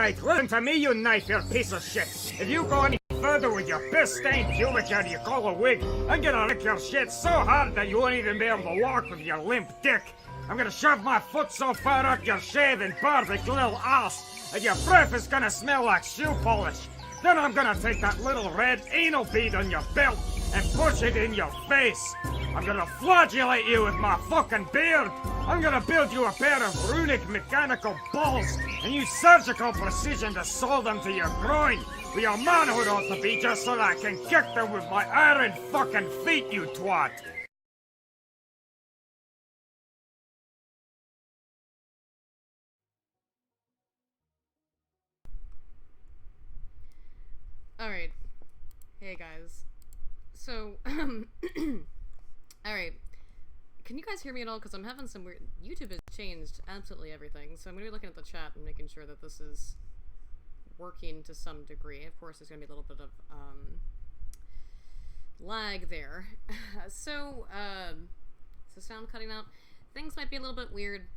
alright, listen to me, you knife-eared piece of shit. If you go any further with your piss-stained pubic hair you call a wig, I'm gonna lick your shit so hard that you won't even be able to walk with your limp dick. I'm gonna shove my foot so far up your shaven, perfect little ass, and your breath is gonna smell like shoe polish. Then I'm gonna take that little red anal bead on your belt and push it in your face. I'm gonna flagellate you with my fucking beard. I'm gonna build you a pair of runic mechanical balls and use surgical precision to solve them to your groin. Where your manhood ought to be just so that I can kick them with my iron fucking feet, you twat. Alright. Hey guys. So, alright. Can you guys hear me at all? Because I'm having some weird... YouTube has changed absolutely everything, so I'm going to be looking at the chat and making sure that this is working to some degree. Of course, there's going to be a little bit of, lag there. So, is the sound cutting out? Things might be a little bit weird.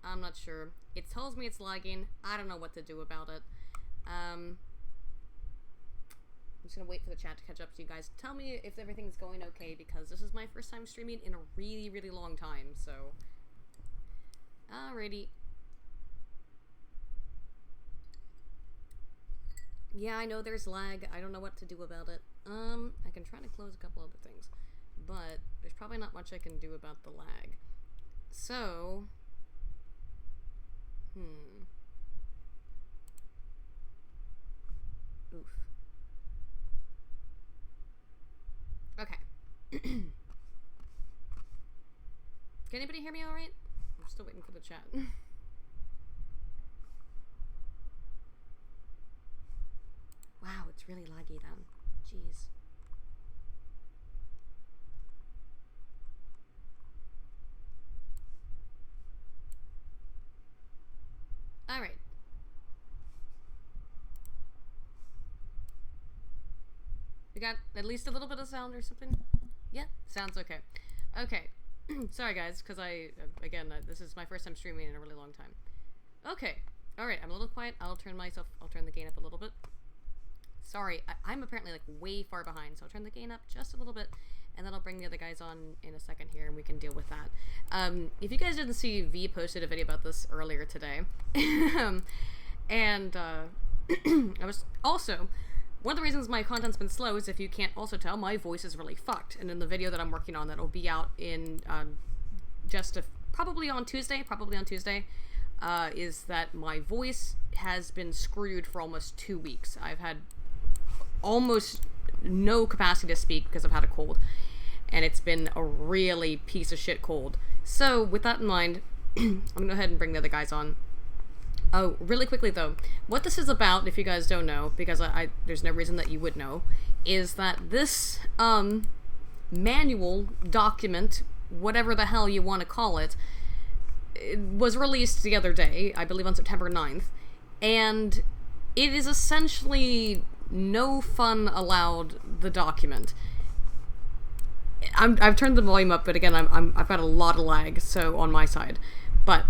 I'm not sure. It tells me it's lagging. I don't know what to do about it. I'm just gonna wait for the chat to catch up to you guys. Tell me if everything's going okay, because this is my first time streaming in a really, really long time, so... Alrighty. Yeah, I know there's lag. I don't know what to do about it. I can try to close a couple other things, but there's probably not much I can do about the lag. So... Oof. Okay. Can anybody hear me alright? I'm still waiting for the chat. Wow, it's really laggy then. Jeez. Alright. We got at least a little bit of sound or something? Yeah, sounds okay. Okay. Sorry guys, because again, this is my first time streaming in a really long time. Okay. Alright, I'm a little quiet. I'll turn the gain up a little bit. Sorry, I'm apparently like way far behind, so I'll turn the gain up just a little bit, and then I'll bring the other guys on in a second here, and we can deal with that. If you guys didn't see, V posted a video about this earlier today. And, I was also... One of the reasons my content's been slow is, if you can't also tell, my voice is really fucked. And in the video that I'm working on that will be out in probably on Tuesday, is that my voice has been screwed for almost 2 weeks. I've had almost no capacity to speak because I've had a cold. And it's been a really piece of shit cold. So with that in mind, I'm gonna go ahead and bring the other guys on. Oh, really quickly though, what this is about, if you guys don't know, because there's no reason that you would know, is that this, manual, document, whatever the hell you want to call it, was released the other day, I believe on September 9th, and it is essentially no fun allowed, the document. I've turned the volume up, but again, I've got a lot of lag, so on my side. But,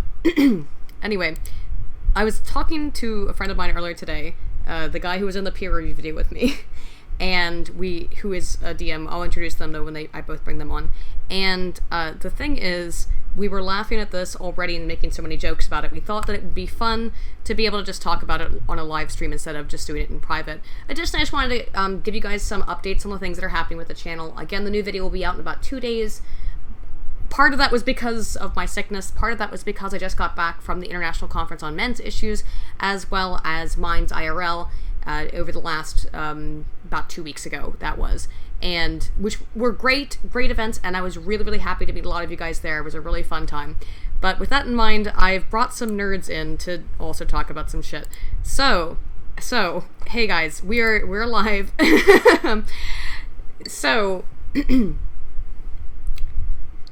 anyway... I was talking to a friend of mine earlier today, the guy who was in the peer review video with me, and who is a DM. I'll introduce them though when I both bring them on. And the thing is, we were laughing at this already and making so many jokes about it. We thought that it would be fun to be able to just talk about it on a live stream instead of just doing it in private. Additionally, I just wanted to give you guys some updates on the things that are happening with the channel. Again, the new video will be out in about 2 days. Part of that was because of my sickness, part of that was because I just got back from the International Conference on Men's Issues, as well as Minds IRL, over the last, about 2 weeks ago, that was. And, which were great events, and I was really, really happy to meet a lot of you guys there. It was a really fun time. But with that in mind, I've brought some nerds in to also talk about some shit. So, hey guys, we're live. So...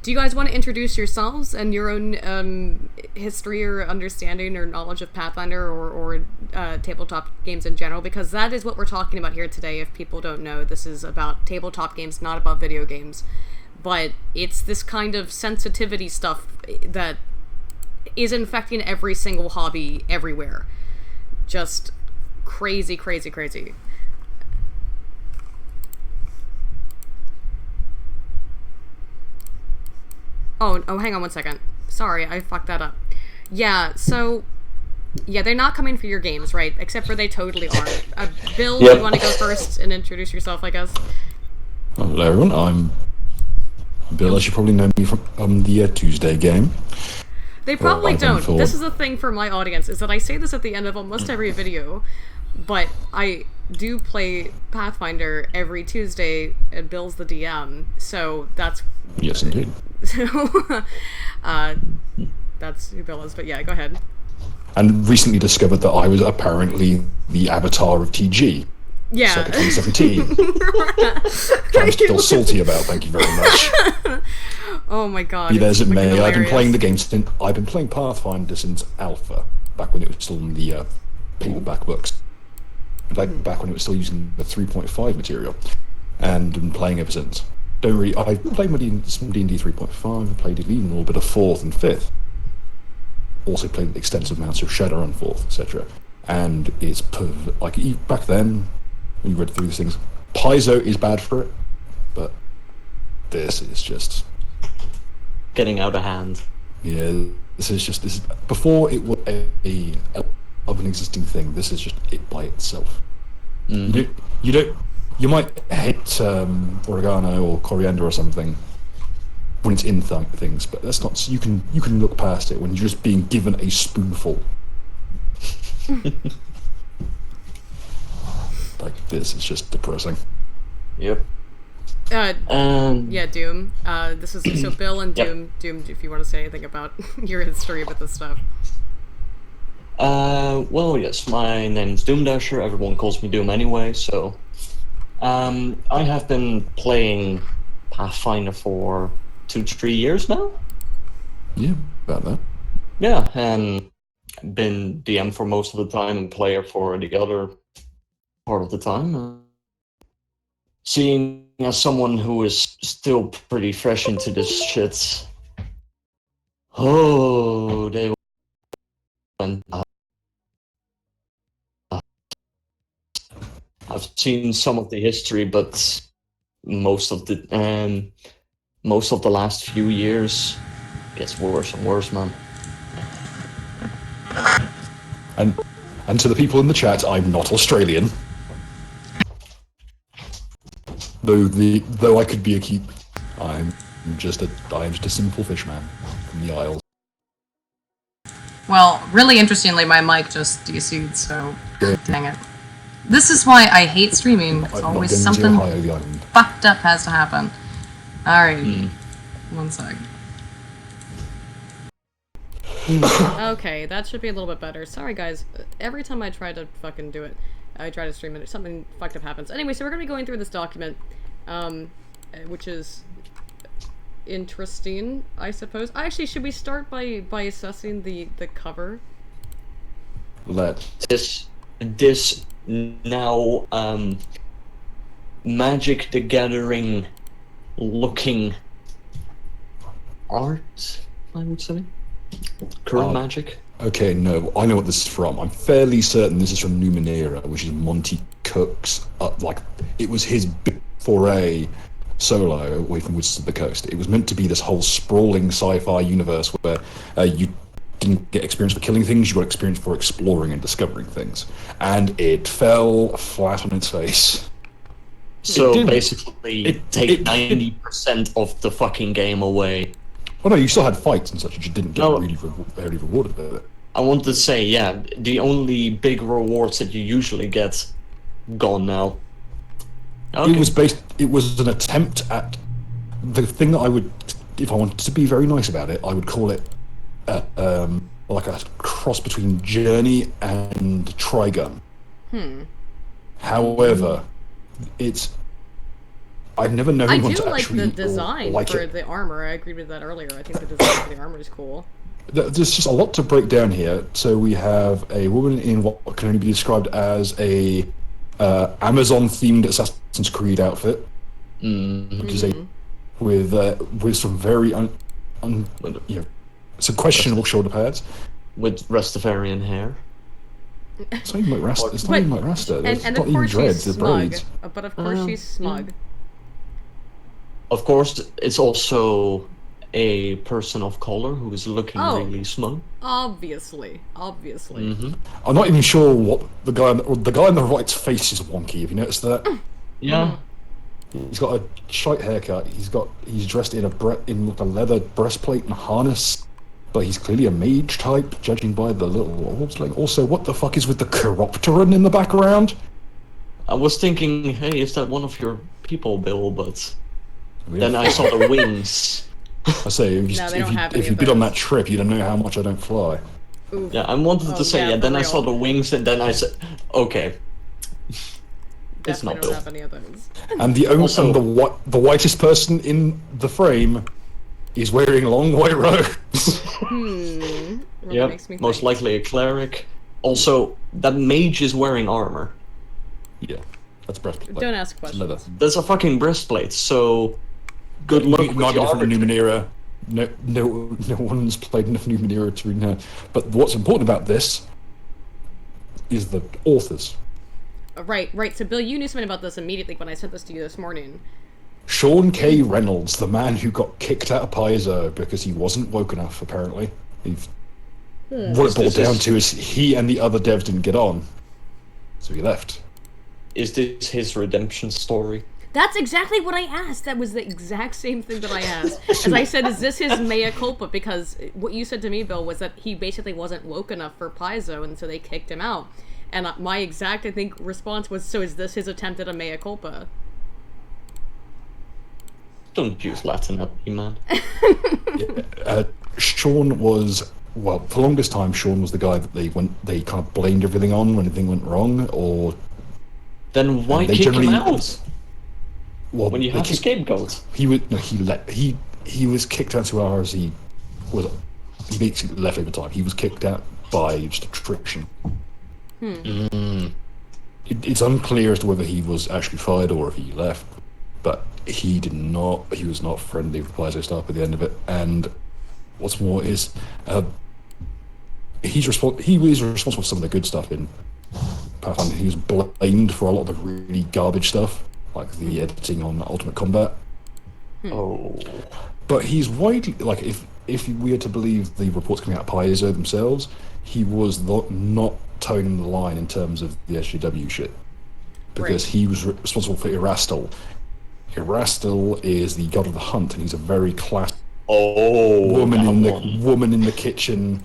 Do you guys want to introduce yourselves and your own history or understanding or knowledge of Pathfinder or tabletop games in general? Because that is what we're talking about here today. If people don't know, this is about tabletop games, not about video games. But it's this kind of sensitivity stuff that is infecting every single hobby everywhere. just crazy, crazy, crazy. Oh, hang on one second. Sorry, I fucked that up. Yeah, so... Yeah, they're not coming for your games, right? Except for they totally are. Bill, Yep. you want to go first and introduce yourself, I guess? Hello everyone, I'm Bill, as you probably know me from the Tuesday game. They probably I've been don't. for- This is the thing for my audience, is that I say this at the end of almost every video, but I do play Pathfinder every Tuesday, and Bill's the DM, so that's... Yes, indeed. So, that's who Bill is, but yeah, go ahead. And recently discovered that I was apparently the avatar of TG. Yeah. Circa 2017. Which I'm still salty about, thank you very much. Oh my god. Be there as it it's freaking may, I've been hilarious. playing the game since... I've been playing Pathfinder since Alpha, back when it was still in the paperback books. Back when it was still using the 3.5 material. And been playing ever since. I've played some D&D 3.5, I've played even a little bit of 4th and 5th. Also played extensive amounts of Shadowrun 4th, etc. And it's like back then, when you read through these things, Paizo is bad for it, but this is just Getting out of hand. this is before it was of an existing thing. This is just it by itself. You might hate oregano or coriander or something when it's in things, but that's not. You can look past it when you're just being given a spoonful. Like this is just depressing. Yep. Yeah, Doom. This is so Bill and Yep. Doom, if you want to say anything about your history with this stuff. Well, yes, my name's Doom Dasher. Everyone calls me Doom anyway, so... I have been playing Pathfinder for 2-3 years now. Yeah, about that. Yeah, and been DM for most of the time and player for the other part of the time. Seeing as someone who is still pretty fresh into this shit, they went. I've seen some of the history, but most of the last few years gets worse and worse, man. And to the people in the chat, I'm not Australian. Though I could be a keep, I'm just a simple fishman from the Isles. Well, really interestingly, my mic just DC'd, so Yeah. dang it. This is why I hate streaming. It's I've not always been to something Ohio, the island. fucked up has to happen. Alright, one sec. Okay, that should be a little bit better. Sorry, guys. Every time I try to fucking do it, I try to stream it, something fucked up happens. Anyway, so we're gonna be going through this document, which is interesting, I suppose. Actually, should we start by assessing the cover? This now Magic the Gathering looking art, I would say. Current Magic. Okay, no, I know what this is from. I'm fairly certain this is from Numenera, which is Monty Cook's. It was his big foray solo away from Wizards of the Coast. It was meant to be this whole sprawling sci-fi universe where you didn't get experience for killing things, you got experience for exploring and discovering things. And it fell flat on its face. So did. basically, take 90% of the fucking game away. Well, no, you still had fights and such, you just didn't get No. really very rewarded with it. I want to say, yeah, the only big rewards that you usually get, gone now. Okay. It was an attempt at the thing that I would, if I wanted to be very nice about it, I would call it like a cross between Journey and Trigun. However, I've never known I anyone do to like actually the design like for it. the armor. I agreed with that earlier. I think the design for the armor is cool. There's just a lot to break down here. So we have a woman in what can only be described as a Amazon-themed Assassin's Creed outfit, which is with some very some questionable shoulder pads. With Rastafarian hair. It's not even like Rasta. It's not even like Rasta. And It's of not even course dreads. she's They're smug. braids. But of course she's smug. Of course, it's also a person of color who is looking really smug. Obviously. I'm not even sure what the guy on the right's face is wonky. Have you noticed that? Yeah. He's got a shite haircut. He's dressed in a leather breastplate and harness, but he's clearly a mage type, judging by the little orbs. Like, also, what the fuck is with the Chiropteran in the background? I was thinking, hey, is that one of your people, Bill? But then I saw the wings. I say, if you've been on that trip, you don't know how much I don't fly. Oof. Yeah, I wanted to say, then I saw the wings, and then I said, okay. It's not Definitely don't Bill. have any of those. And the whitest person in the frame is wearing long white robes. Well, that Yep, makes me most think. likely a cleric. Also, that mage is wearing armor. Yeah, that's breastplate. Don't ask It's leather. questions. There's a fucking breastplate, so good luck with Neither your from armor. Numenera. No one's played enough Numenera to know. But what's important about this is the authors. Right. So Bill, you knew something about this immediately when I sent this to you this morning. Sean K. Reynolds, the man who got kicked out of Paizo because he wasn't woke enough, apparently. What it boiled down to is he and the other devs didn't get on, so he left. Is this his redemption story? That's exactly what I asked. That was the exact same thing that I asked. As I said, is this his mea culpa? Because what you said to me, Bill, was that he basically wasn't woke enough for Paizo, and so they kicked him out. And my exact, I think, response was, so is this his attempt at a mea culpa? Don't use Latin at me, man. Sean was, well, for the longest time, Sean was the guy that they kind of blamed everything on when anything went wrong, or... Then why they kick him generally- out? Well, When you they have a kicked- scapegoat. He was kicked out 2 hours. He basically left over time. He was kicked out by just attrition. It's unclear as to whether he was actually fired or if he left, but he was not friendly with Paizo staff at the end of it. And what's more is he was responsible for some of the good stuff in Pathfinder. He was blamed for a lot of the really garbage stuff, like the editing on Ultimate Combat. Oh. But he's widely, like, if we are to believe the reports coming out of Paizo themselves, he was not toning the line in terms of the SJW shit. Because he was responsible for Erastil. Erastil is the god of the hunt, and he's a very class woman in the kitchen,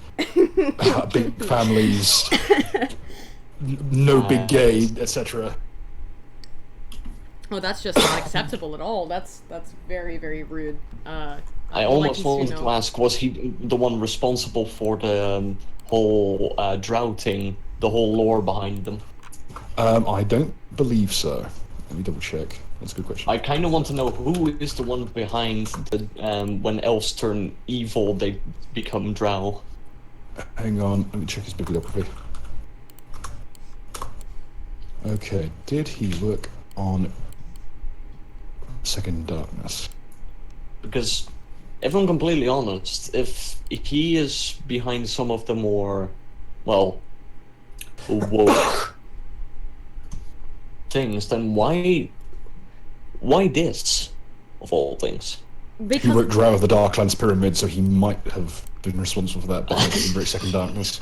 big families, no big gay, etc. Oh, that's just not acceptable at all. That's very, very rude. I would almost like you wanted to ask, was he the one responsible for the whole droughting, the whole lore behind them? I don't believe so. Let me double check. That's a good question. I kind of want to know who is the one behind the when elves turn evil, they become drow. Hang on, let me check his bibliography. Okay, did he work on Second Darkness? Because, if I'm completely honest, if he is behind some of the more, well, woke things, then why this, of all things? He Because wrote Drow of the Darklands Pyramid, so he might have been responsible for that, but he didn't write Second Darkness.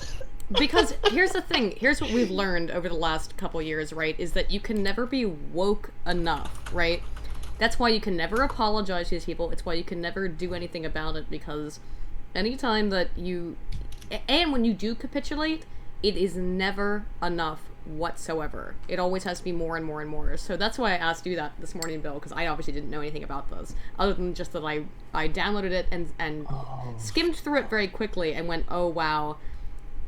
Because here's the thing, here's what we've learned over the last couple years, right, is that you can never be woke enough, right? That's why you can never apologize to these people, it's why you can never do anything about it, because anytime that you... And when you do capitulate, it is never enough whatsoever. It always has to be more and more and more. So that's why I asked you that this morning, Bill, because I obviously didn't know anything about this, other than just that I downloaded it and skimmed through it very quickly and went, oh wow,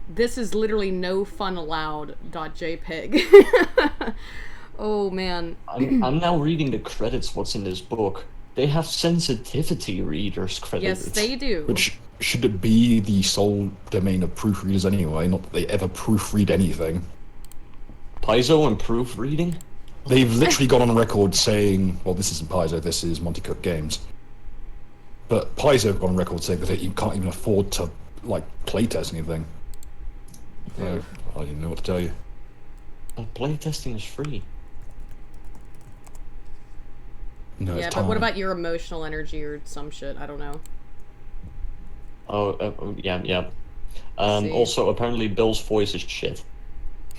this is literally no fun allowed .jpg. Oh man. I'm now reading the credits, what's in this book. They have sensitivity readers credited. Yes, they do. Which should it be the sole domain of proofreaders anyway, not that they ever proofread anything. Paizo and proofreading? They've literally gone on record saying, well, this isn't Paizo, this is Monty Cook Games. But Paizo have gone on record saying that you can't even afford to, like, playtest anything. I didn't know what to tell you. Playtesting is free. No, Yeah, it's but what time. about your emotional energy or some shit? I don't know. Yeah. See. Also, apparently Bill's voice is shit.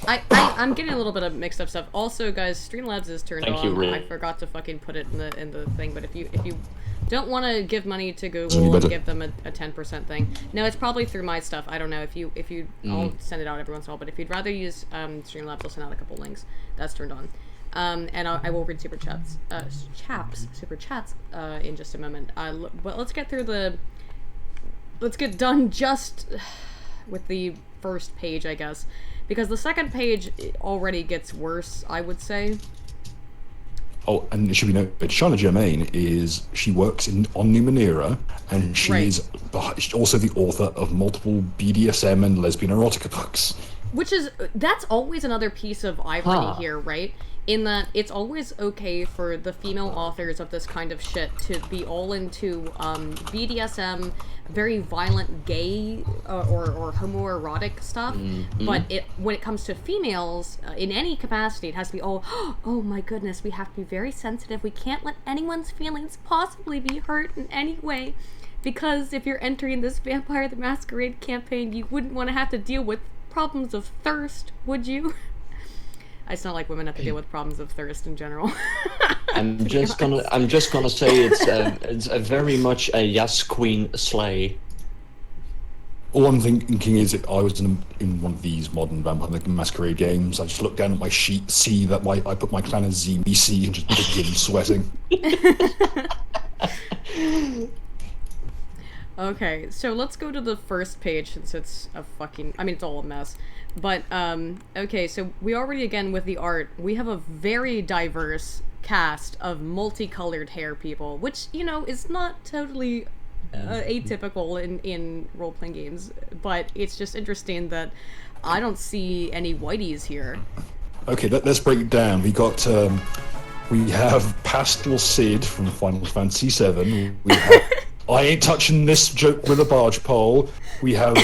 I'm getting a little bit of mixed up stuff. Also, guys, Streamlabs is turned Thank on. you, Rick. I forgot to fucking put it in the thing. But if you don't want to give money to Any Google better? and give them a 10% thing, no, it's probably through my stuff. I don't know if you I'll send it out every once in a while. But if you'd rather use Streamlabs, I'll send out a couple links. That's turned on. And I will read super chats, super chats in just a moment. But let's get done just with the first page, I guess. Because the second page already gets worse, I would say. Oh, and it should be noted, Charlotte Germain she works on Numenera, and she Right. is also the author of multiple BDSM and lesbian erotica books. That's always another piece of irony Huh. here, right? In that it's always okay for the female authors of this kind of shit to be all into BDSM, very violent gay or homoerotic stuff, but when it comes to females, in any capacity, it has to be all, oh my goodness, we have to be very sensitive, we can't let anyone's feelings possibly be hurt in any way, because if you're entering this Vampire the Masquerade campaign, you wouldn't want to have to deal with problems of thirst, would you? It's not like women have to deal with problems of thirst in general. I'm just gonna say it's a very much a yes queen slay. All I'm thinking is that I was in one of these modern Vampire the Masquerade games. I just look down at my sheet, see that I put my clan as ZBC, and just begin sweating. Okay, so let's go to the first page since it's it's all a mess. But, okay, so we already, again, with the art, we have a very diverse cast of multicolored hair people, which, is not totally atypical in role-playing games, but it's just interesting that I don't see any whiteys here. Okay, let's break it down. We have Pastel Sid from Final Fantasy VII. We have I ain't touching this joke with a barge pole. We have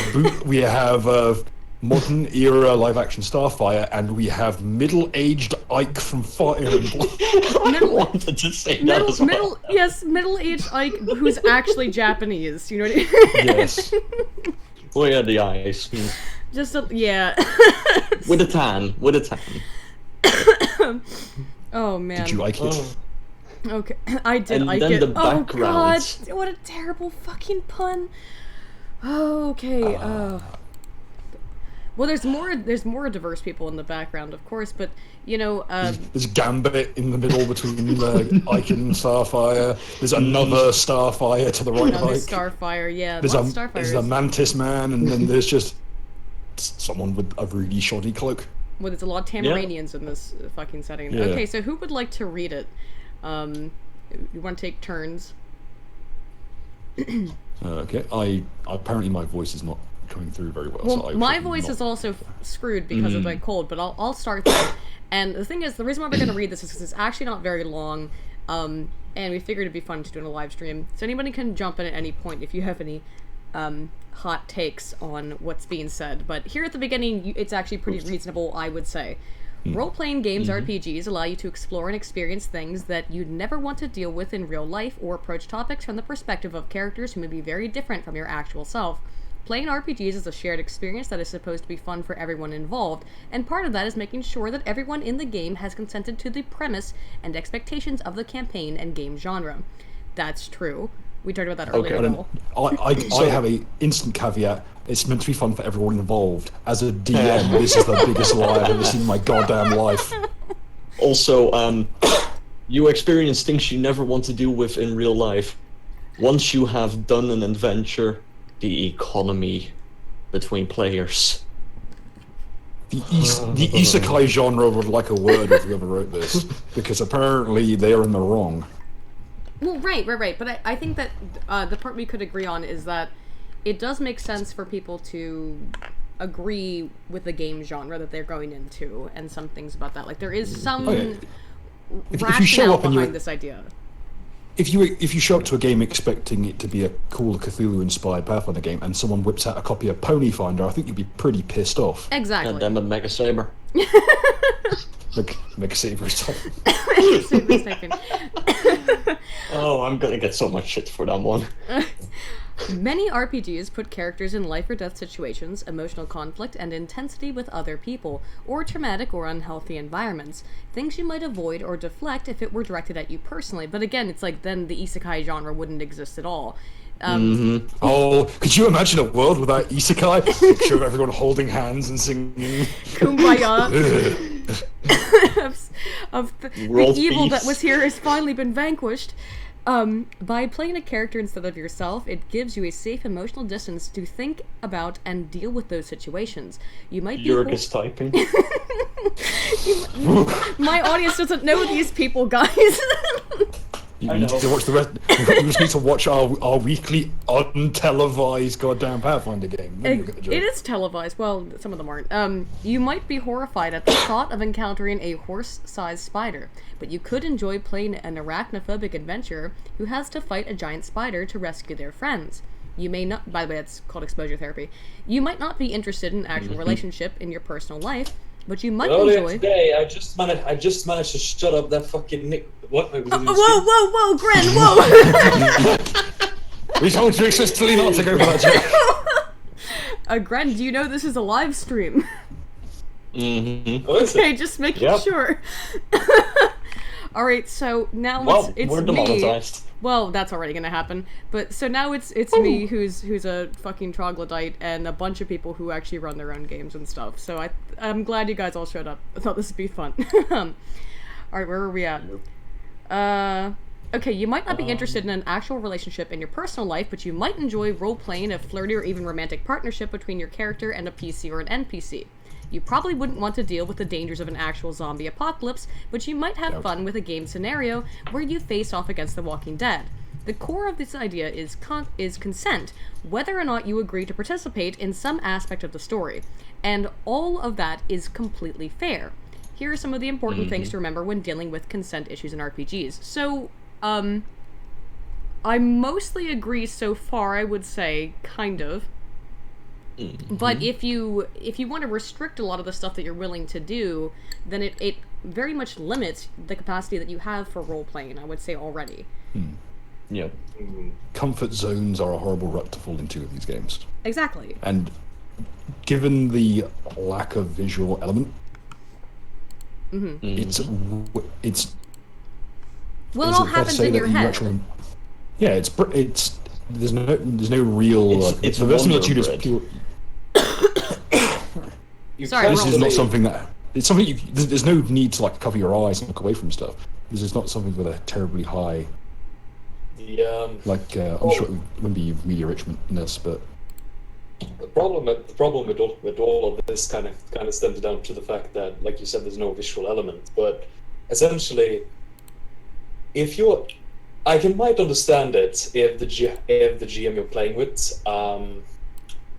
modern era live action Starfire, and we have middle-aged Ike from Fire Emblem. I wanted to say that as well. Middle-aged Ike, who's actually Japanese. You know what I mean? Yes. Oh yeah, the eyes. Yeah. With a tan. Oh man. Did you like it? Oh. Okay, I did. And I then get. the Oh god, background. what a terrible fucking pun. Oh, okay. Well, there's more diverse people in the background, of course, but There's Gambit in the middle between Ike and Starfire. There's another Starfire to the right of another Ike. Starfire. Yeah, There's lots of there's a Starfires. Mantis Man, and then there's just someone with a really shoddy cloak. Well, there's a lot of Tamaranians in this fucking setting. Yeah. Okay, so who would like to read it? You want to take turns? Okay, apparently my voice is not coming through very well. Well, so I my should voice not- is also screwed because of my cold, but I'll start there. And the thing is, the reason why we're going to read this is because it's actually not very long, and we figured it'd be fun to do in a live stream. So anybody can jump in at any point if you have any hot takes on what's being said. But here at the beginning, it's actually pretty reasonable, I would say. Role-playing games, RPGs, allow you to explore and experience things that you'd never want to deal with in real life, or approach topics from the perspective of characters who may be very different from your actual self. Playing RPGs is a shared experience that is supposed to be fun for everyone involved, and part of that is making sure that everyone in the game has consented to the premise and expectations of the campaign and game genre. That's true. We talked about that earlier. Okay. I have a instant caveat. It's meant to be fun for everyone involved. As a DM, this is the biggest lie I've ever seen in my goddamn life. Also, you experience things you never want to deal with in real life. Once you have done an adventure, the economy between players. The isekai genre would like a word if whoever wrote this, because apparently they are in the wrong. Well, right. But I think that the part we could agree on is that it does make sense for people to agree with the game genre that they're going into, and some things about that. Like, there is some Okay. If you show rationale up and behind you're- this idea. if you show up to a game expecting it to be a cool Cthulhu-inspired Pathfinder game, and someone whips out a copy of Ponyfinder, I think you'd be pretty pissed off. Exactly. And then with Mega Saber. Mega Saber is top. Saber's taken. Oh, I'm gonna get so much shit for that one. Many RPGs put characters in life or death situations, emotional conflict, and intensity with other people, or traumatic or unhealthy environments. Things you might avoid or deflect if it were directed at you personally. But again, it's like then the isekai genre wouldn't exist at all. Oh, could you imagine a world without isekai? Picture of everyone holding hands and singing Kumbaya. of the evil peace. that was here has finally been vanquished. By playing a character instead of yourself, it gives you a safe emotional distance to think about and deal with those situations. You might be Jurg is typing. My audience doesn't know these people, guys. You need to watch the rest. You just need to watch our weekly untelevised goddamn Pathfinder game. Then you'll get the joke. It is televised. Well, some of them aren't. You might be horrified at the thought of encountering a horse-sized spider, but you could enjoy playing an arachnophobic adventurer who has to fight a giant spider to rescue their friends. You may not, by the way, that's called exposure therapy. You might not be interested in an actual relationship in your personal life, but you might Earlier enjoy... today, I just managed to shut up that fucking Nick. What? Whoa, Gren, whoa! We told you explicitly not to go for that joke. Gren, do you know this is a live stream? Mm-hmm. Oh, is it? Okay, just making sure. Alright, so now Well, it's we're me. demonetized. Well, that's already gonna happen. But so now it's me who's a fucking troglodyte and a bunch of people who actually run their own games and stuff. So I'm glad you guys all showed up. I thought this would be fun. Alright, where are we at? Okay, you might not be interested in an actual relationship in your personal life, but you might enjoy role-playing a flirty or even romantic partnership between your character and a PC or an NPC. You probably wouldn't want to deal with the dangers of an actual zombie apocalypse, but you might have fun with a game scenario where you face off against the Walking Dead. The core of this idea is consent, whether or not you agree to participate in some aspect of the story. And all of that is completely fair. Here are some of the important things to remember when dealing with consent issues in RPGs. So, I mostly agree so far, I would say, kind of. But if you want to restrict a lot of the stuff that you're willing to do, then it very much limits the capacity that you have for role-playing, I would say already. Yeah. Comfort zones are a horrible rut to fall into with these games. Exactly. And given the lack of visual element, it's Well, it is all it fair to happens say in that your you head. actually- yeah, it's there's no real It's the version that you Wonder just Bread. pure. Sorry, This is wrong. not something that it's something there's no need to like cover your eyes and look away from stuff. This is not something with a terribly high I'm sure it wouldn't be media richness, but The problem with all of this kind of stems down to the fact that, like you said, there's no visual element. But essentially, I might understand it if the GM you're playing with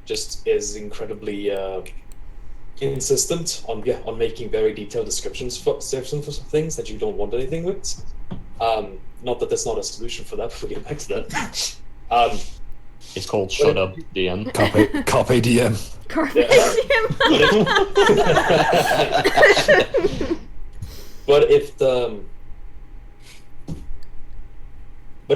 just is incredibly insistent on making very detailed descriptions for things that you don't want anything with. Not that that's not a solution for that. But we'll get back to that. It's called Shut Up, DM. Carpe diem. But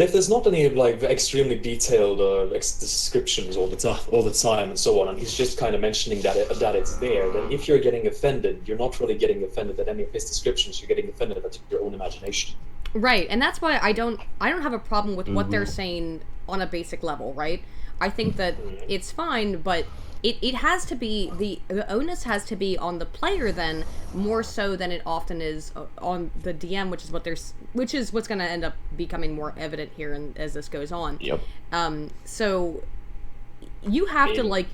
if there's not any like extremely detailed descriptions all the time and so on, and he's just kind of mentioning that it's there, then if you're getting offended, you're not really getting offended at any of his descriptions. You're getting offended at your own imagination. Right, and that's why I don't have a problem with what they're saying on a basic level, right? I think that it's fine, but it has to be, the onus has to be on the player then, more so than it often is on the DM, which is what's going to end up becoming more evident here as this goes on. Yep. So you have to,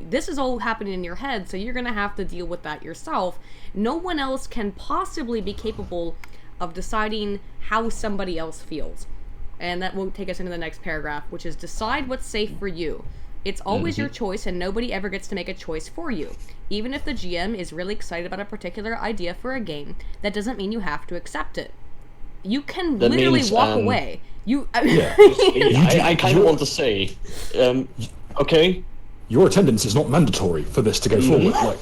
this is all happening in your head, so you're going to have to deal with that yourself. No one else can possibly be capable of deciding how somebody else feels. And that will take us into the next paragraph, which is decide what's safe for you. It's always your choice, and nobody ever gets to make a choice for you. Even if the GM is really excited about a particular idea for a game, that doesn't mean you have to accept it. You can literally walk away. You. I kind of want to say, okay. Your attendance is not mandatory for this to go forward.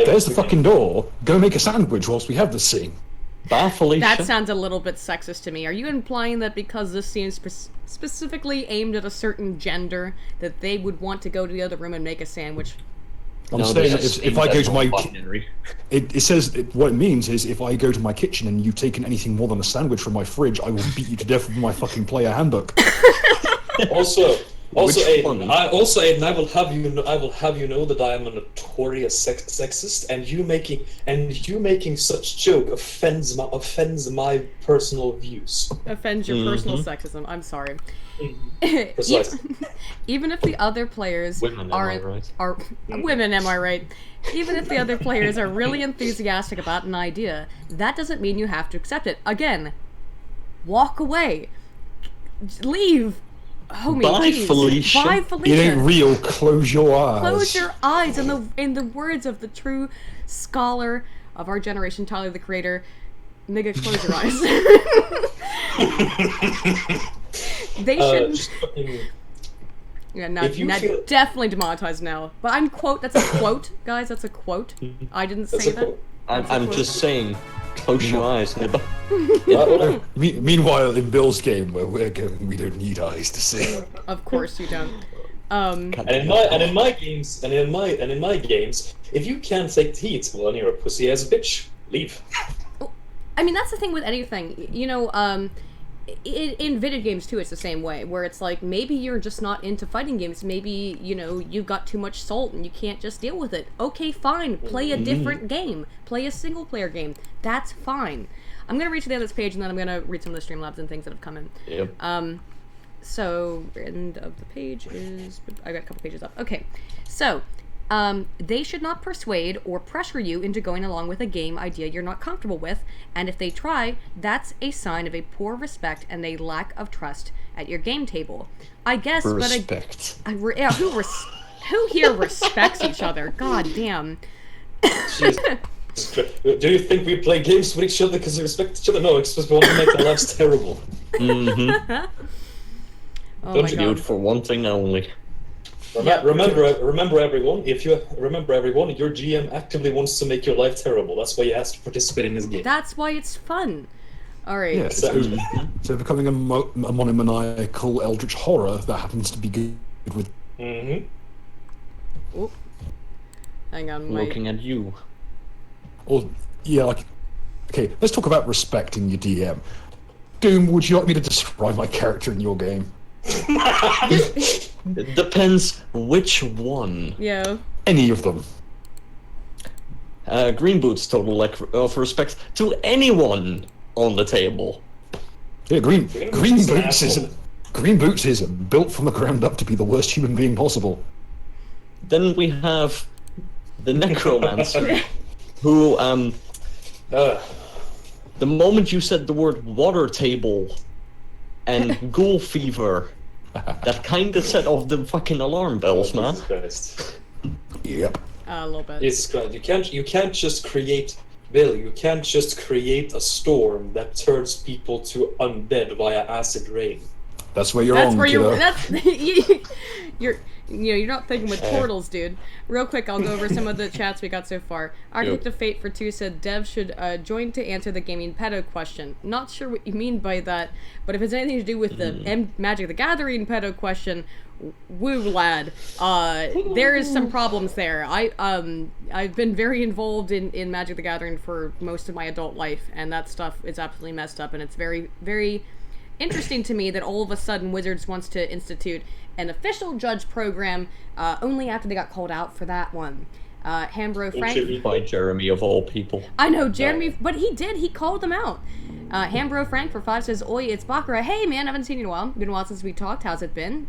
There's the fucking door. Go make a sandwich whilst we have this scene. Felicia. That sounds a little bit sexist to me. Are you implying that because this scene is specifically aimed at a certain gender, that they would want to go to the other room and make a sandwich? I'm saying that if I go to my... It says, what it means is if I go to my kitchen and you've taken anything more than a sandwich from my fridge, I will beat you to death with my fucking player handbook. Also, Aiden, I will have you know that I am a notorious sexist, and you making such joke offends my personal views. Offends your personal sexism. I'm sorry. Even if the other players women, women, am I right? Even if the other players are really enthusiastic about an idea, that doesn't mean you have to accept it. Again, walk away, leave. Homie, Bye, geez. Felicia. Bye, Felicia. It ain't real. Close your eyes. Close your eyes. In the words of the true scholar of our generation, Tyler the Creator, nigga, close your eyes. They shouldn't. Yeah, definitely demonetized now. But I'm that's a quote, guys. That's a quote. I didn't say that. I'm just saying. Close your eyes, nibba. Meanwhile, in Bill's game, where we're going, we don't need eyes to see. Of course you don't. And in my games, if you can't take the heat, well, then you're a pussy ass bitch. Leave. I mean, that's the thing with anything. You know, in video games too, it's the same way. Where it's like maybe you're just not into fighting games. Maybe you've got too much salt and you can't just deal with it. Okay, fine. Play a different game. Play a single player game. That's fine. I'm gonna read to the other page and then I'm gonna read some of the Streamlabs and things that have come in. Yep. So end of the page is I got a couple pages up. Okay, so. They should not persuade or pressure you into going along with a game idea you're not comfortable with, and if they try, that's a sign of a poor respect and a lack of trust at your game table. I guess, respect. Who here respects each other? God damn. Do you think we play games with each other because we respect each other? No, it's because we want to make our lives terrible. Oh Don't you do it for one thing only. Remember, everyone. If you remember, everyone, your GM actively wants to make your life terrible. That's why he has to participate in this game. That's why it's fun. All right. Yeah, so becoming a monomaniacal eldritch horror that happens to be good with. Oh. Hang on, looking at you. Or okay, let's talk about respecting your DM. Doom, would you like me to describe my character in your game? It depends which one. Yeah. Any of them. Green Boots total lack of respect to anyone on the table. Yeah, Green Boots is built from the ground up to be the worst human being possible. Then we have the Necromancer, who the moment you said the word water table and ghoul fever, that kind of set off the fucking alarm bells, man. Yep. A little bit. Jesus Christ. You can't just create, Bill, you can't just create a storm that turns people to undead via acid rain. That's where you're you're not thinking with portals, dude. Real quick, I'll go over some of the chats we got so far. Architect of Fate for 2 said Dev should join to answer the gaming pedo question. Not sure what you mean by that, but if it's anything to do with the Magic the Gathering pedo question, woo lad. There is some problems there. I've been very involved in Magic the Gathering for most of my adult life, and that stuff is absolutely messed up, and it's very, very interesting to me that all of a sudden Wizards wants to institute an official judge program only after they got called out for that one. Hambro Frank by Jeremy of all people. I know Jeremy, but he called them out. Hambro Frank for 5 says, "Oi, it's Baccarat. Hey man, I haven't seen you in a while. Been a while since we talked. How's it been?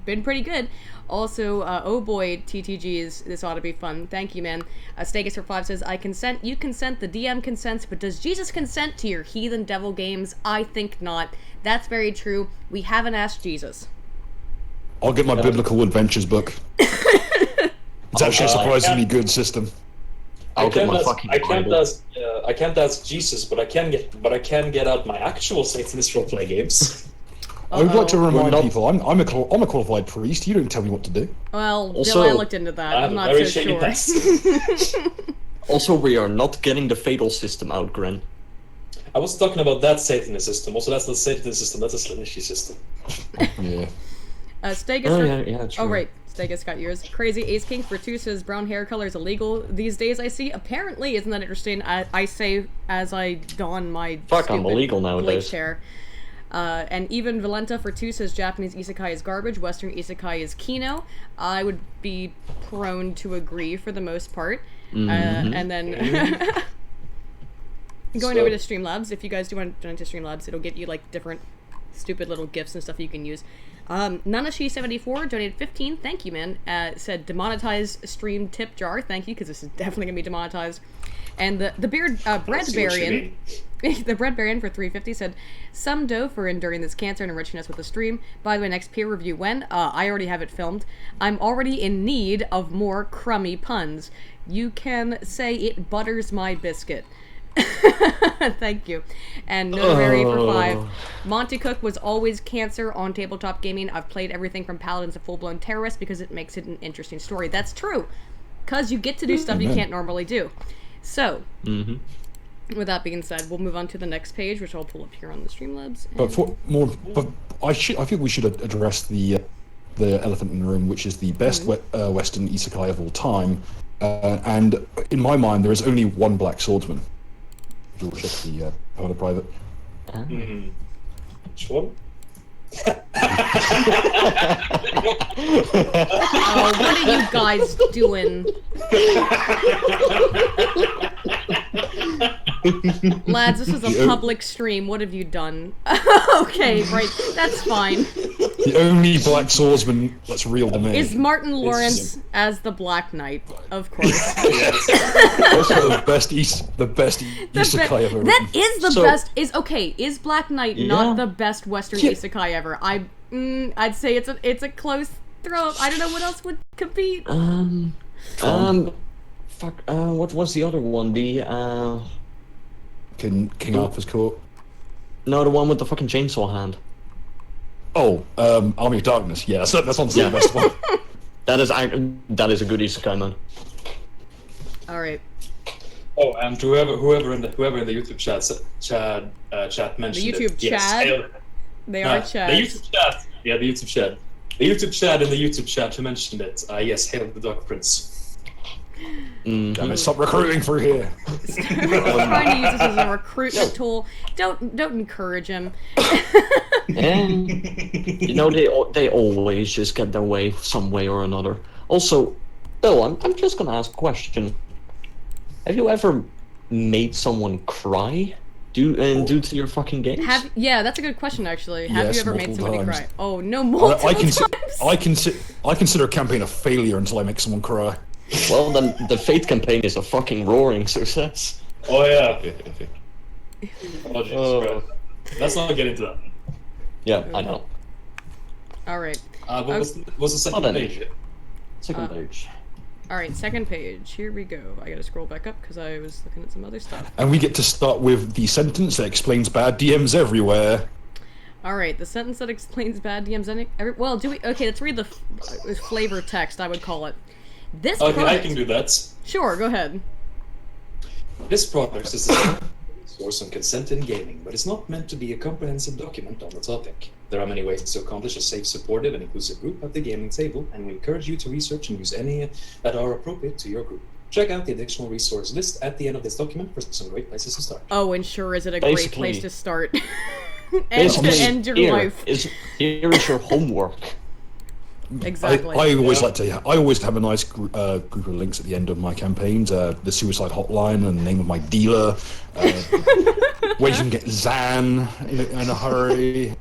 Been pretty good." Also, oh boy, TTGs, this ought to be fun. Thank you, man. Stegus for 5 says, "I consent, you consent, the DM consents, but does Jesus consent to your heathen devil games? I think not." That's very true. We haven't asked Jesus. I'll get my Biblical Adventures book. It's actually a surprisingly good system. I'll get my fucking Bible. I can't ask Jesus, but I can get out my actual Satanist roleplay games. I would like to remind not- people, I'm a qualified priest. You don't tell me what to do. Well, Also, Bill, I looked into that. I'm not so sure. Also, we are not getting the fatal system out, Gren. I was talking about that Satanist system. Also, that's not a Satanist system. That's a Slanishi system. Yeah. Stegus. Oh, yeah, true. Oh, right. Stegus got yours. Crazy Ace King for 2 says brown hair color is illegal these days, I see. Apparently, isn't that interesting? I say as I don my Fuck, I'm stupid illegal nowadays. bleached hair. And even Valenta for 2 says Japanese isekai is garbage, Western isekai is kino. I would be prone to agree for the most part. And then going over to Streamlabs, if you guys do want to join to Streamlabs, it'll get you like different stupid little gifts and stuff you can use. Nanashi74 donated 15, thank you, man. Said demonetize stream tip jar, thank you, because this is definitely gonna be demonetized. And the Breadbarian, the Breadbarian for 350 said, some dough for enduring this cancer and enriching us with the stream. By the way, next peer review when? I already have it filmed. I'm already in need of more crummy puns. You can say it butters my biscuit. Thank you. And Notary for 5. Monty Cook was always cancer on tabletop gaming. I've played everything from paladins to full-blown terrorists because it makes it an interesting story. That's true. Because you get to do stuff you can't normally do. So, with that being said, we'll move on to the next page, which I'll pull up here on the Streamlabs. But I think we should address the elephant in the room, which is the best Western isekai of all time. And in my mind, there is only one black swordsman. You'll check the other private. Which one? Oh, what are you guys doing? Lads, this is a public stream. What have you done? Okay, right. That's fine. The only black swordsman that's real to me is Martin Lawrence as the Black Knight, of course. Also the best isekai ever. That is the best. Is Black Knight not the best Western Yeah. isekai ever? I'd say it's a close throw up. I don't know what else would compete. What was the other one? The King Arthur's Court. No, the one with the fucking chainsaw hand. Oh, Army of Darkness. Yeah, that's on the best one. That is a good isekai, man. All right. Oh, and whoever in the YouTube chat mentioned The YouTube it. chat? Yes, They are chats. The YouTube chat. Yeah, the YouTube chat. The YouTube chat and the YouTube chat who mentioned it. Yes, hail the Dark Prince. Damn it, stop recruiting for here. Trying to use this as a recruitment tool. Don't encourage him. And they always just get their way some way or another. Also, Bill, I'm just gonna ask a question. Have you ever made someone cry due to your fucking games? Yeah, that's a good question actually. Have Yes, you ever made multiple somebody times. cry? Oh no, multiple times. I consider a campaign a failure until I make someone cry. Well, then the Fate campaign is a fucking roaring success. Oh yeah. Oh Jesus Christ. Let's not get into that. Yeah, I know. All right. What was the second page? Second page. All right, second page. Here we go. I gotta scroll back up because I was looking at some other stuff. And we get to start with the sentence that explains bad DMs everywhere. All right, the sentence that explains bad DMs. Well, do we? Okay, let's read the flavor text. I would call it. This. Okay, product, I can do that. Sure, go ahead. This product is a source on consent in gaming, but it's not meant to be a comprehensive document on the topic. There are many ways to accomplish a safe, supportive, and inclusive group at the gaming table, and we encourage you to research and use any that are appropriate to your group. Check out the additional resource list at the end of this document for some great places to start. Oh, and sure is it a Basically- great place to start. And to end your life. Here is your homework. Exactly. I always have a nice group of links at the end of my campaigns. The suicide hotline and the name of my dealer. Where you can get Zan in a hurry.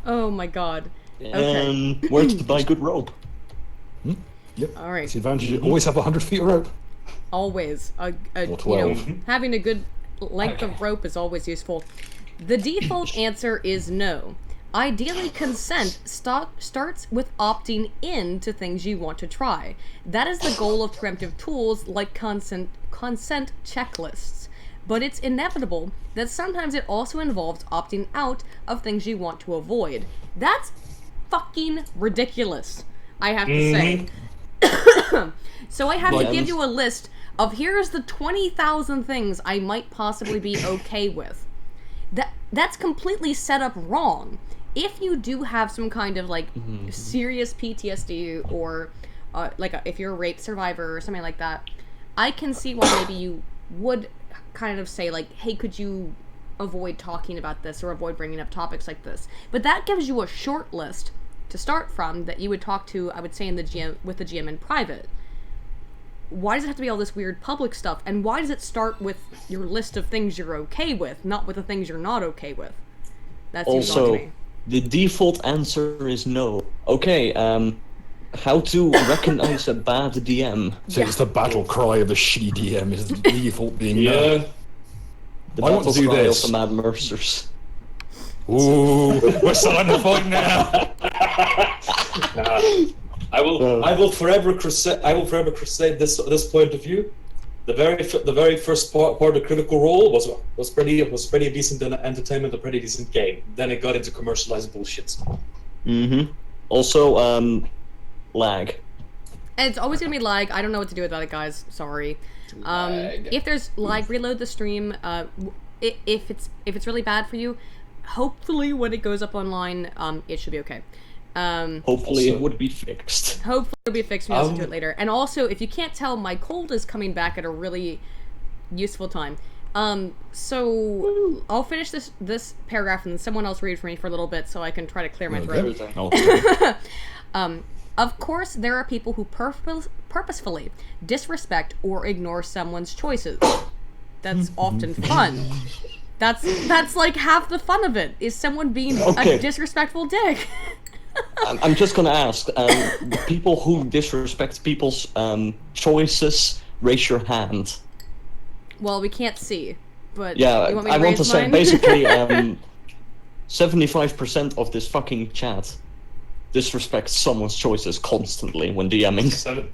Oh my god. Okay. And where to buy good rope. Yep. All right. It's the advantage. You always have 100 feet of rope. Always. Or You know, 12. having a good length of rope is always useful. The default answer is no. Ideally, consent starts with opting in to things you want to try. That is the goal of preemptive tools like consent checklists. But it's inevitable that sometimes it also involves opting out of things you want to avoid. That's fucking ridiculous, I have to say. So I have to give you a list of here's the 20,000 things I might possibly be okay with. That's completely set up wrong. If you do have some kind of like serious PTSD or if you're a rape survivor or something like that, I can see why maybe you would kind of say like, hey, could you avoid talking about this or avoid bringing up topics like this? But that gives you a short list to start from that you would talk to, I would say, with the GM in private. Why does it have to be all this weird public stuff? And why does it start with your list of things you're okay with, not with the things you're not okay with? That seems odd to me. The default answer is no. Okay, how to recognize a bad DM? So it's the battle cry of the shitty DM is the default being no. The I want to do cry this. of the Mad Mercers. Ooh, we're starting to fight now. I will forever crusade this point of view. The very first part of Critical Role was pretty decent entertainment, a pretty decent game. Then it got into commercialized bullshit. Also, lag. And it's always gonna be lag. I don't know what to do about it, guys. Sorry. If there's lag, reload the stream. If it's really bad for you, hopefully when it goes up online, it should be okay. Hopefully it would be fixed. Hopefully it'll be fixed when we listen to it later. And also, if you can't tell, my cold is coming back at a really useful time. So I'll finish this paragraph and then someone else read for me for a little bit so I can try to clear my throat. Of course, there are people who purposefully disrespect or ignore someone's choices. That's often fun. That's like half the fun of it, is someone being a disrespectful dick. I'm just gonna ask, people who disrespect people's choices, raise your hand. Well, we can't see, but yeah, you want me to I want to raise say mine? basically 75% of this fucking chat disrespects someone's choices constantly when DMing.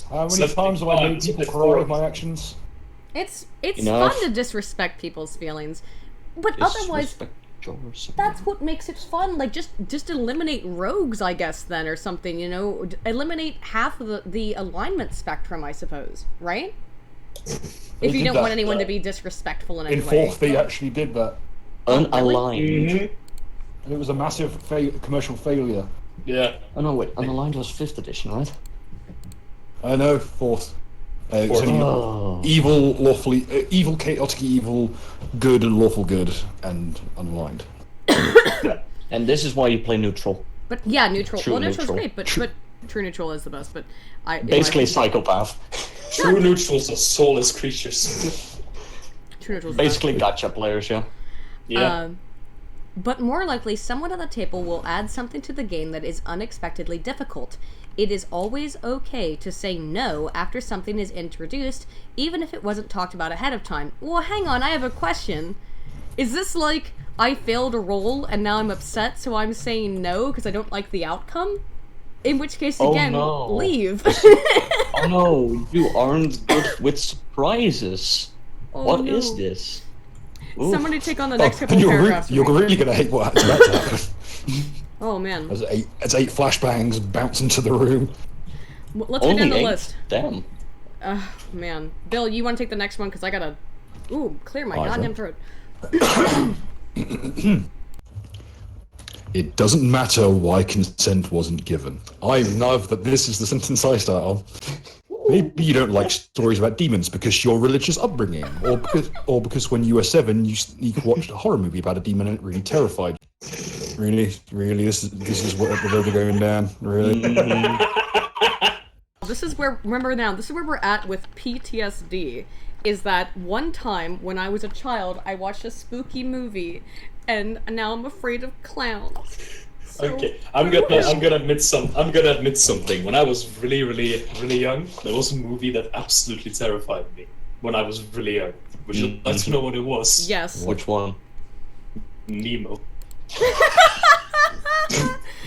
How many times have I made people cry with my actions? It's fun to disrespect people's feelings, but otherwise, that's what makes it fun. Like just eliminate rogues, I guess, then, or something. You know, eliminate half of the alignment spectrum, I suppose, right? If you don't want anyone to be disrespectful in any way. In 4th, they actually did that. Unaligned. And it was a massive commercial failure. Yeah. Oh no, wait, Unaligned was 5th edition, right? I know, 4th. It's only evil, lawfully, evil, chaotic evil, good and lawful good, and unaligned. And this is why you play neutral. But yeah, neutral. True Well, neutral's neutral. great, but true neutral is the best. But Basically, psychopath. True neutrals are soulless creatures. true neutral's Basically, gacha players, yeah. Yeah. But more likely, someone at the table will add something to the game that is unexpectedly difficult. It is always okay to say no after something is introduced, even if it wasn't talked about ahead of time. Well, hang on, I have a question. Is this like, I failed a roll and now I'm upset, so I'm saying no because I don't like the outcome? In which case, again, leave. Oh no, you aren't good with surprises. What is this? Oof. Somebody take on the next couple of paragraphs. You're really going to hate what's about to happen. Oh man. As 8 flashbangs bounce into the room. Well, let's go down the list. Damn. Man. Bill, you want to take the next one? Because I gotta... clear my goddamn throat. It doesn't matter why consent wasn't given. I love that this is the sentence I start on. Maybe you don't like stories about demons because your religious upbringing, or because when you were 7 you watched a horror movie about a demon and it really terrified you. Really, this is what the road are going down. Really. This is where we're at with PTSD. Is that one time when I was a child, I watched a spooky movie, and now I'm afraid of clowns. So, okay, I'm gonna admit something. When I was really young, there was a movie that absolutely terrified me. When I was really young, would you like to know what it was? Yes. Which one? Nemo.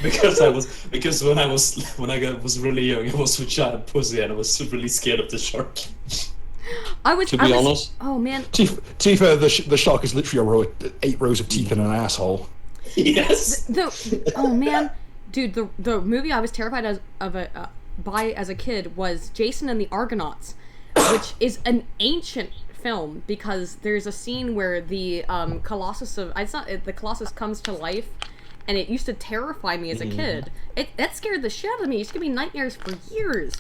because when I was really young, I was with giant pussy and I was really scared of the shark. To be honest, oh man, To be fair, the shark is literally 8 rows of teeth in an asshole. Yes. Oh man, dude, the movie I was terrified by as a kid was Jason and the Argonauts, which is an ancient film because there's a scene where the the Colossus comes to life, and it used to terrify me as a kid. That scared the shit out of me. It used to give me nightmares for years.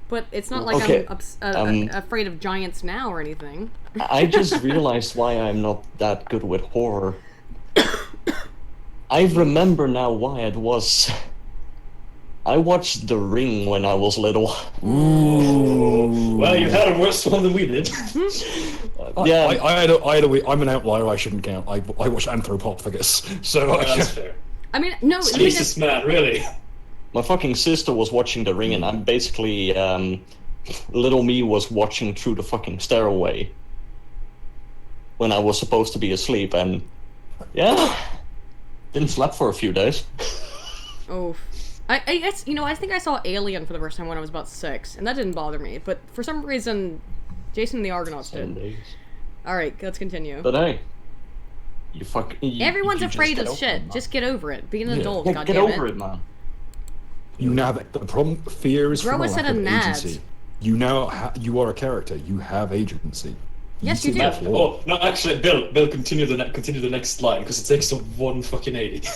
But it's not like I'm afraid of giants now or anything. I just realized why I'm not that good with horror. I remember now why it was. I watched The Ring when I was little. Ooh. Well, you had a worse one than we did. Yeah, I'm an outlier. I shouldn't count. I watched Anthropophagus, so That's fair. I mean, no. Jesus, man, really. my fucking sister was watching The Ring, and I'm basically little me was watching through the fucking stairway when I was supposed to be asleep, and yeah, didn't sleep for a few days. Oh, I guess I think I saw Alien for the first time when I was about 6, and that didn't bother me. But for some reason, Jason and the Argonauts did. All right, let's continue. But hey, everyone's you afraid just of shit. it, just get over it. Be an adult. Yeah, God get damn over it, man. you now the problem. Fear is Grow from a a set lack of of nads. agency. You now you are a character. You have agency. Yes, you see do. that flaw. Oh no, actually, Bill, continue the next line because it takes a 180.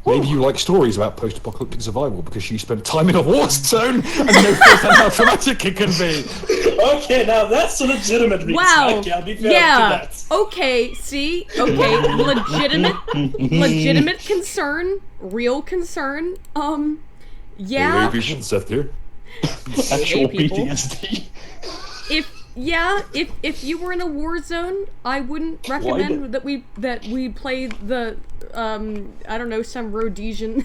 Maybe you like stories about post-apocalyptic survival because you spent time in a war zone and know firsthand how traumatic it can be. Okay, now that's a legitimate reason. Wow. Okay, I'll be fair to Yeah. that. Okay. See. Okay. Legitimate concern. Real concern. Yeah. Maybe you shouldn't sit here. Actual people. PTSD. If you were in a war zone, I wouldn't recommend that we play the I don't know, some Rhodesian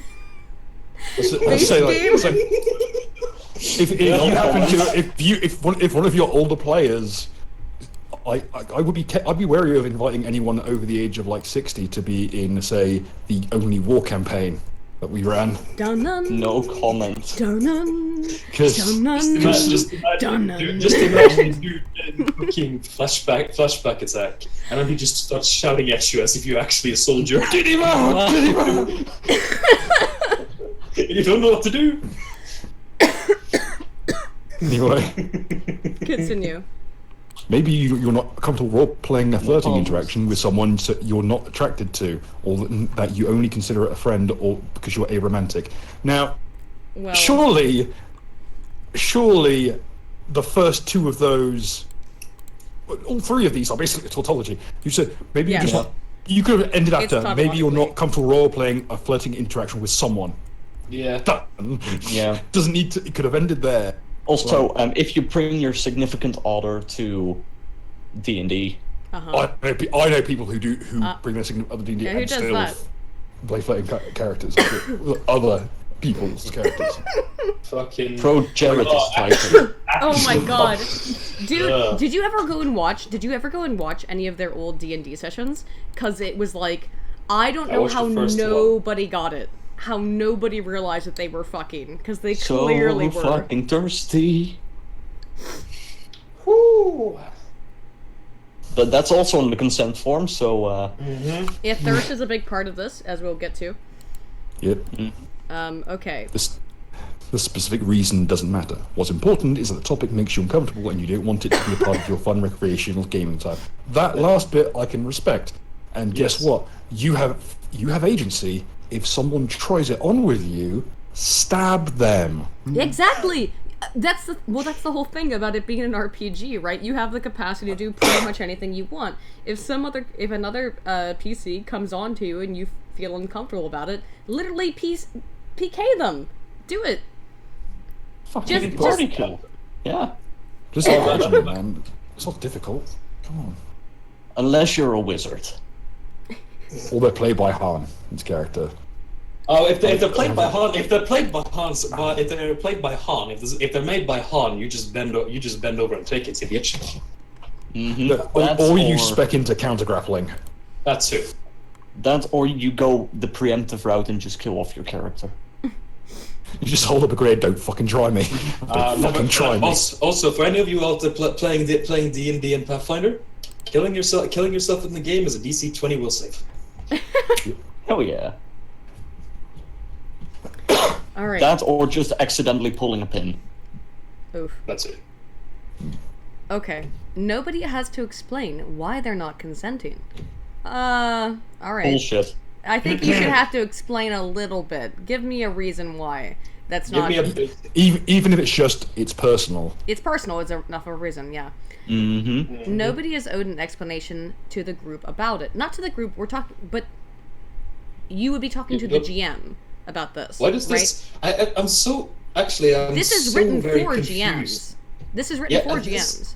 Let's say, like, game. it's like, if you happen to if one of your older players, I'd be wary of inviting anyone over the age of like 60 to be in, say, the only war campaign that we ran. Dun-dun, No comment. dun-dun, Because dun-dun, Just dun-dun. imagine you fucking flashback attack, and then he just starts shouting at you as if you're actually a soldier. You don't know what to do. anyway, Continue. maybe you're not comfortable role-playing a flirting interaction with someone that you're not attracted to, or that you only consider a friend, or because you're aromantic. Now, Well, surely the first two of those, all three of these are basically a tautology. You said maybe Yeah. you could have ended It's after maybe you're tautologically. not comfortable role-playing a flirting interaction with someone. Yeah. Done. Yeah. Doesn't need to. It could have ended there. Also, if you bring your significant other to D&D, uh-huh. I know people who bring their significant other D&D Yeah, who and does still that? play flirting characters, other people's characters. Fucking. throw Jared this title. Oh my god, dude! Yeah. Did you ever go and watch any of their old D&D sessions? Cause it was like, I don't know watched how the first one. nobody got it. How nobody realized that they were fucking, because they So clearly were. fucking thirsty. Woo. But that's also in the consent form, so Yeah, thirst is a big part of this, as we'll get to. Yep. Okay. The specific reason doesn't matter. What's important is that the topic makes you uncomfortable and you don't want it to be a part of your fun recreational gaming time. That last bit I can respect. And guess Yes. what? You have agency. If someone tries it on with you, stab them. Exactly. That's the whole thing about it being an RPG, right? You have the capacity to do pretty much anything you want. If another PC comes on to you and you feel uncomfortable about it, literally PK them. Do it. fucking Just- party kill. Yeah. Just imagine it, man. It's not difficult. Come on. Unless you're a wizard. Or they're played by Han, his character. Oh, if they're played by Han, if they're made by Han, you just bend over and take it, you bitch. Mm-hmm. Or you spec into counter grappling. That's it. That, or you go the preemptive route and just kill off your character. You just hold up a grenade. Don't fucking try me. Don't fucking try me. Also, for any of you out there playing D&D and Pathfinder, killing yourself in the game is a DC 20 will save. Hell yeah. All right. That, or just accidentally pulling a pin. Oof. That's it. Okay. Nobody has to explain why they're not consenting. All right. Bullshit. I think you should have to explain a little bit. Give me a reason why. That's not. Even if it's personal. It's personal. It's enough of a reason. Yeah. Mm-hmm. Nobody is owed an explanation to the group about it. Not to the group. We're talking, but you would be talking to the GM about this. What is this? I'm so actually. This is so written very for confused. GMs. This is written for GMs.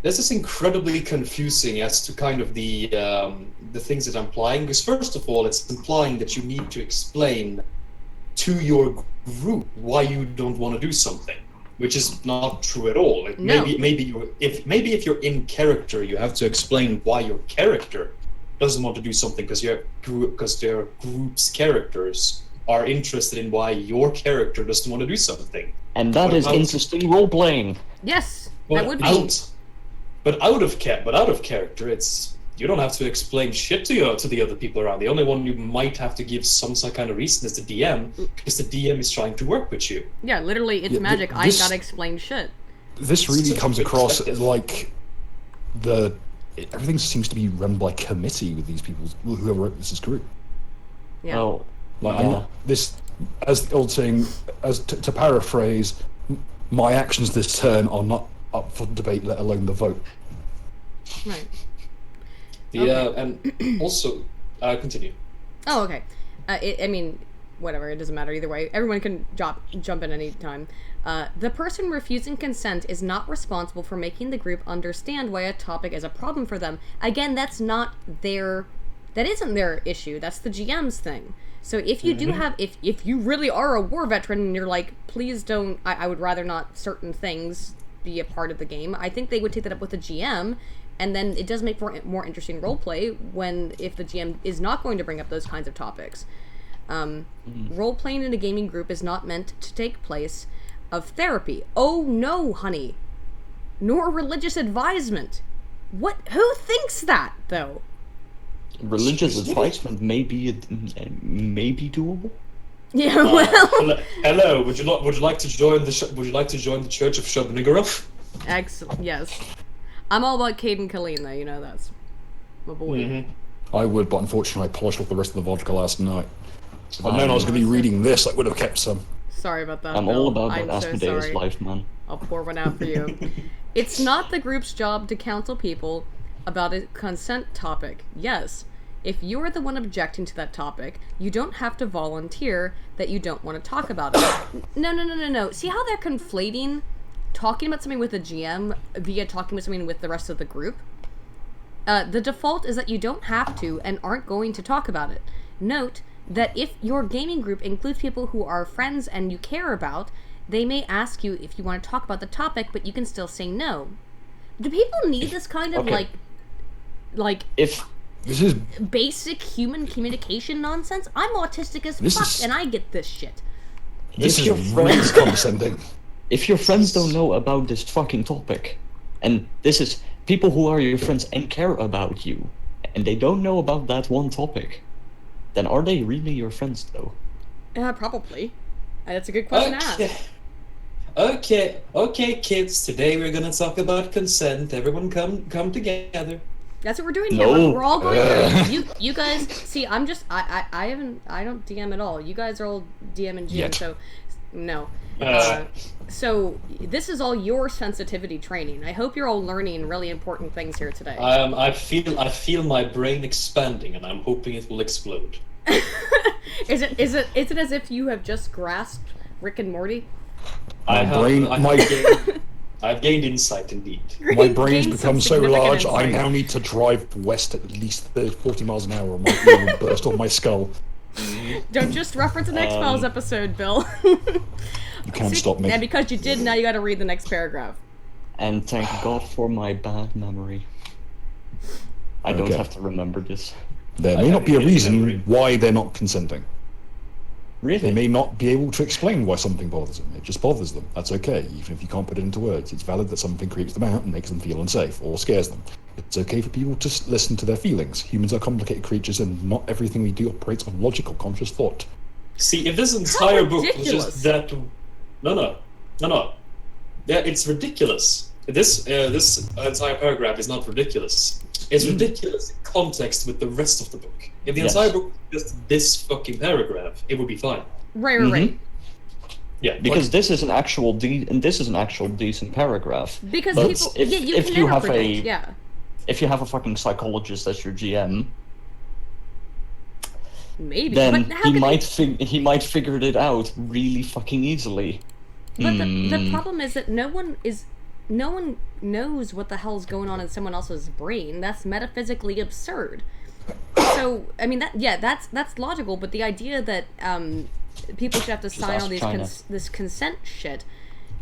This is incredibly confusing as to kind of the things that I'm implying. Because first of all, it's implying that you need to explain to your group why you don't want to do something, which is not true at all. Like No. maybe if you're in character, you have to explain why your character doesn't want to do something because their group's characters are interested in why your character doesn't want to do something. And that is interesting role playing. Yes, But that would be. But out of character, it's you don't have to explain shit to the other people around. The only one you might have to give some kind of reason is the DM, because the DM is trying to work with you. Yeah, literally, it's magic. I ain't gotta explain shit. This really comes across like everything seems to be run by committee with these people. Whoever wrote this group. Yeah. Well, This, as the old saying, to paraphrase, my actions this turn are not up for debate, let alone the vote. Right. And also, continue. Oh, okay. I mean, whatever. It doesn't matter either way. Everyone can jump in any time. The person refusing consent is not responsible for making the group understand why a topic is a problem for them. Again, that isn't their issue. That's the GM's thing. So if you do have, if you really are a war veteran and you're like, please don't, I would rather not certain things be a part of the game, I think they would take that up with the GM, and then it does make for more interesting roleplay if the GM is not going to bring up those kinds of topics. Role-playing in a gaming group is not meant to take place of therapy. Oh no, honey. Nor religious advisement. Who thinks that, though? religious advisement may be doable. Yeah, well. Hello. Would you like to join the Church of Shub-Niggurath? Excellent. Yes. I'm all about Caden Colleen, though. You know that's my boy. Mm-hmm. I would, but unfortunately, I polished off the rest of the vodka last night. If I'd known I was going to be reading this, I would have kept some. Sorry about that. I'm Bill. all about I'm that so Asmodeus sorry. life, man. I'll pour one out for you. It's not the group's job to counsel people about a consent topic. Yes, if you are the one objecting to that topic, you don't have to volunteer that you don't want to talk about it. No. See how they're conflating talking about something with a GM via talking about something with the rest of the group? The default is that you don't have to and aren't going to talk about it. Note that if your gaming group includes people who are friends and you care about, they may ask you if you want to talk about the topic, but you can still say no. Do people need this kind of like if this is basic human communication nonsense? I'm autistic as fuck and I get this shit. This is your really condescending. If your friends don't know about this fucking topic, and this is people who are your friends and care about you, and they don't know about that one topic, then are they really your friends though? Probably. That's a good question to ask. Okay, kids. Today we're gonna talk about consent. Everyone, come together. That's what we're doing here. No. We're all going through. You guys see. I'm just. I don't DM at all. You guys are all DM and GM. Yet. So no. So this is all your sensitivity training. I hope you're all learning really important things here today. I feel my brain expanding, and I'm hoping it will explode. Is it as if you have just grasped Rick and Morty? I've gained insight indeed. My brain's become so significant large, I insight. now need to drive west at least 40 miles an hour, or my brain will burst off my skull. Don't just reference an X-Files episode, Bill. You can't stop me. And because you did, now you got to read the next paragraph. And thank God for my bad memory. I don't Okay. have to remember this. There I may not have be a hazy reason memory. why they're not consenting. They Really? may not be able to explain why something bothers them. It just bothers them. That's okay, even if you can't put it into words. It's valid that something creeps them out and makes them feel unsafe or scares them. It's okay for people to listen to their feelings. Humans are complicated creatures, and not everything we do operates on logical, conscious thought. See, if this entire book was ridiculous. just that, no. Yeah, it's ridiculous. This entire paragraph is not ridiculous. It's ridiculous in context with the rest of the book. If the Yes. entire book was just this fucking paragraph, it would be fine. Right. Yeah, Because this is an actual decent paragraph. Because But people, if, yeah, you if can you never have predict. a Yeah, if you have a fucking psychologist as your GM, maybe. then but how he might figure it out really fucking easily. But the problem is that no one knows what the hell's going on in someone else's brain. That's metaphysically absurd. So I mean that's logical, but the idea that people should have to sign ask all these China. this consent shit,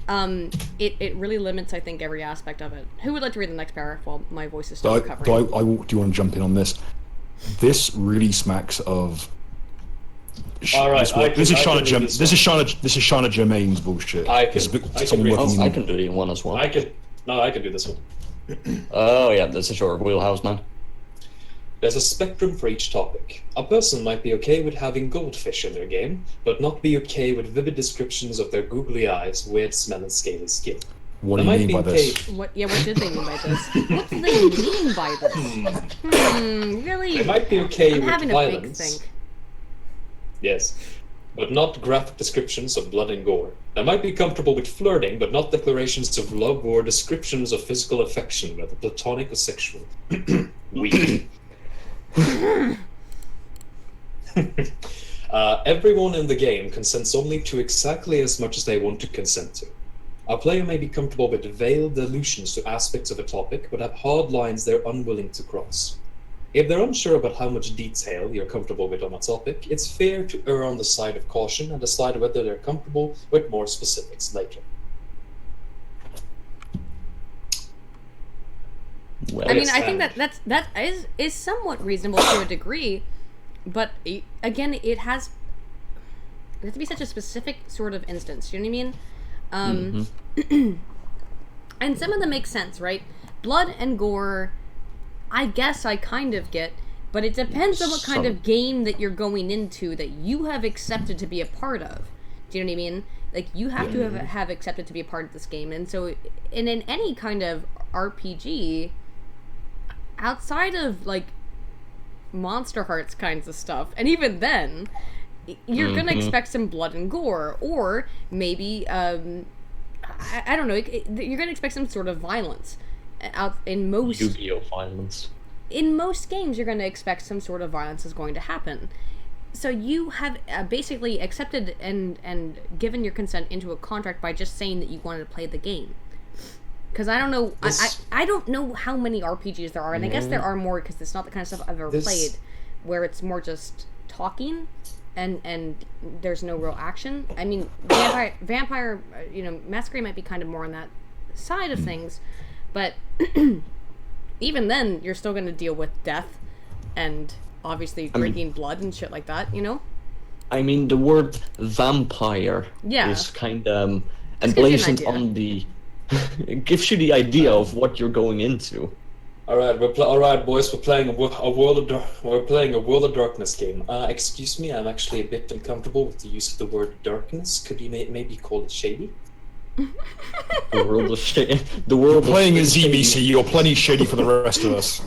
it really limits, I think, every aspect of it. Who would like to read the next paragraph while my voice is still recovering? Do you want to jump in on this? This really smacks of. All right, This is I can do Shauna Germain's bullshit. I can- This book- I can someone read working Oh, I in- can do the one as well. I can do this one. Oh yeah, this is your wheelhouse, man. There's a spectrum for each topic. A person might be okay with having goldfish in their game, but not be okay with vivid descriptions of their googly eyes, weird smell, and scaly skin. What do They you might mean by be this? What did they mean by this? What do they mean by this? Really? They might be okay I'm with having a big violence. think. Yes, but not graphic descriptions of blood and gore. They might be comfortable with flirting, but not declarations of love or descriptions of physical affection, whether platonic or sexual. Weak. Everyone in the game consents only to exactly as much as they want to consent to. A player may be comfortable with veiled allusions to aspects of a topic, but have hard lines they're unwilling to cross. If they're unsure about how much detail you're comfortable with on a topic, it's fair to err on the side of caution and decide whether they're comfortable with more specifics later. Well, I mean, Yes, I think and- that is somewhat reasonable to a degree, but again, it has to be such a specific sort of instance. You know what I mean? And some of them make sense, right? Blood and gore, I guess I kind of get, but it depends on what kind of game that you're going into that you have accepted to be a part of. Do you know what I mean? Like, you have to have accepted to be a part of this game, and so, and in any kind of RPG, outside of, like, Monster Hearts kinds of stuff, and even then, you're gonna expect some blood and gore, or maybe, I don't know, you're gonna expect some sort of violence. Out in most Yu-Gi-Oh violence. in most games, you're going to expect some sort of violence is going to happen. So you have basically accepted and given your consent into a contract by just saying that you wanted to play the game. Because I don't know, I don't know how many RPGs there are, and I guess there are more because it's not the kind of stuff I've ever played, where it's more just talking, and there's no real action. I mean, vampire, Masquerade might be kind of more on that side of things. But even then, you're still going to deal with death and obviously drinking blood and shit like that, you know? I mean, the word vampire Yeah. is kind of Just gives you an emblazoned idea. on the. It gives you the idea of what you're going into. All right, boys. We're playing a World of Darkness game. Excuse me, I'm actually a bit uncomfortable with the use of the word darkness. Could you maybe call it shady? The world of shit. The world Playing of as ZBC, you're plenty shady for the rest of us.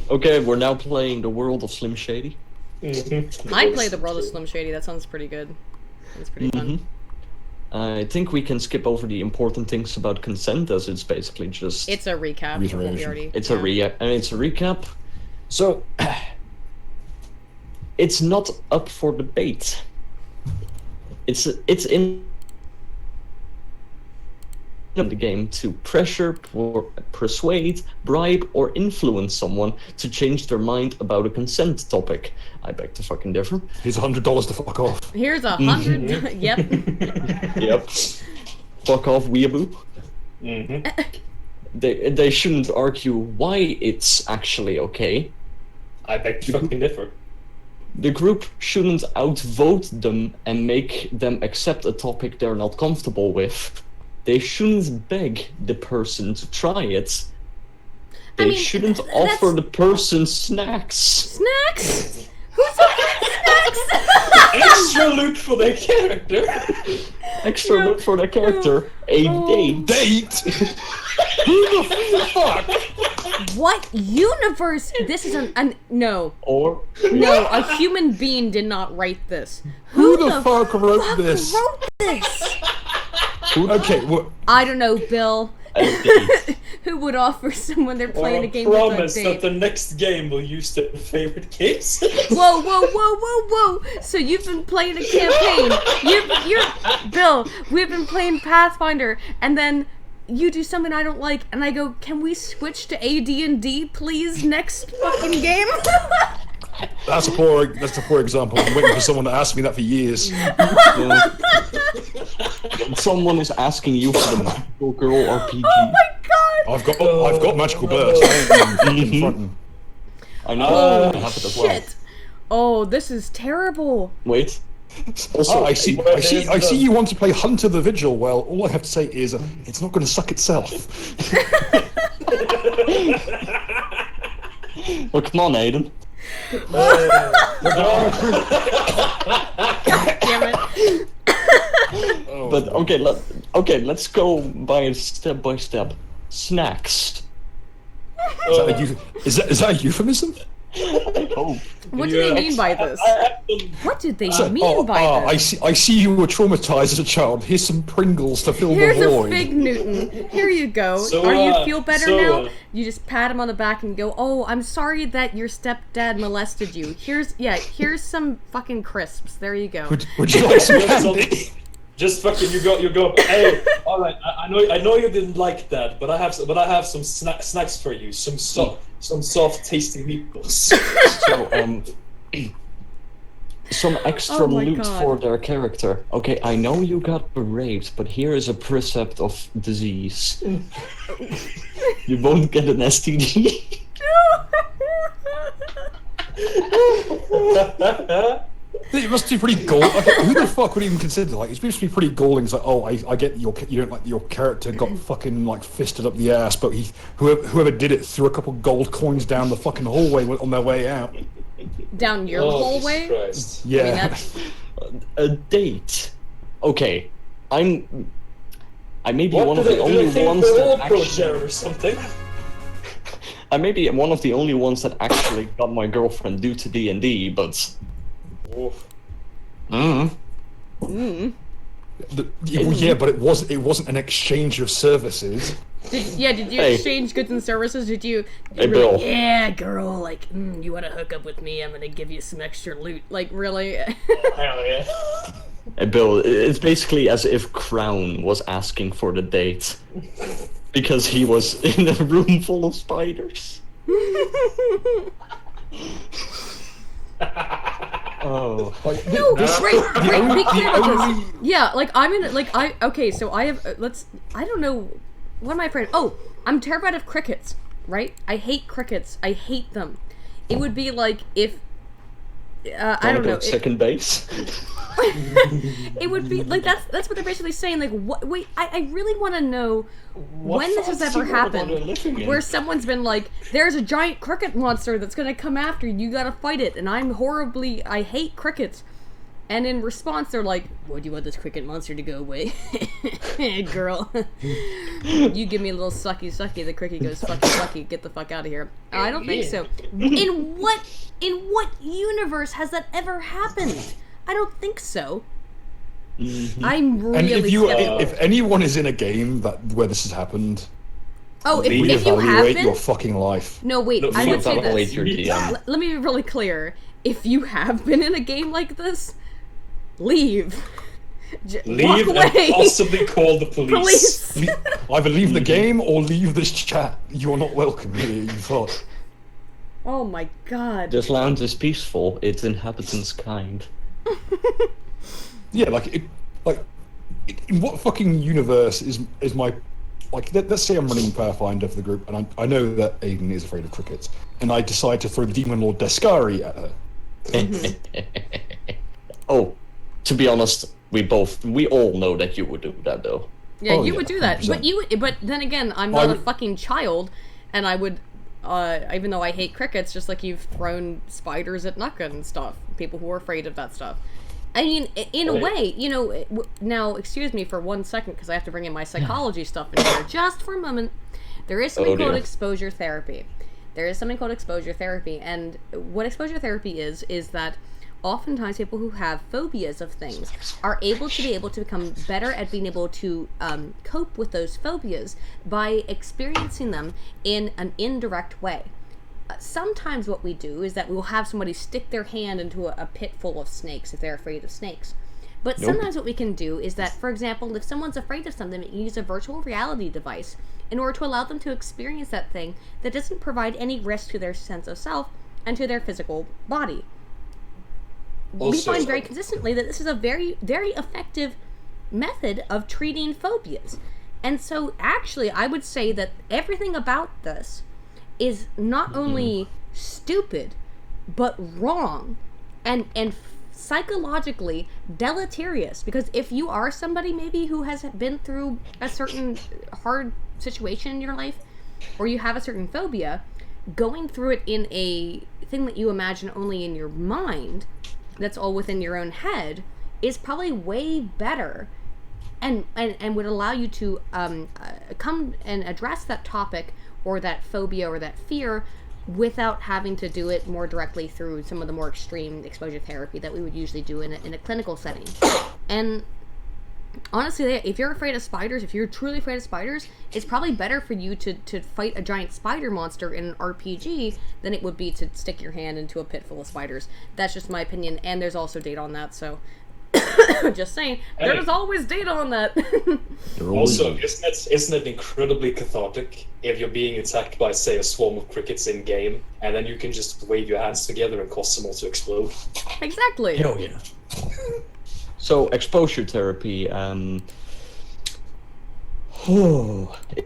Okay, we're now playing the world of Slim Shady. I play the World of Slim Shady. That sounds pretty good. That's pretty fun. I think we can skip over the important things about consent, as it's basically just It's a recap of what we Reiteration. already... it's yeah. it's a recap. So it's not up for debate. It's in the game to pressure, persuade, bribe, or influence someone to change their mind about a consent topic. I beg to fucking differ. Here's $100 to fuck off. Here's 100... Yep. Yep. Fuck off, weeaboo. they shouldn't argue why it's actually okay. I beg to fucking differ. The group shouldn't outvote them and make them accept a topic they're not comfortable with. They shouldn't beg the person to try it. They shouldn't offer the person snacks. Snacks? Who's offering snacks? Extra loot for their character. Extra loot for the character. A date. Date? Who the fuck? What universe? This is no. Or No, a human being did not write this. Who the fuck wrote this? wrote this? Okay, well, I don't know, Bill. a date. Who would offer someone they're playing Or a game with promise a that date? the next game will use their favorite games. Whoa, whoa, whoa, whoa, whoa! So you've been playing a campaign. You're Bill. We've been playing Pathfinder, and then you do something I don't like, and I go, "Can we switch to AD&D, please? Next fucking game." that's a poor example. I've been waiting for someone to ask me that for years. When someone is asking you for the Magical Girl RPG, Oh my god! I've got magical burst. I ain't even fronting. I know Oh I have it as well. shit! Oh, this is terrible. Wait. Also, Also, I see you want to play Hunter the Vigil. Well, all I have to say is it's not going to suck itself. Well, come on, Aiden. Damn it. But let's go by step by step. Snacks. Is that a euphemism? I hope. What do they mean by this? What did they mean by this? I see you were traumatized as a child. Here's some Pringles to fill Here's the a void. Fig Newton. Here you go. So, Are you feel better so, now? You just pat him on the back and go, "Oh, I'm sorry that your stepdad molested you. Here's some fucking crisps. There you go." Would you like some candy? Just fucking you go. Hey, all right. I know you didn't like that, but I have some snacks for you. Some soft, tasty meatballs. So some extra Oh my loot God. for their character. Okay, I know you got raped, but here is a precept of disease. You won't get an STD. It must be pretty galling. Who the fuck would even consider it must be pretty galling. It's like, oh, I get you don't like your character got fucking like fisted up the ass, but whoever did it threw a couple gold coins down the fucking hallway on their way out. Down your hallway? Jesus Christ. Yeah. I mean, that's A date. Okay, I may be What one do of they the only think ones they're all that actually. pro-share or something? I may be one of the only ones that actually got my girlfriend due to D&D, but. Oof. Yeah, but it wasn't an exchange of services. Did you Hey. exchange goods and services? Did you Hey, really, Bill. yeah, girl, like, you want to hook up with me? I'm gonna give you some extra loot. Like, really? Hell yeah. Hey, Bill, it's basically as if Crown was asking for the date. Because he was in a room full of spiders. Oh. No, great, be clear about this. only- Yeah, like, I'm in, like, okay, so I have, I don't know, what am I afraid of? Oh, I'm terrified of crickets, right? I hate crickets. I hate them. It would be like if, I don't know. Second base. It would be like that's what they're basically saying. Like, what? Wait, I really want to know when this has ever happened, where someone's been like, "There's a giant cricket monster that's gonna come after you. You gotta fight it." And I hate crickets. And in response, they're like, "What do you want this cricket monster to go away, girl? You give me a little sucky sucky." The cricket goes, "Fucky fucky, get the fuck out of here." I don't think so. In what universe has that ever happened? I don't think so. I'm And really if if anyone is in a game where this has happened, Oh, if you have reevaluate been, your fucking life. no, wait. No, I would say Evaluate this. your DM. Let me be really clear. If you have been in a game like this, leave. Leave Walk and away. possibly call the police. Police. Either leave the game or leave this chat. You are not welcome here, you thought. Oh my god. This land is peaceful, its inhabitants kind. Yeah, in what fucking universe is my like, let's say I'm running Pathfinder for the group, and I know that Aiden is afraid of crickets, and I decide to throw the Demon Lord Descari at her. Oh, to be honest, we all know that you would do that, though. Yeah, Oh, you yeah, would do that, 100%. but then again, I'm not a fucking child, and I would, even though I hate crickets, just like you've thrown spiders at Nuka and stuff, people who are afraid of that stuff. I mean, in a way, you know, now, excuse me for 1 second, because I have to bring in my psychology stuff in here, just for a moment. There is something called exposure therapy. There is something called exposure therapy, and what exposure therapy is that oftentimes people who have phobias of things are able to become better at being able to cope with those phobias by experiencing them in an indirect way. Sometimes what we do is that we'll have somebody stick their hand into a pit full of snakes if they're afraid of snakes. But sometimes what we can do is that, for example, if someone's afraid of something, we can use a virtual reality device in order to allow them to experience that thing that doesn't provide any risk to their sense of self and to their physical body. We find very consistently that this is a very, very effective method of treating phobias. And so, actually, I would say that everything about this is not only stupid, but wrong, and psychologically deleterious. Because if you are somebody maybe who has been through a certain hard situation in your life, or you have a certain phobia, going through it in a thing that you imagine only in your mind, that's all within your own head, is probably way better and would allow you to come and address that topic or that phobia or that fear without having to do it more directly through some of the more extreme exposure therapy that we would usually do in a clinical setting. And honestly, if you're afraid of spiders, if you're truly afraid of spiders, it's probably better for you to fight a giant spider monster in an RPG than it would be to stick your hand into a pit full of spiders. That's just my opinion, and there's also data on that, so just saying, there's always data on that. Also, isn't it incredibly cathartic if you're being attacked by, say, a swarm of crickets in game, and then you can just wave your hands together and cause them all to explode? Exactly. Hell yeah. So, exposure therapy,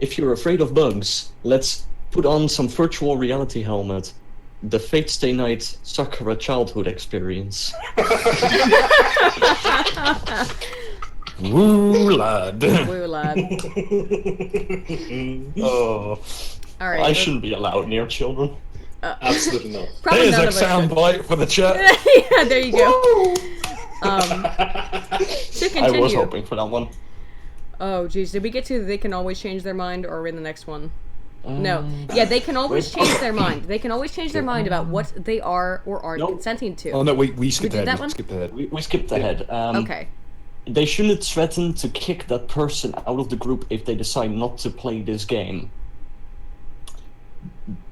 if you're afraid of bugs, let's put on some virtual reality helmet. The Fate Stay Night Sakura childhood experience. Woo, lad. Woo, lad. Oh. All right. I shouldn't be allowed near children. Absolutely not. Probably There's none a of us should. soundbite for the chat. Yeah, there you go. To continue. I was hoping for that one. Oh, geez. Did we get to they can always change their mind, or are we in the next one? No. Yeah, they can always change their mind. They can always change their mind about what they are or aren't consenting to. Oh no, we skipped did ahead. that one? We skipped ahead. Okay. They shouldn't threaten to kick that person out of the group if they decide not to play this game.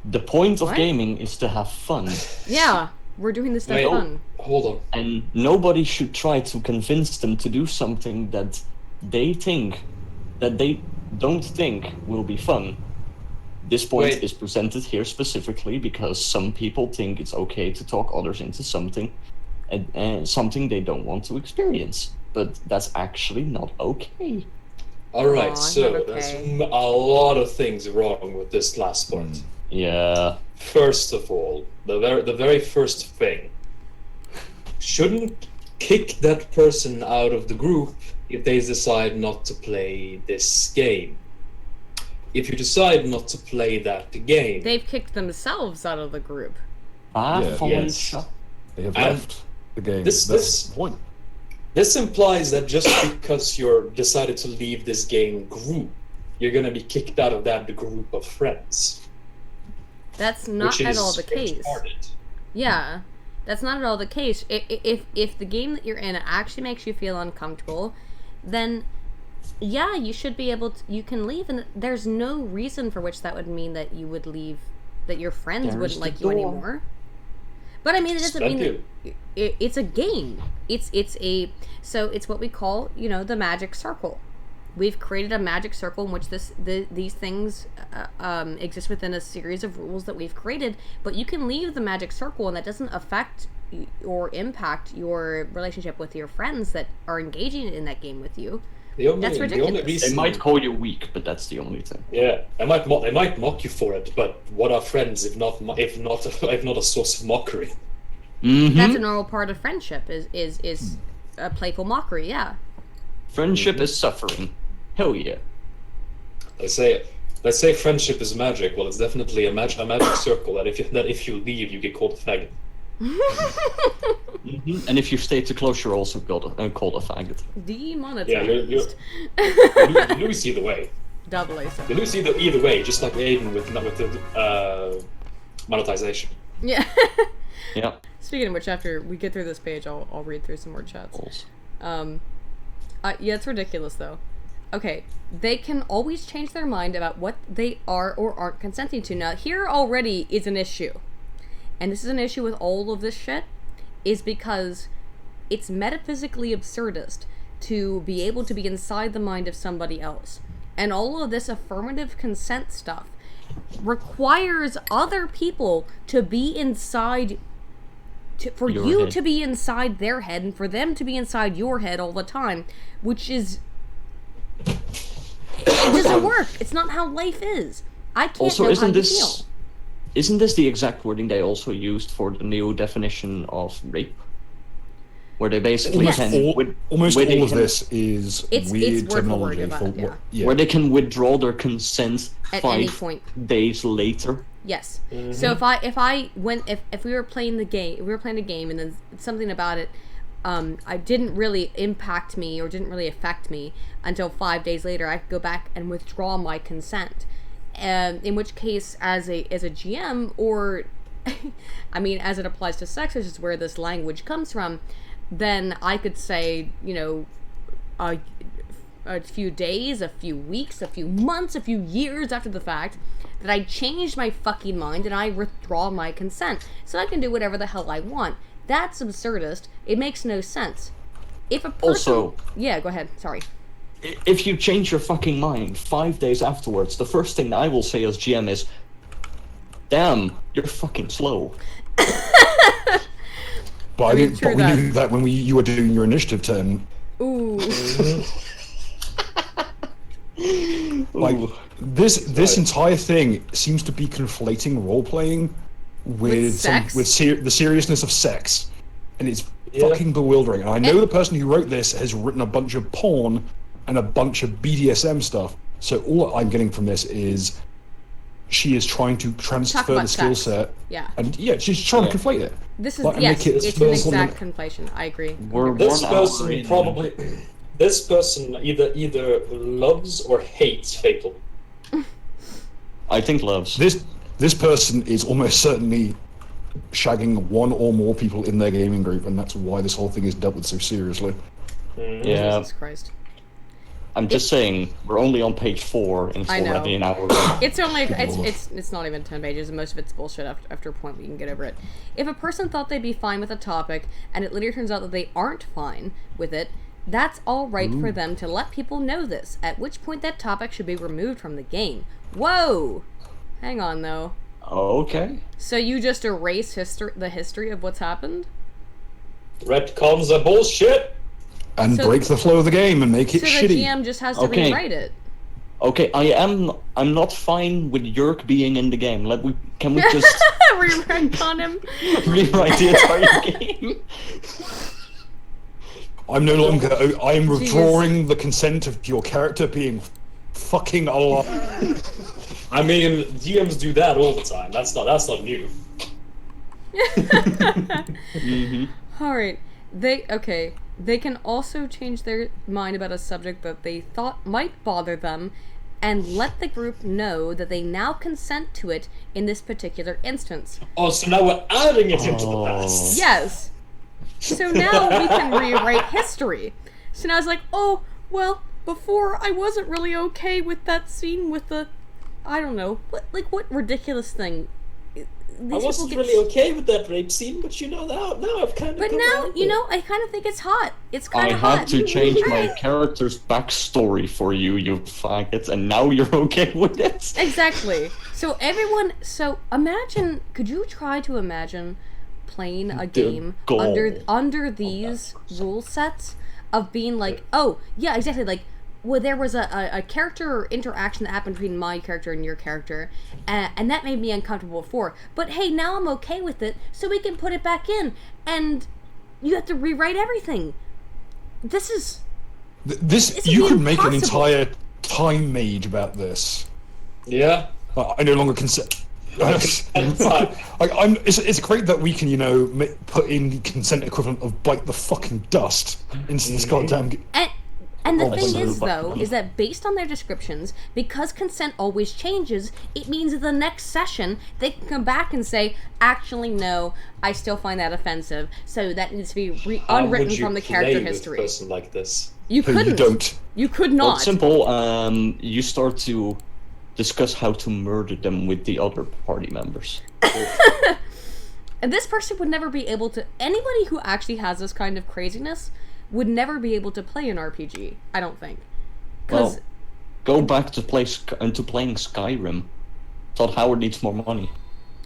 The point of gaming is to have fun. Yeah, we're doing this stuff fun. Hold on. And nobody should try to convince them to do something that they don't think will be fun. This point is presented here specifically because some people think it's okay to talk others into something, and something they don't want to experience. But that's actually not okay. Alright, so there's a lot of things wrong with this last point. Yeah. First of all, the very first thing, shouldn't kick that person out of the group if they decide not to play this game. If you decide not to play that game, They've kicked themselves out of the group. Yes. They have left the game. That's the point. This implies that just because you're decided to leave this game group, you're gonna be kicked out of that group of friends. That's not at all the case. Yeah, that's not at all the case. If the game that you're in actually makes you feel uncomfortable, then yeah, you should be able to. You can leave, and there's no reason for which that would mean that you would leave, that your friends wouldn't like you anymore. But I mean, it doesn't mean that it's a game. It's what we call, the magic circle. We've created a magic circle in which these things exist within a series of rules that we've created. But you can leave the magic circle, and that doesn't affect or impact your relationship with your friends that are engaging in that game with you. That's The only ridiculous. reason, They might call you weak, but that's the only thing. yeah, they might mock you for it, but what are friends if not a source of mockery? Mm-hmm. That's a normal part of friendship. Is a playful mockery. Yeah. Friendship is suffering. Hell yeah. They say friendship is magic. Well, it's definitely a magic circle that if you leave, you get called a faggot. Mm-hmm. And if you stay too close, you're also called a faggot. Demonetized. Yeah, you lose either way. Doubly so. You lose either way, just like Aiden with the monetization. Yeah. Yeah. Speaking of which, after we get through this page, I'll read through some more chats. Yeah, it's ridiculous though. Okay, they can always change their mind about what they are or aren't consenting to. Now, here already is an issue. And this is an issue with all of this shit, is because it's metaphysically absurdist to be able to be inside the mind of somebody else. And all of this affirmative consent stuff requires other people to be inside, for Your you head. to be inside their head and for them to be inside your head all the time, which is... It doesn't work. It's not how life is. I can't Also, know how isn't you feel. this the exact wording they also used for the new definition of rape? Where they basically Yes. can Almost where they all of can- this is It's weird word for word terminology about for it, yeah. what. Yeah. where they can withdraw their consent At any 5 point. days later. Yes. So if we were playing the game, if we were playing a game, and then something about it, I didn't really impact me or didn't really affect me until 5 days later, I could go back and withdraw my consent. In which case, as a GM, or I mean, as it applies to sex, which is where this language comes from, then I could say, you know, a few days, a few weeks, a few months, a few years after the fact, that I changed my fucking mind and I withdraw my consent. So I can do whatever the hell I want. That's absurdist. It makes no sense. If a person... Also- Yeah, go ahead. Sorry. If you change your fucking mind 5 days afterwards, the first thing I will say as GM is, "Damn, you're fucking slow." But mean, true we that. knew that when you were doing your initiative turn. Ooh. Like this entire thing seems to be conflating role playing with sex? the seriousness of sex, and it's Yeah. fucking bewildering. And I know the person who wrote this has written a bunch of porn and a bunch of BDSM stuff. So all I'm getting from this is she is trying to transfer about the skill sex. set, Yeah. and yeah, she's trying to conflate it. This is, Like, yes, make it it's an something- exact conflation. I agree. We're This 1 hour person in. probably, this person either loves or hates Fatal. I think loves. This person is almost certainly shagging one or more people in their gaming group, and that's why this whole thing is dealt with so seriously. Yeah, Jesus Christ. I'm just saying, we're only on page 4 and it's I know. already an hour in. It's only it's not even 10 pages, and most of it's bullshit. After a point, we can get over it. If a person thought they'd be fine with a topic, and it later turns out that they aren't fine with it, that's all right for them to let people know this. At which point, that topic should be removed from the game. Whoa, hang on though. Okay. So you just erase the history of what's happened? Retcons are bullshit. And So- break the flow of the game and make it So the shitty. GM just has to Okay. rewrite it. Okay, I'm not fine with Yerk being in the game. Can we just Rewrite on him. rewrite the entire game? I'm no longer. I am withdrawing the consent of your character being fucking alive. I mean, GMs do that all the time. That's not new. Alright. They can also change their mind about a subject that they thought might bother them and let the group know that they now consent to it in this particular instance. Oh, so now we're adding it into the past. Yes. So now we can rewrite history. So now it's like, oh, well, before I wasn't really okay with that scene with the, I don't know, what ridiculous thing. These I wasn't people get- really okay with that rape scene, but now I've kind of. But now, I kind of think it's hot. It's kind I of hot. had to change my character's backstory for you, you faggot, and now you're okay with it? Exactly. So imagine, could you try to imagine playing a game goal. under these rule sets of being like, oh, yeah, exactly, like, well, there was a character interaction that happened between my character and your character, and that made me uncomfortable before. But hey, now I'm okay with it, so we can put it back in, and you have to rewrite everything. This is... This you could make an entire time mage about this. Yeah. I no longer consent. It's great that we can, put in the consent equivalent of bite the fucking dust into this goddamn... And the thing is, though, is that based on their descriptions, because consent always changes, it means that the next session, they can come back and say, actually, no, I still find that offensive, so that needs to be unwritten from the character history. How would you play with a person like this? You couldn't. You don't. You could not. Well, it's simple. You start to discuss how to murder them with the other party members. And this person would never be able to... Anybody who actually has this kind of craziness would never be able to play an RPG, I don't think. Well, go back to playing Skyrim. Todd Howard needs more money.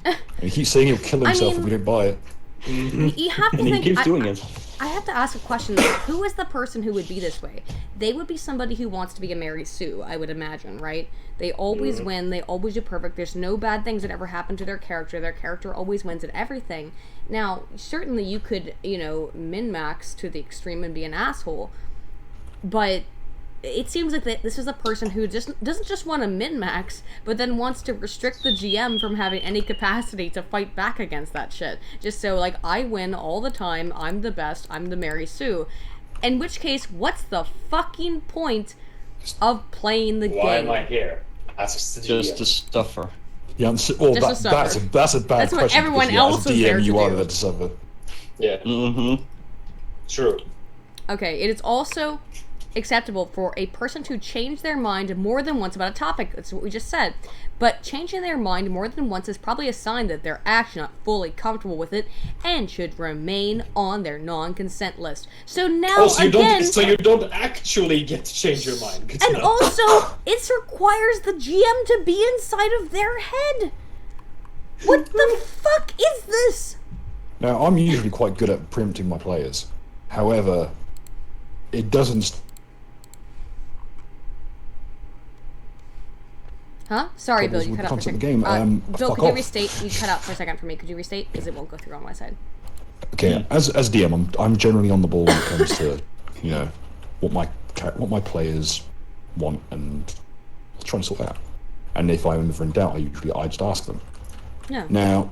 And he keeps saying he'll kill himself if we don't buy it. You have to And think... he keeps doing it. I have to ask a question, though. Who is the person who would be this way? They would be somebody who wants to be a Mary Sue, I would imagine, right? They always win, they always do perfect, there's no bad things that ever happen to their character always wins at everything. Now, certainly you could, min-max to the extreme and be an asshole, but it seems like this is a person who doesn't just want to min-max, but then wants to restrict the GM from having any capacity to fight back against that shit. Just so, I win all the time, I'm the best, I'm the Mary Sue. In which case, what's the fucking point of playing the game? Why am I here? As the GM. Just a stuffer. Yeah, that's a bad That's question. what everyone because, else as is DM, there to you are do. there to suffer. Yeah. Mm-hmm. True. Okay, it is also acceptable for a person to change their mind more than once about a topic. That's what we just said. But changing their mind more than once is probably a sign that they're actually not fully comfortable with it and should remain on their non-consent list. So now So you don't actually get to change your mind. Good to and know. also, it requires the GM to be inside of their head. What the fuck is this? Now, I'm usually quite good at preempting my players. However, it doesn't... Huh? Sorry, Bill, Troubles you with cut the out for a concept second. of the game. Bill, Fuck could you off. restate? You cut out for a second for me. Could you restate? Because it won't go through on my side. Okay, as DM, I'm generally on the ball when it comes to, what my players want, and I'll try and sort that out. And if I'm ever in doubt, I just ask them. No. Now,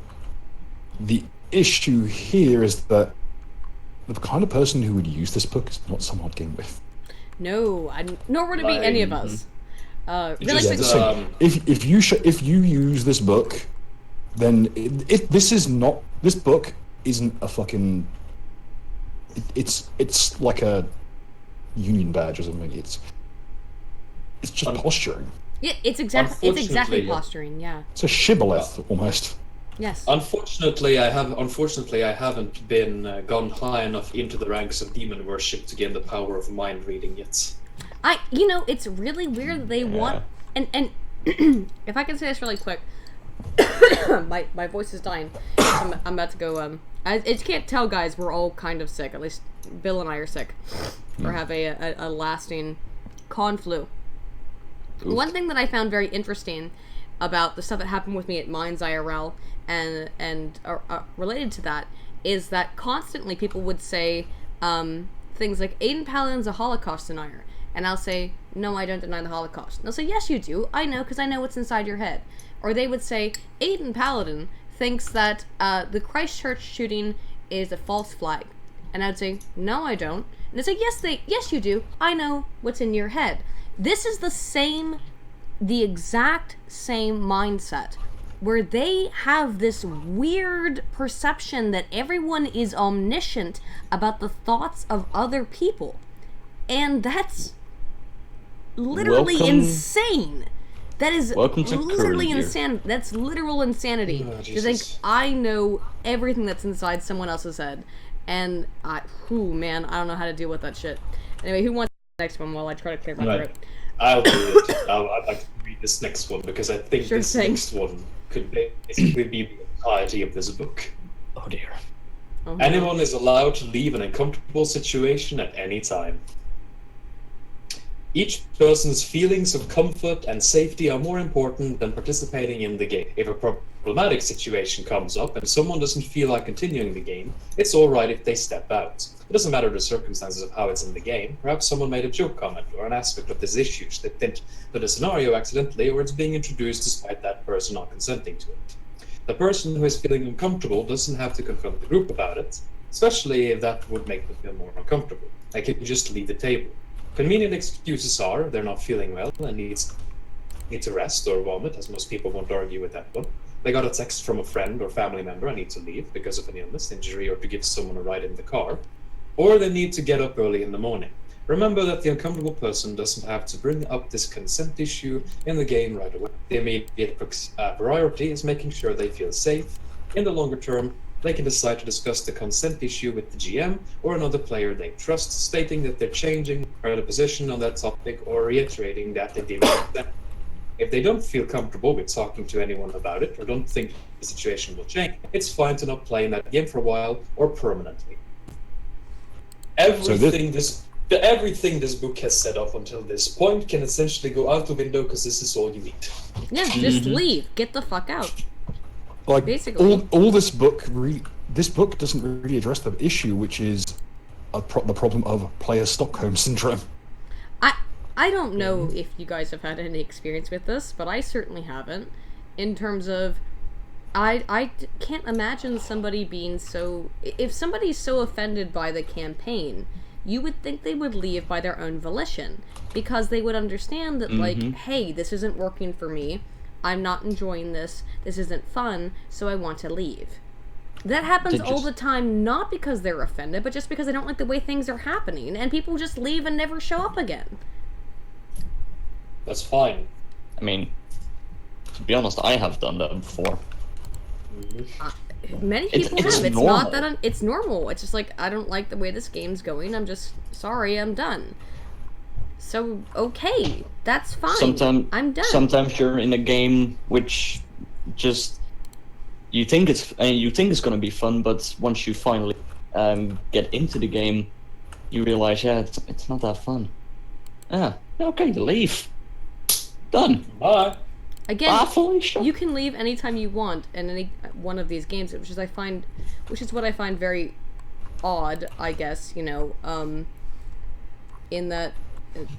the issue here is that the kind of person who would use this book is not someone I'd game with. No, nor would it be any of us. Really quick. If you use this book, then this book isn't a fucking. It's like a union badge or something. It's just posturing. Yeah, it's exactly Unfortunately, posturing. Yeah. It's a shibboleth almost. Yes. Unfortunately, I haven't been gone high enough into the ranks of demon worship to gain the power of mind reading yet. It's really weird that they want, and if I can say this really quick, my voice is dying. I'm about to go. I just can't tell, guys. We're all kind of sick. At least Bill and I are sick, or have a lasting con-flu. Oof. One thing that I found very interesting about the stuff that happened with me at Minds IRL and related to that is that constantly people would say things like, Aiden Paladin's a Holocaust denier. And I'll say, no, I don't deny the Holocaust. And they'll say, yes, you do. I know, because I know what's inside your head. Or they would say, Aiden Paladin thinks that the Christchurch shooting is a false flag. And I'd say, no, I don't. And they'd say, yes, you do. I know what's in your head. This is the exact same mindset, where they have this weird perception that everyone is omniscient about the thoughts of other people. And that's literally insane. That is literally insane. That's literal insanity. Oh, to think I know everything that's inside someone else's head. And I don't know how to deal with that shit. Anyway, who wants the next one while I try to clear my throat? I'll do it. I'd like to read this next one because I think this next one could basically be the entirety of this book. Oh dear. Oh, no. Anyone is allowed to leave an uncomfortable situation at any time. Each person's feelings of comfort and safety are more important than participating in the game. If a problematic situation comes up and someone doesn't feel like continuing the game, it's alright if they step out. It doesn't matter the circumstances of how it's in the game. Perhaps someone made a joke comment or an aspect of this issue slipped into the scenario accidentally, or it's being introduced despite that person not consenting to it. The person who is feeling uncomfortable doesn't have to confront the group about it, especially if that would make them feel more uncomfortable. They can just leave the table. Convenient excuses are they're not feeling well and need to rest or vomit, as most people won't argue with that one. They got a text from a friend or family member, I need to leave because of an illness, injury, or to give someone a ride in the car. Or they need to get up early in the morning. Remember that the uncomfortable person doesn't have to bring up this consent issue in the game right away. The immediate priority is making sure they feel safe. In the longer term, they can decide to discuss the consent issue with the GM or another player they trust, stating that they're changing their position on that topic or reiterating that they didn't consent. If they don't feel comfortable with talking to anyone about it or don't think the situation will change, it's fine to not play in that game for a while or permanently. Everything this book has said up until this point can essentially go out the window because this is all you need. Yeah, just leave. Get the fuck out. Like, Basically. all this book doesn't really address the issue, which is the problem of player Stockholm syndrome. I don't know if you guys have had any experience with this, but I certainly haven't. In terms of, I can't imagine somebody being so... If somebody's so offended by the campaign, you would think they would leave by their own volition. Because they would understand that, like, hey, this isn't working for me. I'm not enjoying this. This isn't fun, so I want to leave. That happens all the time, not because they're offended, but just because they don't like the way things are happening, and people just leave and never show up again. That's fine. I mean, to be honest, I have done that before. Many people It's have. It's normal. not that it's normal. It's just like, I don't like the way this game's going. I'm just sorry. I'm done. So okay, that's fine. I'm done. Sometimes you're in a game which just you think it's going to be fun, but once you finally get into the game, you realize, yeah, it's not that fun. Yeah, okay, leave. Done. Bye. Again, Bye, Felicia. you can leave anytime you want in any one of these games, which is what I find very odd, I guess, you know, in that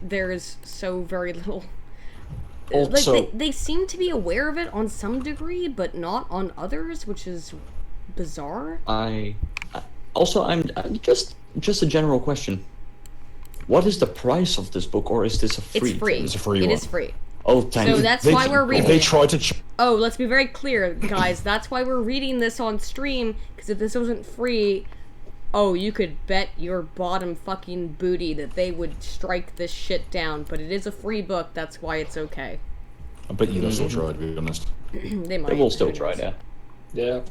there is so very little. Also, like they seem to be aware of it on some degree, but not on others, which is bizarre. I'm just a general question. What is the price of this book, or is this a free? It's free. It's a free It one. is free. Oh, thank you. So that's why we're reading They it. try to. Oh, let's be very clear, guys. That's why we're reading this on stream, because if this wasn't free, oh, you could bet your bottom fucking booty that they would strike this shit down. But it is a free book, that's why it's okay. I bet you they'll still try, to be honest. They might. They will still Who try knows? that. Yeah.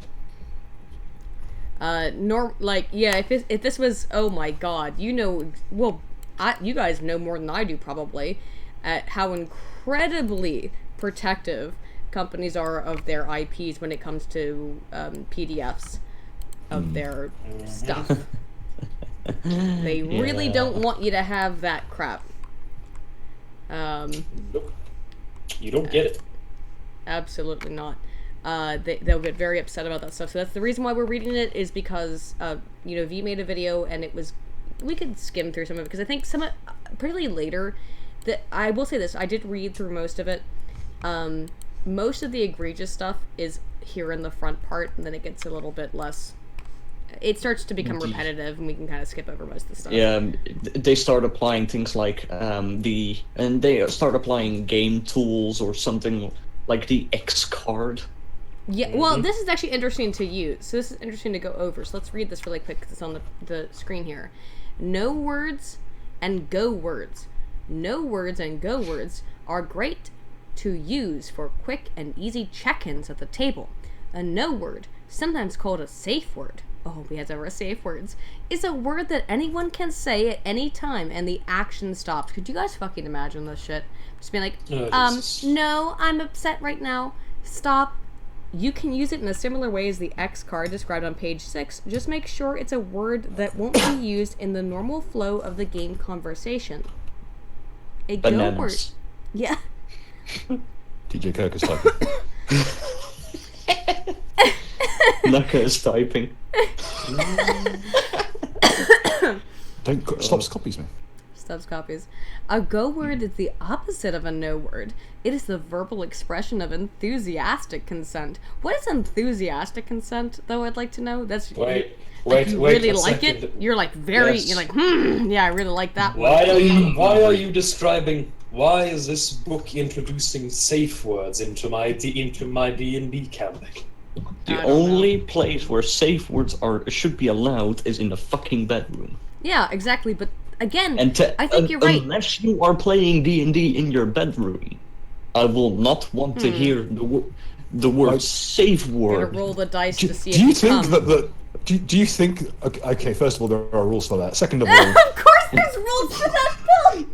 If this was, oh my god, you know, well, you guys know more than I do probably, at how incredibly protective companies are of their IPs when it comes to PDFs of their stuff. They really don't want you to have that crap. Nope. You don't get it. Absolutely not. They'll get very upset about that stuff. So that's the reason why we're reading it, is because, V made a video and we could skim through some of it, because I think pretty later, that I will say this, I did read through most of it. Most of the egregious stuff is here in the front part, and then it gets a little bit less, it starts to become repetitive, and we can kind of skip over most of the stuff. Yeah, they start applying things like they start applying game tools or something like the X card. Yeah, well, this is actually interesting to use. So this is interesting to go over. So let's read this really quick, because it's on the screen here. No words and go words. No words and go words are great to use for quick and easy check-ins at the table. A no word, sometimes called a safe word, oh, we had over safe words, is a word that anyone can say at any time and the action stops. Could you guys fucking imagine this shit? Just being like, no, I'm upset right now. Stop. You can use it in a similar way as the X card described on page 6. Just make sure it's a word that won't be used in the normal flow of the game conversation. A go word. Bananas. Yeah. TJ Kirk is typing. Nuka is typing. Stops copies me. Stubbs copies. A go word is the opposite of a no word. It is the verbal expression of enthusiastic consent. What is enthusiastic consent, though? I'd like to know. That's Wait, you really a like second. it. You're like very. Yes. You're like, yeah, I really like that one. Why are you describing? Why is this book introducing safe words into my D&D campaign? The only place where safe words should be allowed is in the fucking bedroom. Yeah, exactly. But again, And I think you're right. Unless you are playing D&D in your bedroom, I will not want to hear the word safe You're word. gonna roll the dice to see Do you if you think come. do you think? Okay, first of all, there are rules for that. Second of all, Of course, there's rules for that film.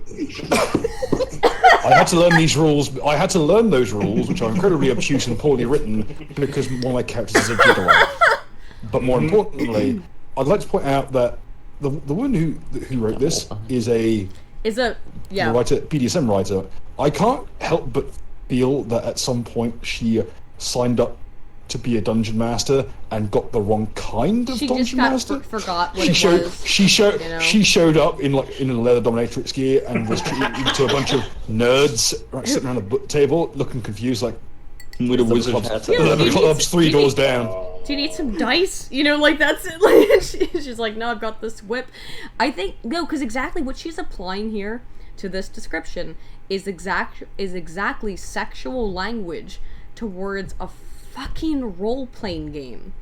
I had to learn these rules. I had to learn those rules, which are incredibly obtuse and poorly written, because one of my characters is a giveaway. But more importantly, I'd like to point out that the woman who wrote this is a writer, BDSM writer. I can't help but feel that at some point she signed up to be a dungeon master and got the wrong kind of She dungeon just got master. forgot what She it was. She showed up in a leather dominatrix gear and was treated to a bunch of nerds sitting around a table, looking confused, like With a wizard hat. the club's 3 doors down. Do you need some dice? You know, like that's it. Like she's like, no, I've got this whip. I think because exactly what she's applying here to this description is exactly sexual language towards a fucking role-playing game.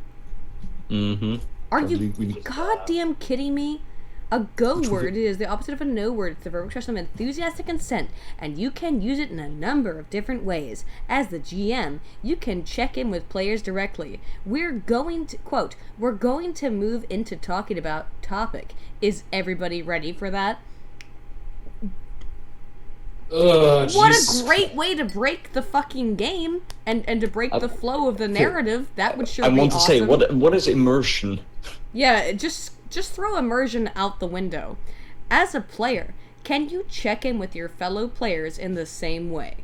Mm-hmm. Are you goddamn kidding me? A go word is the opposite of a no word. It's the verbal expression of enthusiastic consent, and you can use it in a number of different ways. As the GM, you can check in with players directly. We're going to move into talking about topic. Is everybody ready for that? What a great way to break the fucking game and to break the flow of the narrative. That would sure be awesome. I want to say, what is immersion? Yeah, just throw immersion out the window. As a player, can you check in with your fellow players in the same way?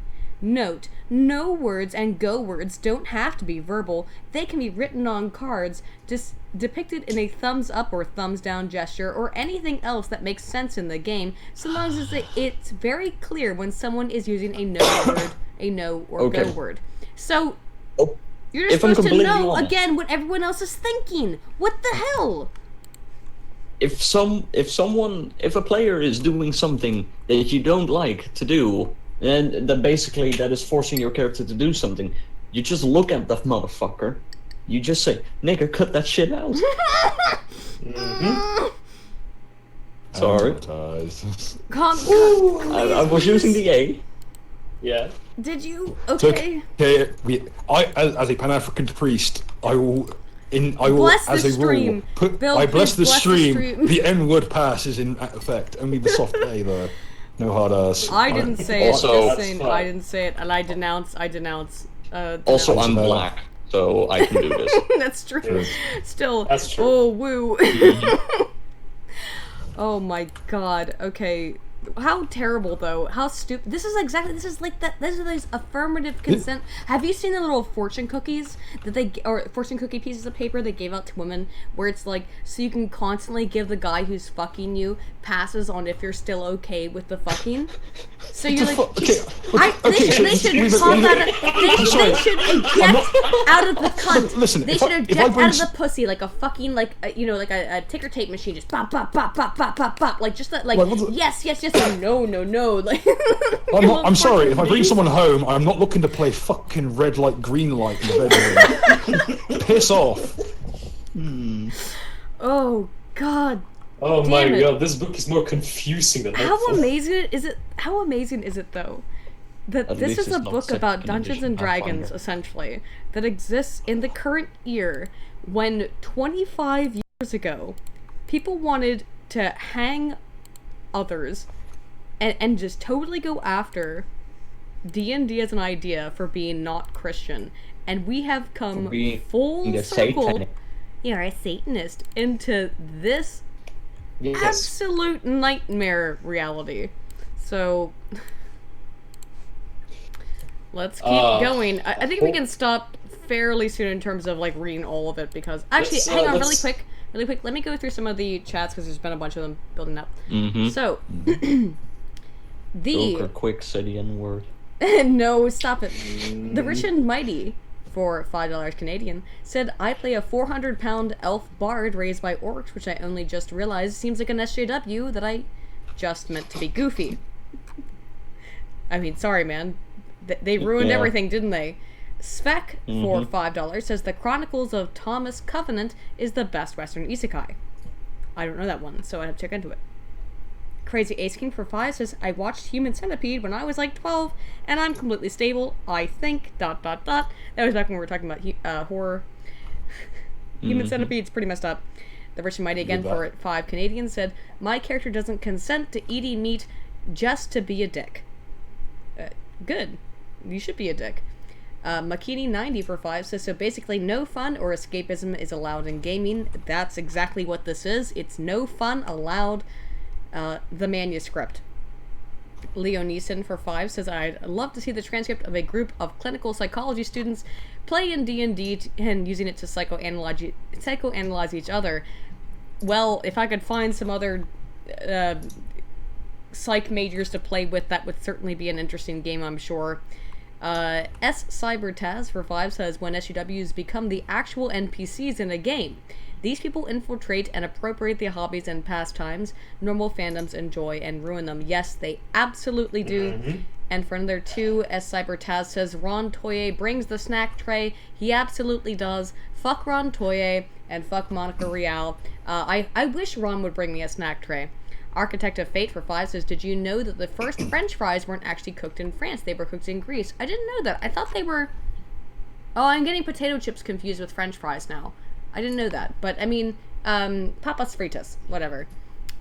Note, no words and go words don't have to be verbal. They can be written on cards, depicted in a thumbs up or thumbs down gesture, or anything else that makes sense in the game, so long as it's very clear when someone is using a no word, a no or go word. So, you're just supposed to know, again, what everyone else is thinking. What the hell? If a player is doing something that you don't like to do, and that is forcing your character to do something, you just look at that motherfucker. You just say, "Nigga, cut that shit out." Sorry. I was using the A. Yeah. Did you? Okay. As a Pan-African priest, I will, bless as the a stream. rule, Bill, I bless the stream. stream. The N-word pass is in effect. Only the soft A, though. No hard ass. I didn't say Also, it. Just saying, I didn't say it, and I denounce. Also, I'm black, so I can do this. That's true. Still. That's true. Oh, woo. Oh my god. Okay. How terrible, though. How stupid. This is those affirmative consent. Have you seen the little fortune cookies or fortune cookie pieces of paper they gave out to women, where it's like, so you can constantly give the guy who's fucking you passes on if you're still okay with the fucking? So you're like, they should eject out of the cunt. Listen, they should eject out of the pussy like a fucking, like a ticker tape machine, just pop, pop, pop, pop, pop, pop, pop, like just that, like, yes, no, like. I'm sorry, if I bring someone home, I'm not looking to play fucking red light, green light in the bedroom. Piss off. Oh god. Oh my god, this book is more confusing than How amazing is it though, that this is a book about Dungeons and Dragons, essentially, that exists in the current year, when 25 years ago, people wanted to hang others and just totally go after D&D as an idea for being not Christian, and we have come full circle. You're a Satanist into this absolute nightmare reality. So let's keep going. I think we can stop fairly soon in terms of like reading all of it because actually, hang on, really quick. Let me go through some of the chats because there's been a bunch of them building up. So the Joker quick say the N word. no, stop it. The Rich and Mighty for $5 Canadian said I play a 400-pound elf bard raised by orcs, which I only just realized seems like an SJW that I just meant to be goofy. I mean, sorry, man. They ruined everything, didn't they? Svek for $5 says the Chronicles of Thomas Covenant is the best Western isekai. I don't know that one, so I have to check into it. Crazy Ace King for 5 says I watched Human Centipede when I was like 12, and I'm completely stable. I think ... That was back when we were talking about horror. Human Centipede's pretty messed up. The Rich and Mighty again for 5 Canadian said my character doesn't consent to eating meat just to be a dick. Good. You should be a dick. Makini90 for 5 says, so basically no fun or escapism is allowed in gaming. That's exactly what this is. It's no fun allowed. The manuscript. Leo Neeson for 5 says, I'd love to see the transcript of a group of clinical psychology students play in D&D and using it to psychoanalyze each other. Well, if I could find some other psych majors to play with, that would certainly be an interesting game, I'm sure. S. Cybertaz for 5 says, when SUWs become the actual NPCs in a game, these people infiltrate and appropriate the hobbies and pastimes normal fandoms enjoy and ruin them. Yes, they absolutely do. And for another 2, S. Cybertaz says, Ron Toye brings the snack tray. He absolutely does. Fuck Ron Toye and fuck Monica Rial. I wish Ron would bring me a snack tray. Architect of Fate for 5 says, did you know that the first French fries weren't actually cooked in France? They were cooked in Greece. I didn't know that. I thought they were... Oh, I'm getting potato chips confused with French fries now. I didn't know that. But, I mean, papas fritas. Whatever.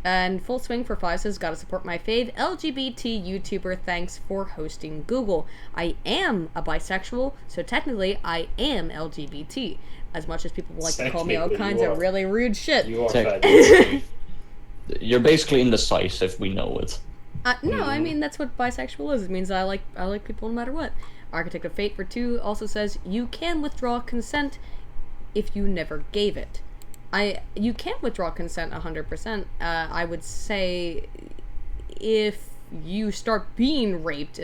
And Full Swing for 5 says, gotta support my fave LGBT YouTuber. Thanks for hosting Google. I am a bisexual, so technically I am LGBT. As much as people like to call me all kinds of really rude shit. You are fat. You're basically indecisive, we know it. No, I mean, that's what bisexual is. It means I like people no matter what. Architect of Fate for 2 also says, you can withdraw consent if you never gave it. You can withdraw consent 100%. I would say if you start being raped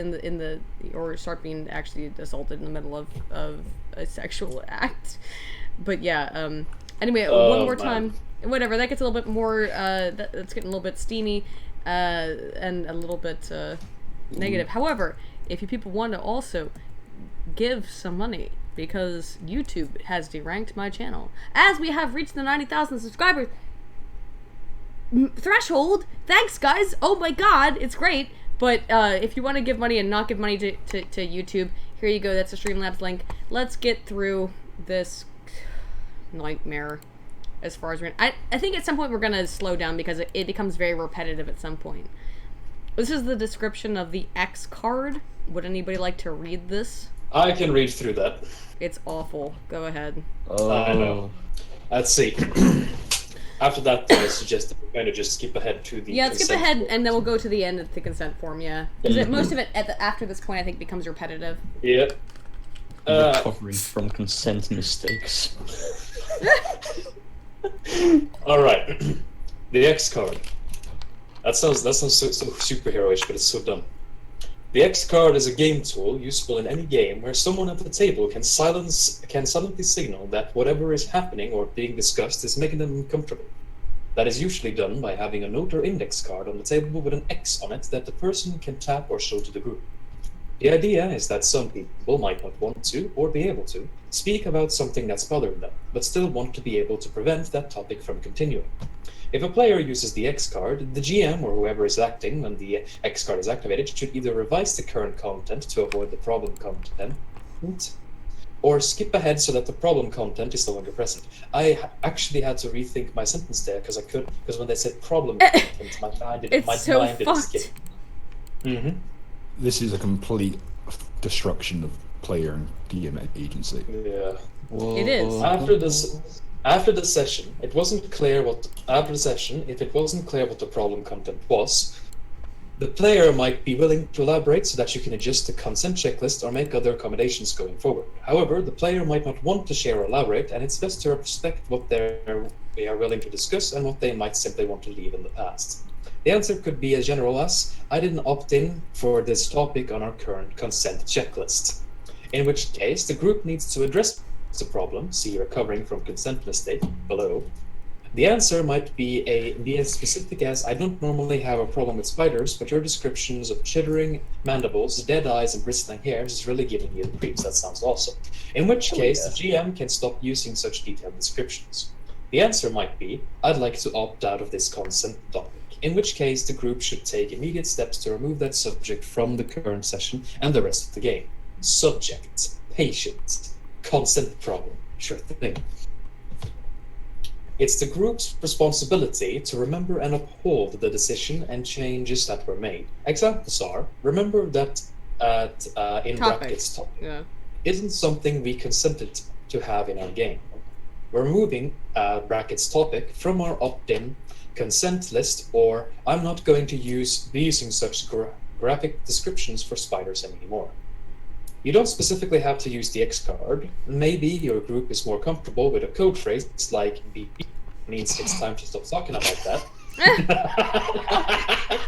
or start being actually assaulted in the middle of a sexual act. But yeah, anyway, one more time. Whatever, that gets a little bit more, that's getting a little bit steamy, and a little bit, negative. However, if you people want to also give some money, because YouTube has deranked my channel, as we have reached the 90,000 subscribers threshold. Thanks, guys! Oh my god, it's great! But, if you want to give money and not give money to YouTube, here you go, that's the Streamlabs link. Let's get through this nightmare. As far as I think at some point we're going to slow down because it becomes very repetitive at some point. This is the description of the X card. Would anybody like to read this? I can read through that. It's awful. Go ahead. Oh. I know. Let's see. After that, I suggest that we kind of just skip ahead to the skip consent ahead form. and then we'll go to the end of the consent form, yeah. Because most of it after this point I think becomes repetitive. Yeah. Recovering from consent mistakes. All right, the X card. That sounds so superheroish, but it's so dumb. The X card is a game tool useful in any game where someone at the table can silently signal that whatever is happening or being discussed is making them uncomfortable. That is usually done by having a note or index card on the table with an X on it that the person can tap or show to the group. The idea is that some people might not want to, or be able to, speak about something that's bothering them, but still want to be able to prevent that topic from continuing. If a player uses the X card, the GM or whoever is acting when the X card is activated should either revise the current content to avoid the problem content, or skip ahead so that the problem content is no longer present. I actually had to rethink my sentence there because when they said problem content, my mind didn't skip. Mm-hmm. This is a complete destruction of player and DM agency. Yeah. Whoa. It is. After the session, if it wasn't clear what the problem content was, The player might be willing to elaborate so that you can adjust the consent checklist or make other accommodations going forward. However, the player might not want to share or elaborate, and it's best to respect what they are willing to discuss and what they might simply want to leave in the past. The answer could be as general as, I didn't opt in for this topic on our current consent checklist. In which case, the group needs to address the problem, see recovering from consent mistake below. The answer might be as specific as, I don't normally have a problem with spiders, but your descriptions of chittering mandibles, dead eyes, and bristling hairs is really giving you the creeps. That sounds awesome. In which case, the GM can stop using such detailed descriptions. The answer might be, I'd like to opt out of this consent topic. In which case, the group should take immediate steps to remove that subject from the current session and the rest of the game. Subject, patient, consent problem, sure thing. It's the group's responsibility to remember and uphold the decision and changes that were made. Examples are, remember that in brackets topic isn't something we consented to have in our game. We're removing brackets topic from our opt-in consent list, or I'm not going to be using such graphic descriptions for spiders anymore. You don't specifically have to use the X card. Maybe your group is more comfortable with a code phrase like beep beep means it's time to stop talking about that.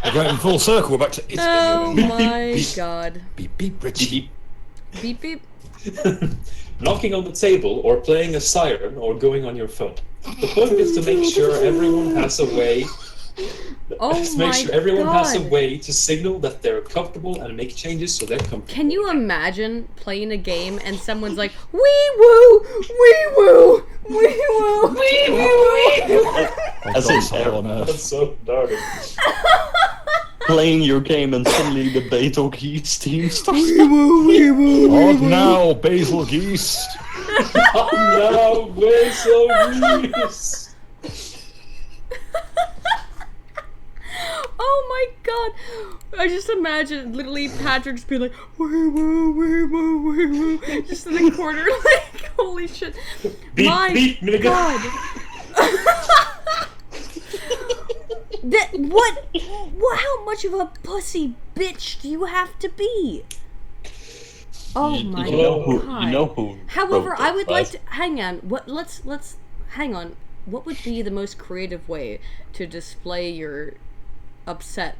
We're going full circle back to it's Oh beep, my beep, god. beep beep Richie. Beep beep. Knocking on the table or playing a siren or going on your phone. The point is to make sure everyone has a way has a way to signal that they're comfortable and make changes so they're comfortable. Can you imagine playing a game and someone's like, wee woo, wee woo, wee woo, wee woo. As in, That's so dark. playing your game and suddenly the Betel Geese team starts. Odd now, basil geese. Oh no, Basil Geese. Oh my god! I just imagine literally Patrick just being like, wee woo, wee woo, wee woo, just in the corner, like, holy shit. Beep, My beep, nigga. god! What? How much of a pussy bitch do you have to be? Oh my god. You know who However, wrote I that, would right? like to hang on. Let's hang on. What would be the most creative way to display your upset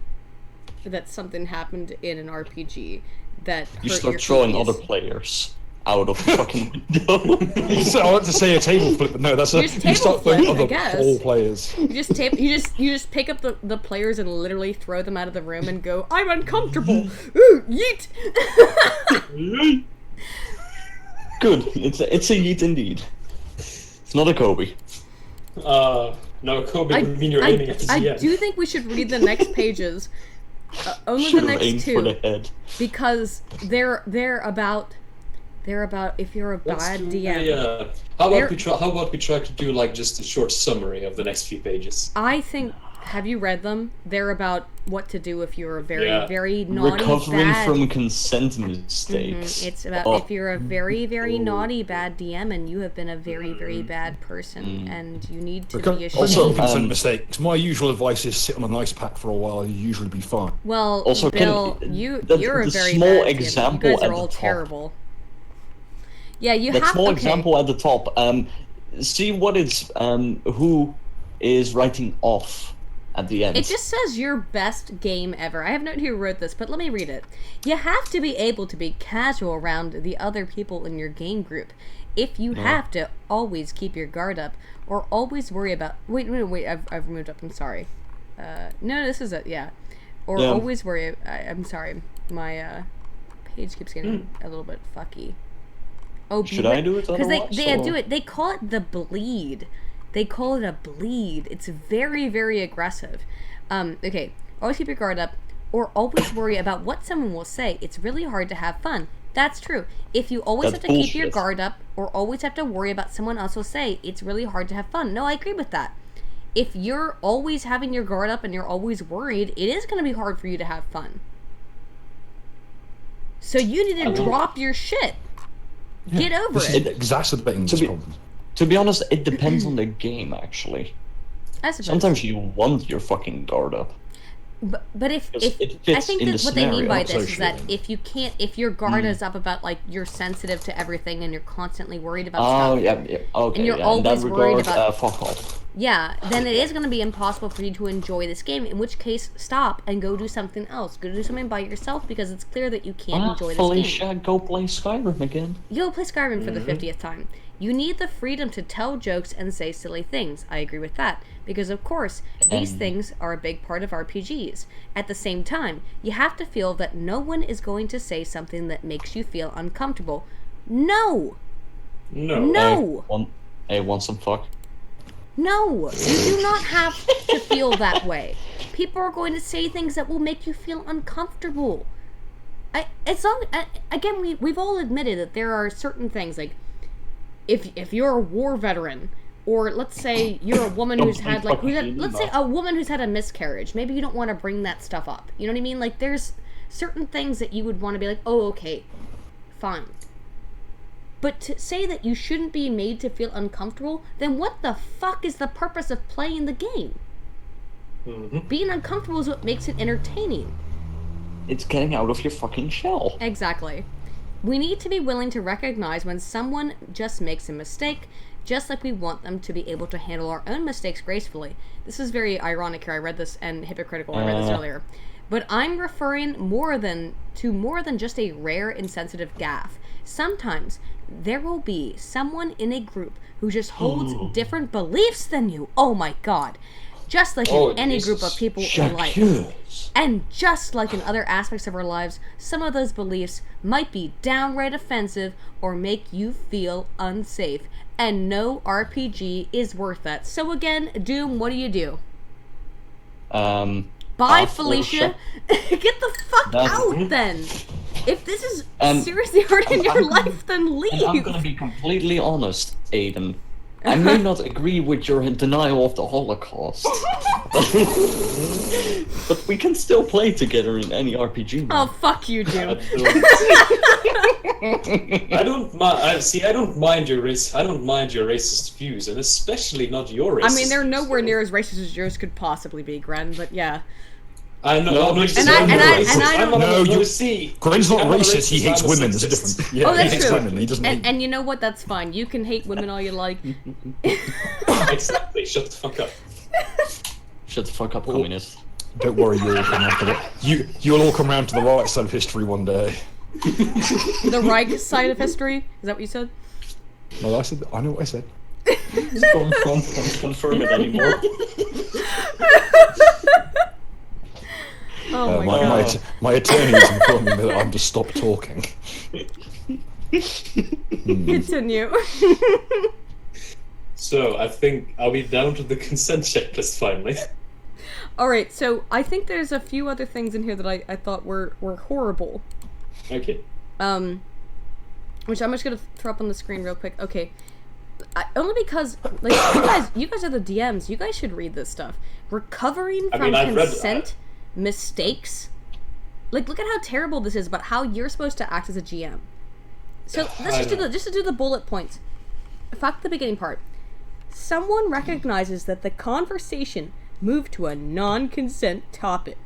that something happened in an RPG that You hurt start your throwing phobias? other players out of the fucking window. So I want to say a table flip, but no, that's a Just you start table throwing flip, I other guess. whole players. You just pick up the players and literally throw them out of the room and go, I'm uncomfortable. Ooh, yeet. Good. It's a yeet indeed. It's not a Kobe. No, Kobe would mean you're aiming at the I GM. do think we should read the next pages. Only Should the have aimed next for the two, head. because they're about if you're a Let's bad do DM. how about we try to do like just a short summary of the next few pages? I think. Have you read them? They're about what to do if you're a very naughty Recovering bad. from consent mistakes. It's about if you're a very naughty bad DM and you have been a very bad person and you need to be ashamed. Also, consent mistakes. My usual advice is sit on an ice pack for a while. You usually be fine. Well, Also, Bill, the you're a very small bad example DM. You guys at are all the top. terrible. Yeah, you That have small okay. example at the top. See what is who is writing off at the end. It just says your best game ever. I have no idea who wrote this, but let me read it. You have to be able to be casual around the other people in your game group. If you have to always keep your guard up or always worry about... Wait, I've moved up. I'm sorry. No, this is it. Yeah. Or always worry... I'm sorry. My page keeps getting a little bit fucky. Oh, Should I do it because otherwise? they or- do it. They call it the bleed. They call it a bleed. It's very aggressive. Okay. Always keep your guard up, or always worry about what someone will say. It's really hard to have fun. That's true. If you always That's have to keep your bullshit. guard up, or always have to worry about someone else will say, it's really hard to have fun. No, I agree with that. If you're always having your guard up and you're always worried, it is going to be hard for you to have fun. So you need to drop your shit. Get over This it. is exacerbating this problem. To be honest, it depends on the game, actually. I suppose. Sometimes you want your fucking guard up. But if it I fits think in that the what they mean by scenario. this is that Socially. if your guard is up about like you're sensitive to everything and you're constantly worried about Oh, stuff, yeah, okay. and you're yeah, in that always worried regard, about- fuck off. yeah, then it is going to be impossible for you to enjoy this game. In which case, stop and go do something else. Go do something by yourself because it's clear that you can't enjoy this game. Felicia, go play Skyrim again. You'll play Skyrim for the 50th time. You need the freedom to tell jokes and say silly things. I agree with that. Because, of course, these things are a big part of RPGs. At the same time, you have to feel that no one is going to say something that makes you feel uncomfortable. No! No. Want some fuck? No! You do not have to feel that way. People are going to say things that will make you feel uncomfortable. Again, we've all admitted that there are certain things, like, if you're a war veteran, or let's say you're a woman who's had let's say a woman who's had a miscarriage, maybe you don't want to bring that stuff up. You know what I mean? Like, there's certain things that you would want to be like, oh, okay, fine. But to say that you shouldn't be made to feel uncomfortable, then what the fuck is the purpose of playing the game? Being uncomfortable is what makes it entertaining. It's getting out of your fucking shell. Exactly. We need to be willing to recognize when someone just makes a mistake, just like we want them to be able to handle our own mistakes gracefully. This is very ironic here. I read this, and hypocritical. I read this earlier. But I'm referring more than just a rare insensitive gaffe. Sometimes there will be someone in a group who just holds different beliefs than you. Oh my god. Just like in any group of people in life. And just like in other aspects of our lives, some of those beliefs might be downright offensive or make you feel unsafe. And no RPG is worth that. So again, Doom, what do? Bye, Felicia. Get the fuck out then. If this is seriously hurting your life, then leave. And I'm gonna be completely honest, Aiden. I may not agree with your denial of the Holocaust, but we can still play together in any RPG. Oh, fuck you, Doom. I don't mind your racist views, and especially not your racist. I mean, they're nowhere near as racist as yours could possibly be, Gren. But yeah. I know. Gren's Gren's not racist. He hates women. There's a difference. Yeah, oh, that's he hates true. women. He doesn't. And you know what? That's fine. You can hate women all you like. Exactly. Shut the fuck up. Shut the fuck up, communist. Don't worry, you'll all come around to you'll all come around to the right side of history one day. The right side of history? Is that what you said? No, I know what I said. Don't confirm it anymore. Oh my god. My attorney is informing me that I'm to stop talking. Continue. So, I think, are we down to the consent checklist finally? Alright, so I think there's a few other things in here that I thought were horrible. Okay. Which I'm just gonna throw up on the screen real quick. Okay. Only because, like, you guys are the DMs. You guys should read this stuff. Recovering from consent mistakes. Like, look at how terrible this is about how you're supposed to act as a GM. So let's just do the bullet points. Fuck the beginning part. Someone recognizes that the conversation moved to a non-consent topic.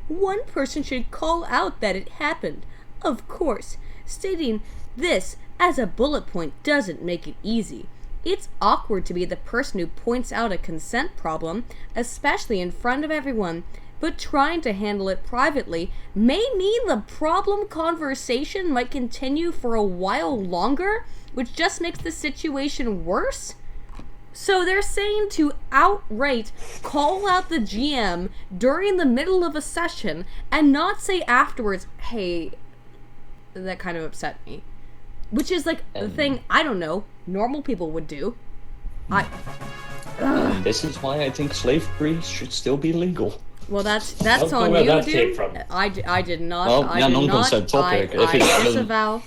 One person should call out that it happened. Of course, stating this as a bullet point doesn't make it easy. It's awkward to be the person who points out a consent problem, especially in front of everyone, but trying to handle it privately may mean the problem conversation might continue for a while longer, which just makes the situation worse. So they're saying to outright call out the GM during the middle of a session and not say afterwards, hey, that kind of upset me. Which is like the thing, I don't know, normal people would do. This is why I think slavery should still be legal. Well, that's on where you, that dude. came from. I did not. Well, I yeah, did non-consent not. topic. I If it's- disavow.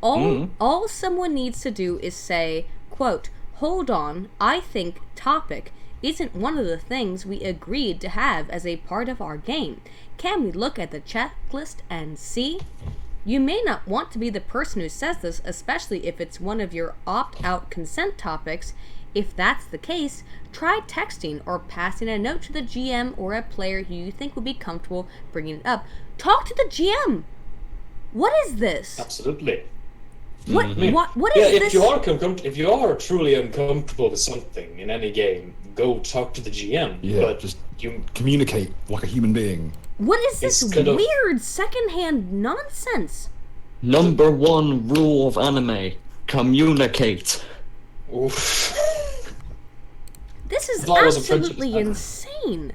All someone needs to do is say, quote, hold on, I think topic isn't one of the things we agreed to have as a part of our game. Can we look at the checklist and see? You may not want to be the person who says this, especially if it's one of your opt-out consent topics. If that's the case, try texting or passing a note to the GM or a player who you think would be comfortable bringing it up. Talk to the GM! What is this? Absolutely. What is this? If you are truly uncomfortable with something in any game, go talk to the GM. Yeah, but just you communicate like a human being. What is this It's kind of- weird secondhand nonsense? Number 1 rule of anime: communicate. Oof. This is That was a friendship absolutely attack. insane.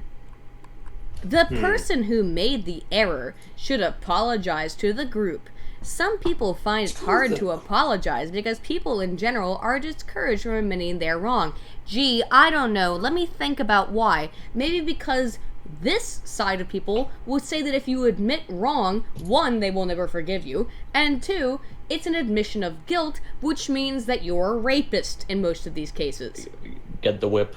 The person who made the error should apologize to the group. Some people find it hard to apologize because people in general are discouraged from admitting they're wrong. Gee, I don't know. Let me think about why. Maybe because this side of people will say that if you admit wrong, 1, they will never forgive you, and 2, it's an admission of guilt, which means that you're a rapist in most of these cases. Get the whip.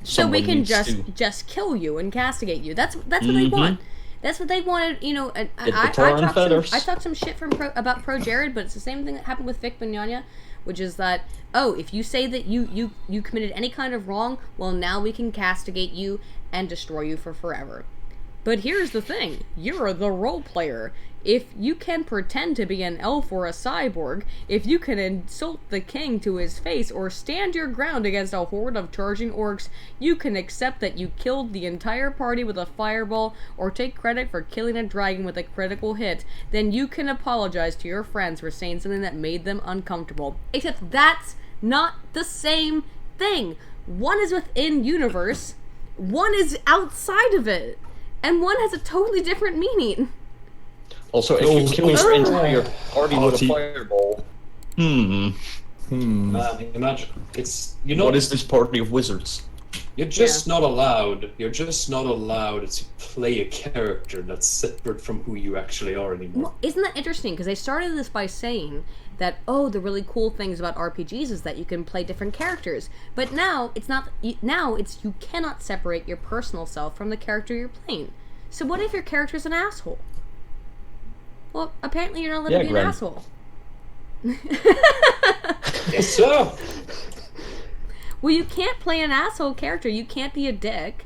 So we Someone can needs to just kill you and castigate you. That's what they want. That's what they wanted, you know. And Get the tar and feathers. I talked some shit about Pro Jared, but it's the same thing that happened with Vic Mignogna, which is that, oh, if you say that you committed any kind of wrong, well, now we can castigate you and destroy you for forever. But here's the thing, you're the role player. If you can pretend to be an elf or a cyborg, if you can insult the king to his face or stand your ground against a horde of charging orcs, you can accept that you killed the entire party with a fireball or take credit for killing a dragon with a critical hit, then you can apologize to your friends for saying something that made them uncomfortable. Except that's not the same thing. One is within universe, one is outside of it, and one has a totally different meaning. Also, if you kill your entire party with a fireball, Man, imagine it's what is this party of wizards? You're just not allowed. You're just not allowed to play a character that's separate from who you actually are anymore. Well, isn't that interesting? Because they started this by saying that, oh, the really cool things about RPGs is that you can play different characters. But now it's not. Now it's you cannot separate your personal self from the character you're playing. So what if your character's an asshole? Well, apparently you're not allowed to be an Gren. asshole. Yes, sir. Well, you can't play an asshole character. You can't be a dick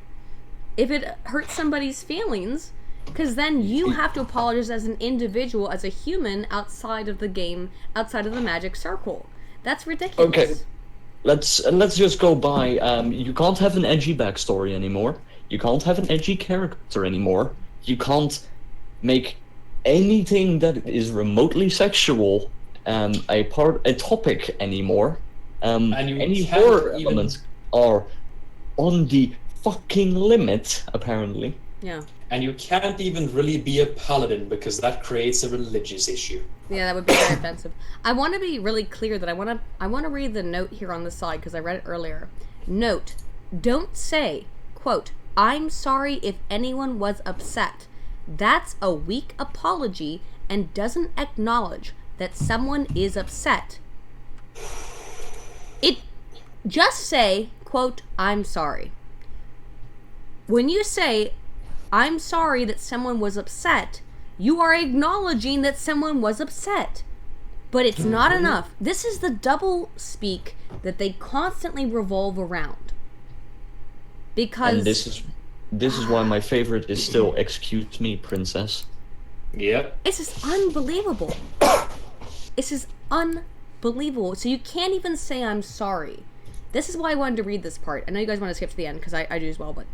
if it hurts somebody's feelings, because then you have to apologize as an individual, as a human, outside of the game, outside of the magic circle. That's ridiculous. Okay, let's just go by. You can't have an edgy backstory anymore. You can't have an edgy character anymore. You can't make anything that is remotely sexual a topic anymore. And you any can't horror even- elements are on the fucking limit, apparently. Yeah. And you can't even really be a paladin because that creates a religious issue. Yeah, that would be very offensive. I want to be really clear that I want to read the note here on the side because I read it earlier. Note: don't say, quote, "I'm sorry if anyone was upset." That's a weak apology and doesn't acknowledge that someone is upset. It just say, quote, "I'm sorry." When you say, "I'm sorry that someone was upset," you are acknowledging that someone was upset. But it's not enough. This is the double speak that they constantly revolve around. Because And this is why my favorite is still "Excuse me, princess." Yep. it's just unbelievable. It's just unbelievable. So you can't even say "I'm sorry." This is why I wanted to read this part. I know you guys want to skip to the end because I do as well, but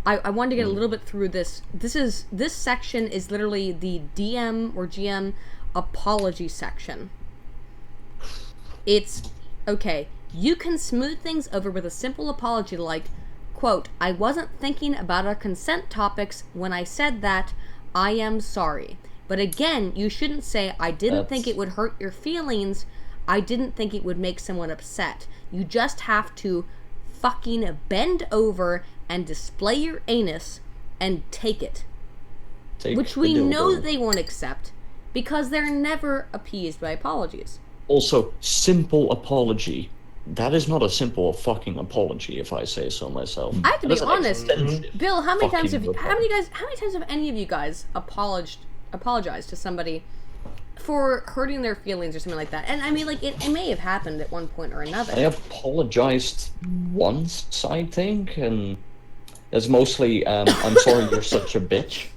I wanted to get a little bit through this. This section is literally the DM or GM apology section. It's, okay, you can smooth things over with a simple apology like, quote, "I wasn't thinking about our consent topics when I said that. I am sorry." But again, you shouldn't say, "I didn't think it would hurt your feelings. I didn't think it would make someone upset." You just have to fucking bend over and display your anus and take it. Take Which the we know dildo. they won't accept because they're never appeased by apologies. Also, simple apology. That is not a simple fucking apology, if I say so myself. I have to That be is an honest. extensive Bill, how many times fucking have any times have any of you guys apologized to somebody for hurting their feelings or something like that. And I mean, like, it may have happened at one point or another. I apologized once, I think, and it's mostly, I'm sorry you're such a bitch.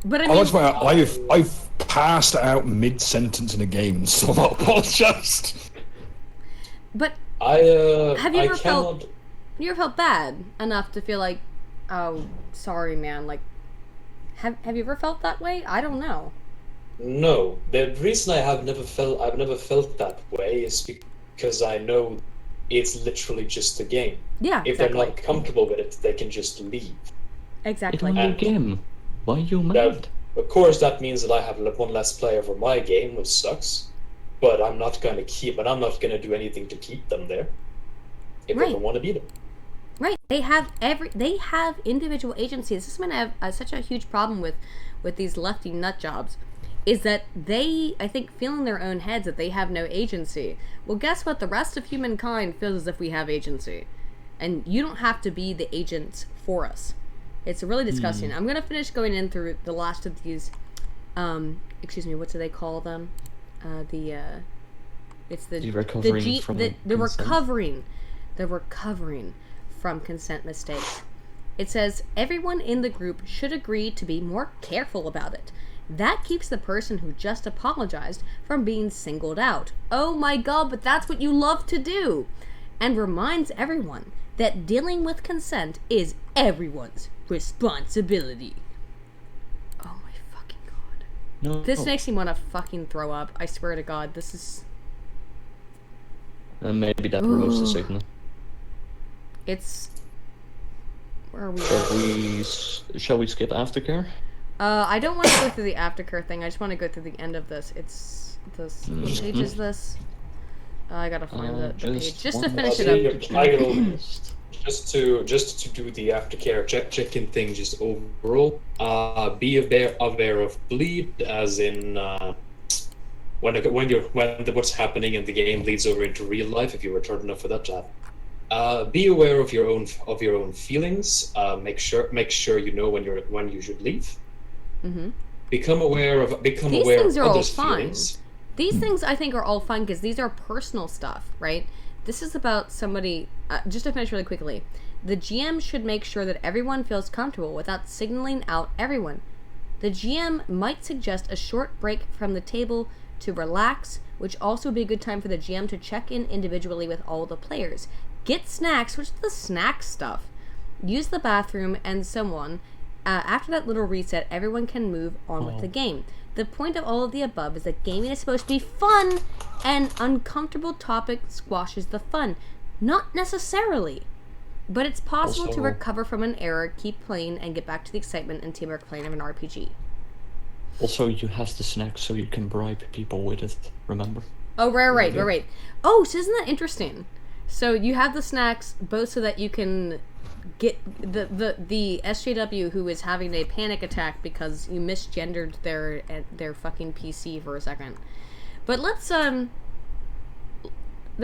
But I I mean, like to point out, I've passed out mid-sentence in a game and still not apologized. but I have you I ever cannot. you ever felt bad enough to feel like, oh, sorry, man? Like, have you ever felt that way? I don't know. No, the reason I've never felt that way is because I know it's literally just a game. Yeah, If exactly. they're not comfortable with it, they can just leave. Exactly. It's only a game. Why are you mad? Of course, that means that I have one less player for my game, which sucks. But I'm not going to do anything to keep them there if they don't want to be there. Right. They have individual agency. This is when I have such a huge problem with these lefty nut jobs, is that they, I think, feel in their own heads that they have no agency. Well, guess what? The rest of humankind feels as if we have agency. And you don't have to be the agent for us. It's really disgusting. I'm going to finish going in through the last of these, excuse me, what do they call them? It's the recovering from the consent? recovering from consent mistakes. It says, everyone in the group should agree to be more careful about it. That keeps the person who just apologized from being singled out. Oh my god, but that's what you love to do! And reminds everyone that dealing with consent is everyone's responsibility. Oh my fucking god. No. This makes me want to fucking throw up. I swear to god, this is... And maybe that removes the signal. It's... Where are we? Shall we skip Aftercare? I don't want to go through the Aftercare thing. I just want to go through the end of this. It's this. What page is this? I gotta find the page just to finish it up. Just to do the aftercare check-in thing, just overall, be aware of bleed, as in when what's happening in the game bleeds over into real life. If you were turned enough for that to happen. Be aware of your own feelings. Make sure you know when you should leave. Mm-hmm. Become aware of These things are all others' fine. feelings. These things I think are all fine because these are personal stuff, right? This is about somebody. Just to finish really quickly, the GM should make sure that everyone feels comfortable without signaling out everyone. The GM might suggest a short break from the table to relax, which also would be a good time for the GM to check in individually with all the players. Get snacks, which is the snack stuff. Use the bathroom and so on. After that little reset, everyone can move on with the game. The point of all of the above is that gaming is supposed to be fun, and uncomfortable topic squashes the fun. Not necessarily. But it's possible to recover from an error, keep playing, and get back to the excitement and teamwork playing of an RPG. Also, you have the snacks so you can bribe people with it, remember? Oh, right. Oh, so isn't that interesting? So you have the snacks both so that you can get the SJW who is having a panic attack because you misgendered their fucking PC for a second. But let's the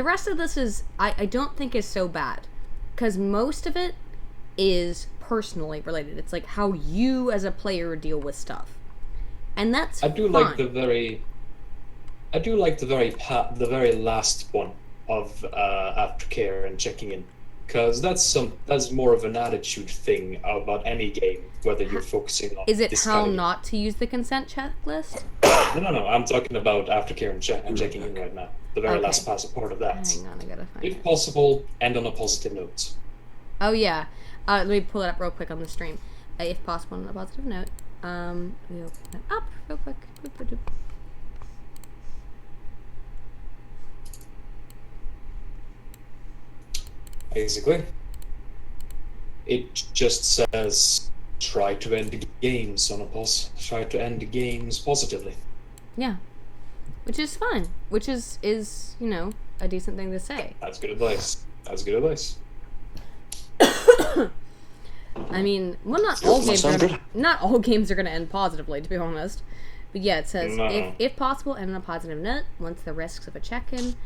rest of this is I don't think is so bad, because most of it is personally related. It's like how you as a player deal with stuff, and that's I do fine. like the very last one of aftercare and checking in, because that's more of an attitude thing about any game, whether you're focusing on. Is it this how kind of... not to use the consent checklist? No. I'm talking about aftercare and checking in right now. The very last part of that. Hang on, I gotta find If it. possible, end on a positive note. Oh yeah. Let me pull it up real quick on the stream. If possible, on a positive note. Let me open it up real quick. Basically, it just says try to end games positively. Yeah. Which is fine. Which is a decent thing to say. That's good advice. I mean, well, not all games are gonna end positively, to be honest. But yeah, it says if possible, end on a positive note. Once the risks of a check-in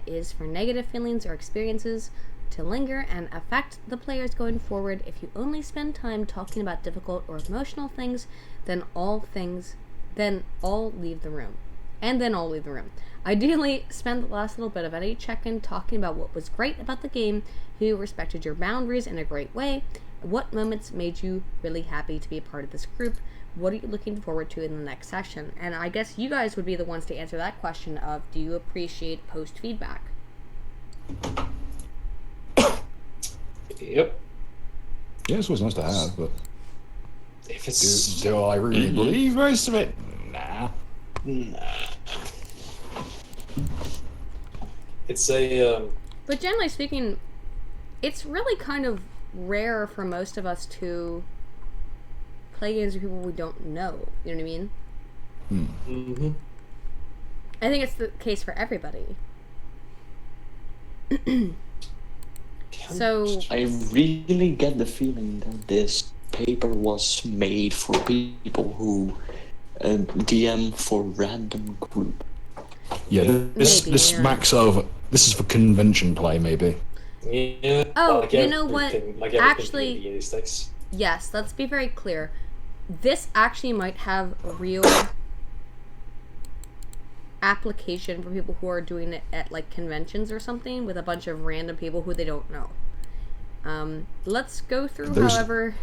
is for negative feelings or experiences to linger and affect the players going forward. If you only spend time talking about difficult or emotional things, then all things then all leave the room. And then all leave the room. Ideally, spend the last little bit of any check-in talking about what was great about the game, who respected your boundaries in a great way, what moments made you really happy to be a part of this group, what are you looking forward to in the next session? And I guess you guys would be the ones to answer that question of, do you appreciate post feedback? Yep. Yeah, it's always nice to have, but If it's do I really believe most of it? Nah. it's a But generally speaking, it's really kind of rare for most of us to play games with people we don't know. You know what I mean? mhm. I think it's the case for everybody. So, I really get the feeling that this paper was made for people who DM for random group. Yeah, this Maybe, this yeah. smacks of. This is for convention play, maybe. Yeah. Oh, like you know what? everything- Like everything Actually- in D&D sticks. yes, let's be very clear. This actually might have real application for people who are doing it at like conventions or something with a bunch of random people who they don't know. Let's go through, There's- however,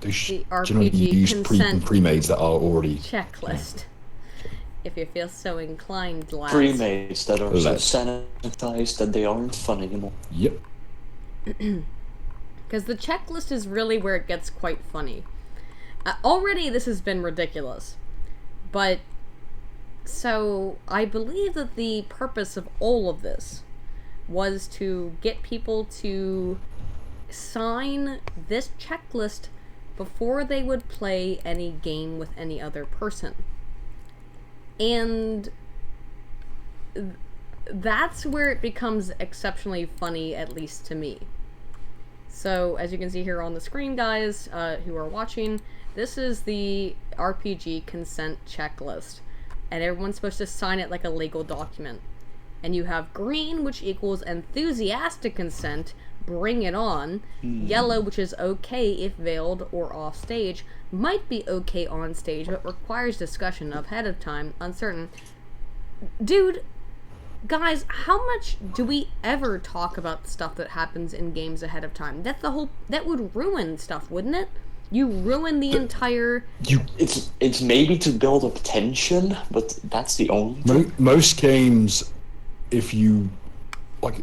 There's the generally RPG use consent pre-mades that are already. checklist. If you feel so inclined, lads. Pre-mates that are so Let's- sanitized that they aren't fun anymore. Yep. Because the checklist is really where it gets quite funny. Already this has been ridiculous. But, so, I believe that the purpose of all of this was to get people to sign this checklist before they would play any game with any other person. And that's where it becomes exceptionally funny, at least to me. So, as you can see here on the screen, guys, who are watching, this is the RPG consent checklist. And everyone's supposed to sign it like a legal document. And you have green, which equals enthusiastic consent, bring it on. Yellow, which is okay if veiled or off stage, might be okay on stage, but requires discussion ahead of time, uncertain. Dude, guys, how much do we ever talk about stuff that happens in games ahead of time? That would ruin stuff, wouldn't it? You ruin the entire... It's maybe to build up tension, but that's the only thing. Most games, if you like,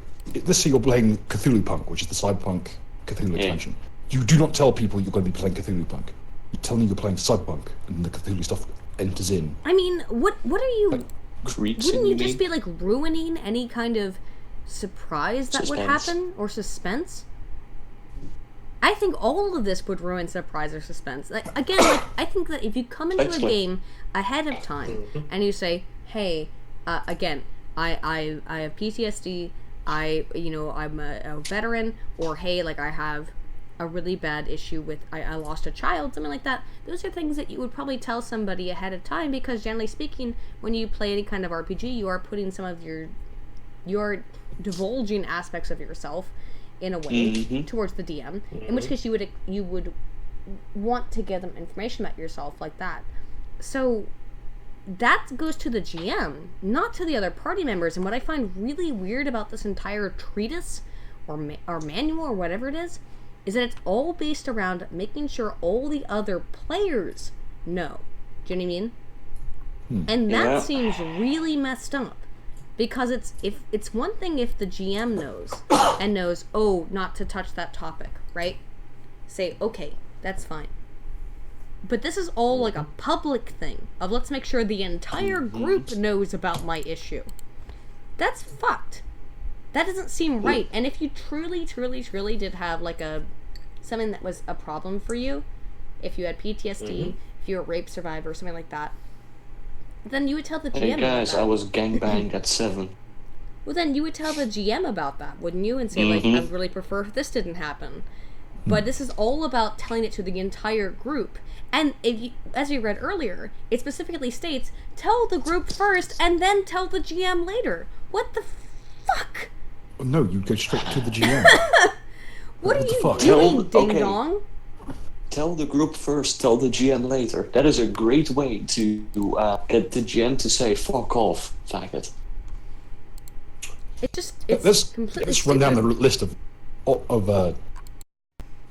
let's say you're playing Cthulhu Punk, which is the Cyberpunk Cthulhu expansion. You do not tell people you're going to be playing Cthulhu Punk. You tell them you're playing Cyberpunk, and the Cthulhu stuff enters in. I mean, what are you... Creeps Wouldn't in, you just mean? be, like, ruining any kind of surprise that would Suspense. happen? Or suspense? I think all of this would ruin surprise or suspense. Like, again, like, I think that if you come into a Excellent. game ahead of time, and you say, hey, again, I have PTSD, I'm a veteran, or hey, like, I have a really bad issue with, I lost a child, something like that. Those are things that you would probably tell somebody ahead of time, because generally speaking, when you play any kind of RPG, you are putting some of you're divulging aspects of yourself in a way towards the DM, in which case you would want to give them information about yourself like that. So that goes to the GM, not to the other party members. And what I find really weird about this entire treatise or manual or whatever it is that it's all based around making sure all the other players know. Do you know what I mean? And that Yeah. seems really messed up. Because it's one thing if the GM knows and knows, oh, not to touch that topic, right? Say, okay, that's fine. But this is all like a public thing of let's make sure the entire group knows about my issue. That's fucked. That doesn't seem right. And if you truly, truly, truly did have like something that was a problem for you, if you had PTSD, if you're a rape survivor or something like that, then you would tell the GM Hey about guys, that. I was gangbanged at 7. Well, then you would tell the GM about that, wouldn't you? And say, like, I would really prefer if this didn't happen. But this is all about telling it to the entire group. And if you, as we read earlier, it specifically states, tell the group first and then tell the GM later. What the fuck? No, you go straight to the GM. What are the you fuck? doing, Tell- ding okay. dong? tell the group first, tell the GM later. That is a great way to get the GM to say, fuck off, faggot. It's completely let's run down the stupid. list of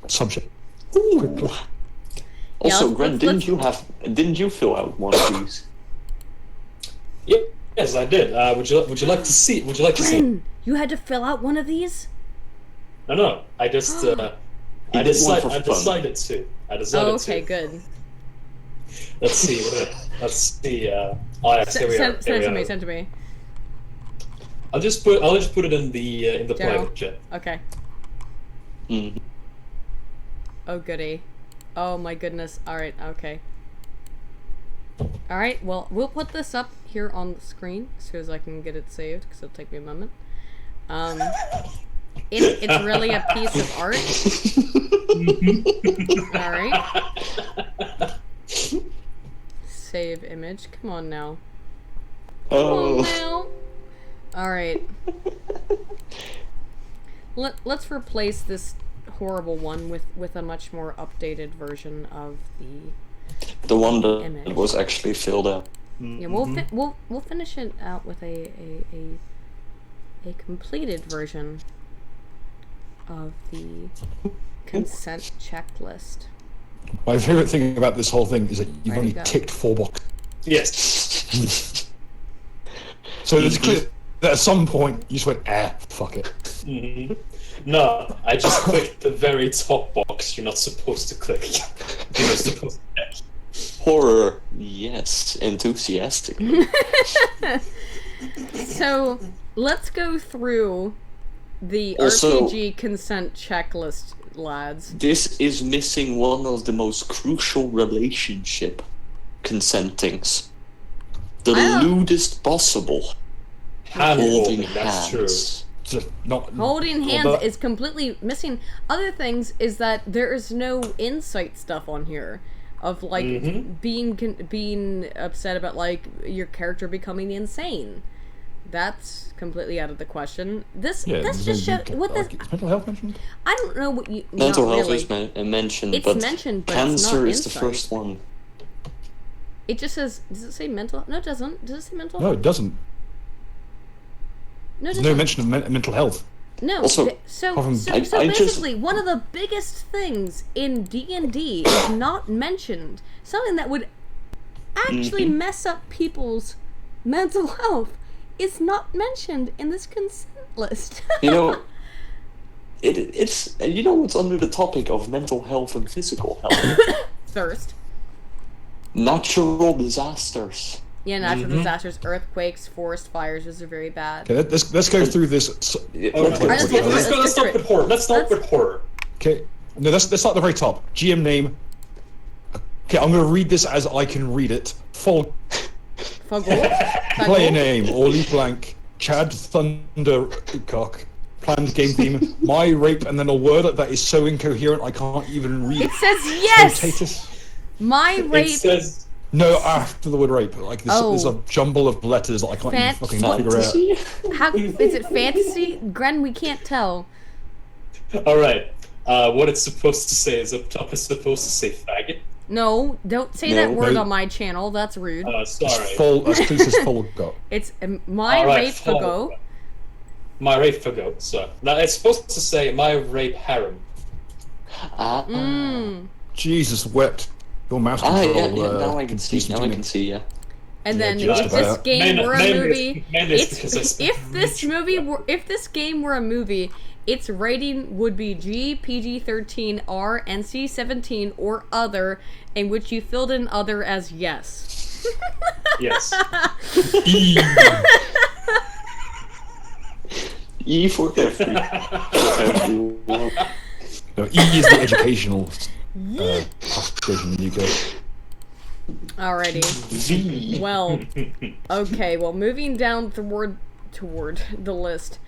subjects. Ooh. Also, let's- Gren, let's- didn't you fill out one of these? Yes, I did. Would you like to see? Would you like to see? Gren, you had to fill out one of these? No. I just. He I did one for decided. I fun. decided to. I decided Oh, okay, to. good. Let's see. Let's see. Oh, yes, here we are. Send Here it we to me, are. send it to me. I'll just put it in the Daryl. private chat. Okay. Mhm. Oh, goody. Oh, my goodness. Alright, okay. Alright, well, we'll put this up here on the screen as soon as I can get it saved, because it'll take me a moment. It's really a piece of art. Alright. Save image. Come on now. Come on now. Alright. Let's replace this horrible one with a much more updated version of The one that image. was actually filled out. Yeah, we'll finish it out with a completed version of the consent checklist. My favorite thing about this whole thing is that you've Where'd it only go? ticked 4 boxes. Yes. So it's clear that at some point you just went, fuck it. Mhm. No, I just clicked the very top box. You're not supposed to click. You're supposed to check. Horror, yes, enthusiastic. So let's go through the Also- RPG consent checklist, lads. This is missing one of the most crucial relationship consentings. The I don't- lewdest possible. Hand Holding holding, that's true. hands. Just not Holding well, hands that- is completely missing. Other things is that there is no insight stuff on here of like being upset about like your character becoming insane. That's completely out of the question. This there's just no- show what this. Is mental health mentioned? I don't know what you. Mental not health really. is mentioned, It's but mentioned, but it's cancer not is the insight. first one. It just says. Does it say mental? No, it doesn't. Does it say mental? No, it doesn't. No, it There's no doesn't. mention of mental health. No. Also, so I basically, one of the biggest things in D&D is not mentioned. Something that would actually mess up people's mental health is not mentioned in this consent list. You know, it's you know what's under the topic of mental health and physical health? First. Natural disasters. Yeah, natural disasters, earthquakes, forest fires, those are very bad. Okay, let's go through this. Okay, Let's let's go- go through it. let's start with horror. Let's start with horror. Okay, no, let's start at the very top. GM name. Okay, I'm going to read this as I can read it. Full player name, Orly Blank, Chad Thundercock. Planned game theme, my rape, and then a word that is so incoherent I can't even read. It says yes! Potatus. My rape... It says No, after the word rape. Like there's Oh. a jumble of letters that I can't even fucking figure out. Fantasy? How, is it fantasy? Gren, we can't tell. alright. What it's supposed to say is up top. It's supposed to say faggot. No, don't say No, that word no. on my channel. That's rude. Sorry. Full, as close as full got. It's my Alright, rape to go. My rape for go. So now it's supposed to say my rape harem. Jesus wept. Your mouse Ah, control. yeah, now I can see. confused Now I me. can see, yeah. And then just if this about. game were a movie, mainly it's because I spent if this game were a movie, its rating would be G, PG-13, R, NC-17, or other, in which you filled in other as yes. Yes. E for everyone. No, E is the educational classification in the UK. Alrighty. V. Well, okay. Well, moving down toward the list,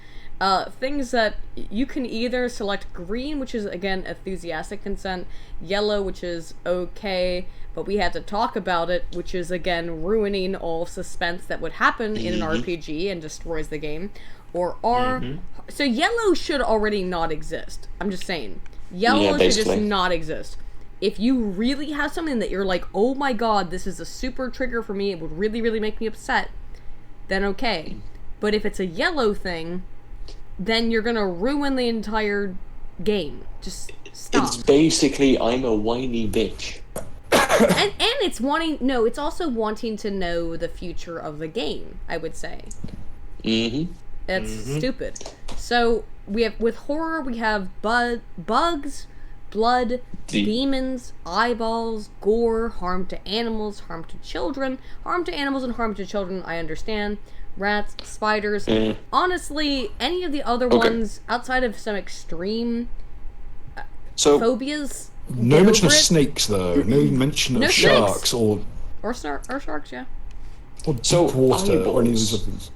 things that you can either select green, which is again enthusiastic consent, yellow, which is okay, but we had to talk about it, which is again ruining all suspense that would happen in an RPG and destroys the game, or R. So yellow should already not exist. I'm just saying, yellow Yeah, should just basically. not exist. if you really have something that you're like, oh my god, this is a super trigger for me, it would really, really make me upset, then okay. But if it's a yellow thing, then you're gonna ruin the entire game. Just stop. It's basically, I'm a whiny bitch. And it's wanting, no, it's also wanting to know the future of the game, I would say. Mm-hmm. That's stupid. So, we have, with horror, we have bugs, blood, demons, eyeballs, gore, harm to animals, harm to children. Harm to animals and harm to children, I understand. Rats, spiders. Honestly, any of the other ones, outside of some extreme phobias... No mention of snakes, though. No mention of sharks or sharks, yeah. Or deep water eyeballs. or any of those other things.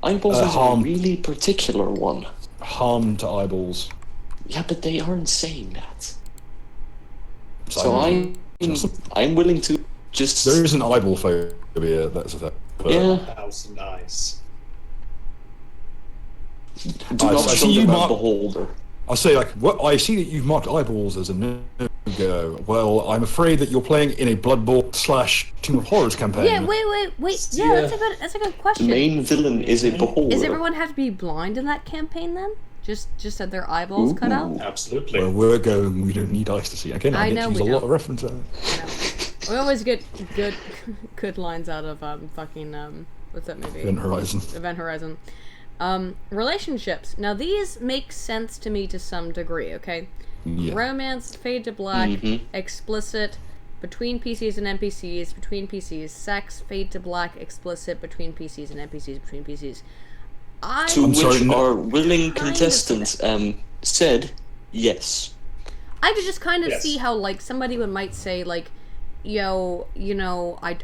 Eyeballs is a really particular one. Harm to eyeballs. Yeah, but they aren't saying that. So I'm willing to just... There is an eyeball phobia, that's a fact. Yeah. That was nice. Do not show them a beholder. I'll say, like, what I see that you've marked eyeballs as a no-go. Well, I'm afraid that you're playing in a Blood Bowl / Team of Horrors campaign. Yeah, wait. Yeah, that's a good question. The main villain is a beholder. Does everyone have to be blind in that campaign then? Just had their eyeballs cut out? Absolutely. Where we're going, we don't need eyes to see. Again, I get to use a lot of references. We always get good lines out of fucking what's that movie? Event Horizon. Event Horizon. Relationships. Now these make sense to me to some degree, okay? Yeah. Romance, fade to black, explicit, between PCs and NPCs, between PCs, sex, fade to black, explicit, between PCs and NPCs, between PCs. Our willing contestants said yes. I could just kind of see how, like, somebody might say, like, yo,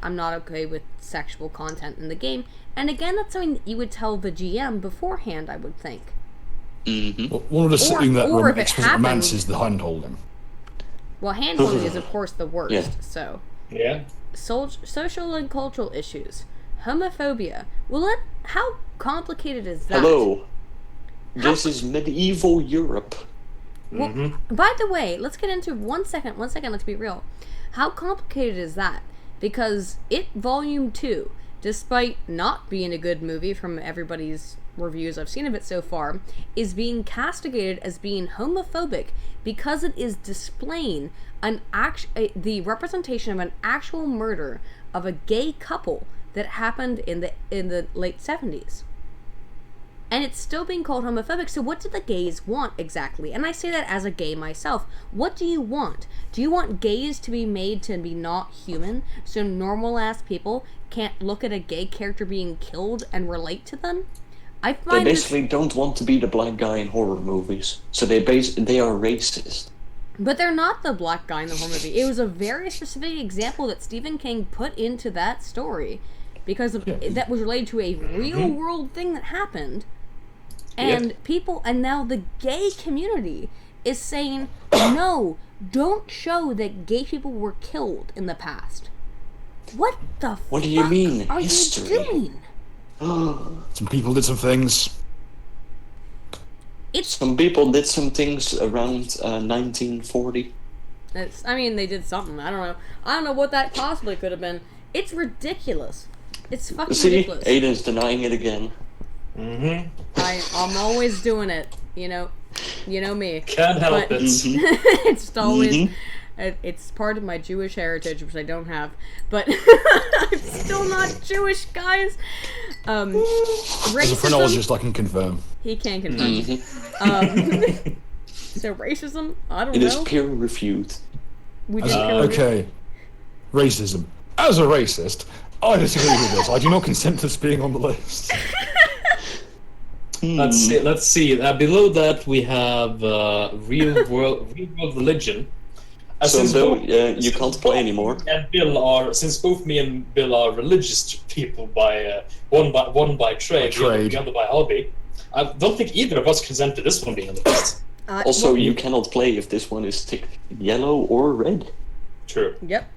I'm not okay with sexual content in the game. And again, that's something that you would tell the GM beforehand, I would think. Mm-hmm. Well, one of the saying that or if it explicit romance is the hand-holding. Well, hand-holding is, of course, the worst, so... Yeah. Social and cultural issues. Homophobia. Well, how complicated is that? Hello. This is medieval Europe. Well, by the way, let's get into one second, let's be real. How complicated is that? Because It Volume 2, despite not being a good movie from everybody's reviews I've seen of it so far, is being castigated as being homophobic because it is displaying the representation of an actual murder of a gay couple that happened in the late 70s. And it's still being called homophobic, so what do the gays want exactly? And I say that as a gay myself. What do you want? Do you want gays to be made to be not human, so normal-ass people can't look at a gay character being killed and relate to them? I find they basically don't want to be the black guy in horror movies, so they are racist. But they're not the black guy in the horror movie. It was a very specific example that Stephen King put into that story, because that was related to a real-world thing that happened. And and now the gay community is saying, no, don't show that gay people were killed in the past. What the What do you mean, are history? you doing? Some people did some things. Some people did some things around 1940. They did something. I don't know what that possibly could have been. It's ridiculous. It's fucking ridiculous. Aiden's denying it again. I'm always doing it. You know me. Can't help it. It's always it's part of my Jewish heritage, which I don't have, but I'm still not Jewish, guys. As a phrenologist, I can confirm. He can confirm. So racism, I don't know. It is peer reviewed. Okay, racism. As a racist, I disagree with this. I do not consent to this being on the list. Let's see. Below that we have real world religion. You can't play anymore. And Bill since both me and Bill are religious people by one by trade, the other by hobby. I don't think either of us consent to this one being on the list. You cannot play if this one is ticked yellow or red. True. Yep.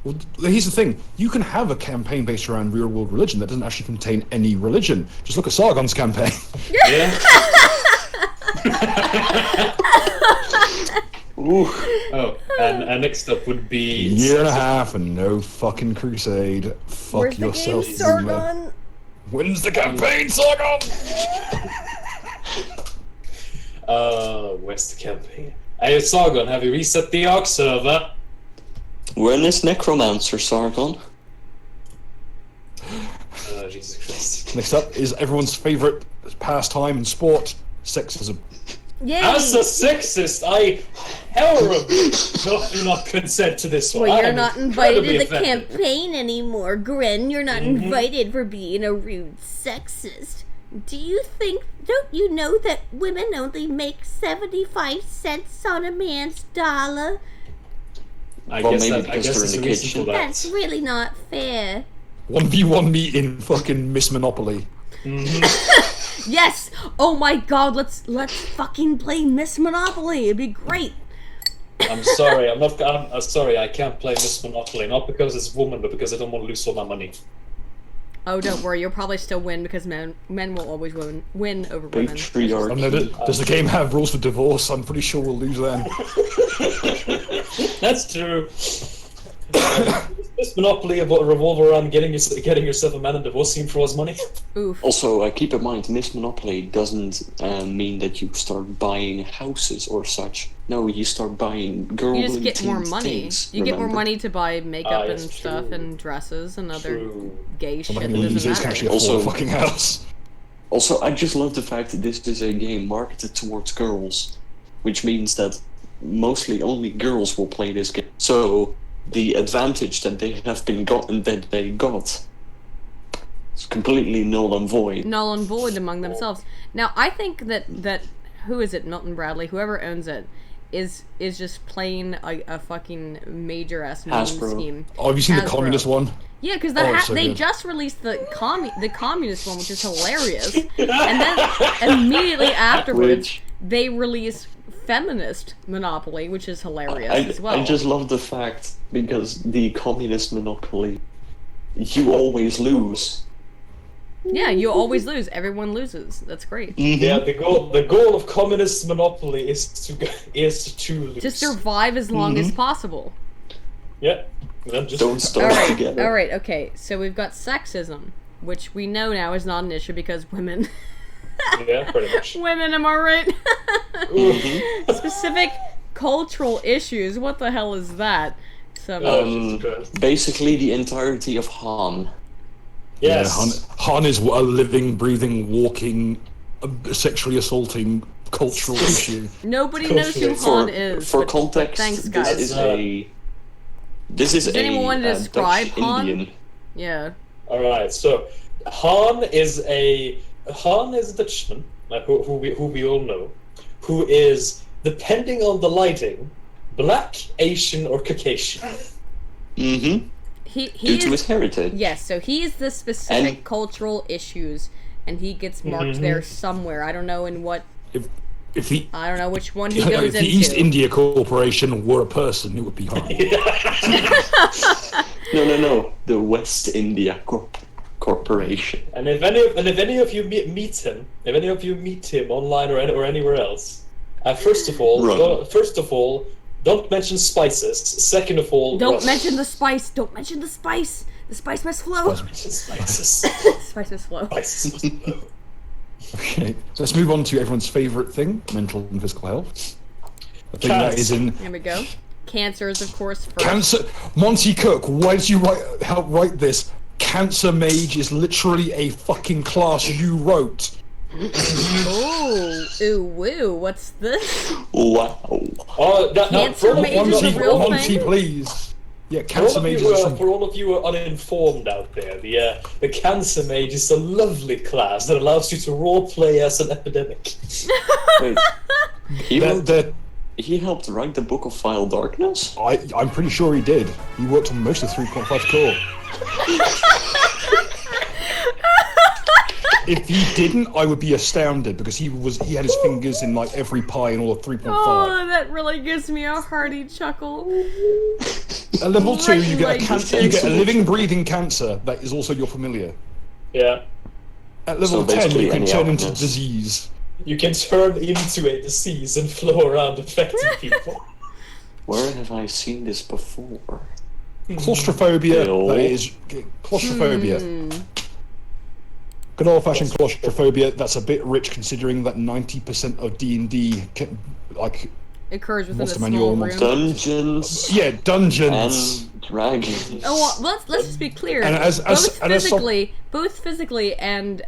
Well, here's the thing. You can have a campaign based around real-world religion that doesn't actually contain any religion. Just look at Sargon's campaign. Yeah. Ooh. Oh, and next up would be Year and a half and no fucking crusade. Fuck Where's the game, yourself. Sargon? When's the campaign, Sargon? Where's the campaign? Hey, Sargon, have you reset the Ark server? When is Necromancer, Sargon? Jesus Christ. Next up is everyone's favourite pastime and sport, sexism. Yay! As a sexist, I horribly do not consent to this one. Well, I you're am not invited to the incredibly offended. campaign anymore, Gren. You're not invited for being a rude sexist. Don't you know that women only make 75 cents on a man's dollar? I Well, guess maybe that, I because guess they're there's a in the reason for kitchen. that. That's really not fair. 1v1 me in fucking Miss Monopoly. Yes! Oh my god, let's fucking play Miss Monopoly. It'd be great. I'm sorry, I'm sorry, I can't play Miss Monopoly. Not because it's woman, but because I don't want to lose all my money. Oh, don't worry, you'll probably still win because men will always win over women. I know does the game have rules for divorce? I'm pretty sure we'll lose then. That's true. This Monopoly revolve around getting yourself a man and divorcing him for his money. Oof. Also, keep in mind, Miss Monopoly doesn't mean that you start buying houses or such. No, you start buying girl You just get more money. things, You get more remember? money to buy makeup and yes, stuff true. and dresses and other True. gay shit Like that these doesn't days can matter. actually afford Also- a fucking house. Also, I just love the fact that this is a game marketed towards girls, which means that mostly only girls will play this game. So the advantage that they got is completely null and void. Null and void among themselves. Now, I think that who is it, Milton Bradley, whoever owns it, is just playing a fucking major ass meme Hasbro. scheme. Oh, have you seen the Hasbro. communist one? Yeah, because so they good. just released the communist one, which is hilarious, and then immediately afterwards Which- they release feminist Monopoly, which is hilarious as well. I just love the fact, because the communist Monopoly, you always lose. Yeah, you always lose. Everyone loses. That's great. Yeah, the goal of communist monopoly is to lose. To survive as long as possible. Yeah. Then just Don't start together. Alright, okay. So we've got sexism, which we know now is not an issue because women. Yeah, pretty much. Women, am I right? Specific cultural issues. What the hell is that? Some Basically the entirety of Han. Yes. Yeah, Han is a living, breathing, walking, sexually assaulting cultural issue. nobody knows who Han is. For but context, thanks, this guys. is a Does anyone want to describe Dutch Han? Indian. Yeah. All right. So Han is a Dutchman, who we all know, who is, depending on the lighting, black, Asian, or Caucasian. Mm-hmm. He Due to is, his heritage. yes, so he is the specific And- cultural issues, and he gets marked there somewhere. I don't know in what. If the I don't know which one he if goes the into. East India Corporation were a person, it would be Han. No. The West India Corporation. And if any of you meet him online or anywhere else, first of all, Run. don't mention spices. Second of all, Don't Russ. mention the spice. Don't mention the spice. The spice must flow. Spices. Spice must flow. Spices. Okay, so let's move on to everyone's favourite thing, mental and physical health. I think that is in Here we go. Cancer is, of course, first. cancer. Monty Cook, why did you help write this? Cancer Mage is literally a fucking class you wrote. Ooh, woo, what's this? Wow. Oh, Cancer Mage is a real Monty, thing? please. Yeah, Cancer Mage is a for all of you who are uninformed out there, the Cancer Mage is a lovely class that allows you to roleplay as an epidemic. Wait. He, wrote, They're- he helped write the Book of Vile Darkness? I'm pretty sure he did. He worked on most of 3.5 core. If he didn't, I would be astounded because he had his fingers in like every pie in all of 3.5. Oh, that really gives me a hearty chuckle. At level 2, you get Right, a cancer. right. You get a living, breathing cancer that is also your familiar. Yeah. At level So 10, basically you can any turn into alchemist. disease. You can turn into a disease and flow around infecting people. Where have I seen this before? Claustrophobia. Bill. That is claustrophobia. Good old-fashioned claustrophobia. That's a bit rich, considering that 90% of D&D, like, Occurs within a Monster small Manual, room. Monster- Dungeons yeah, dungeons. and dragons. Oh, well, let's just be clear. And both physically and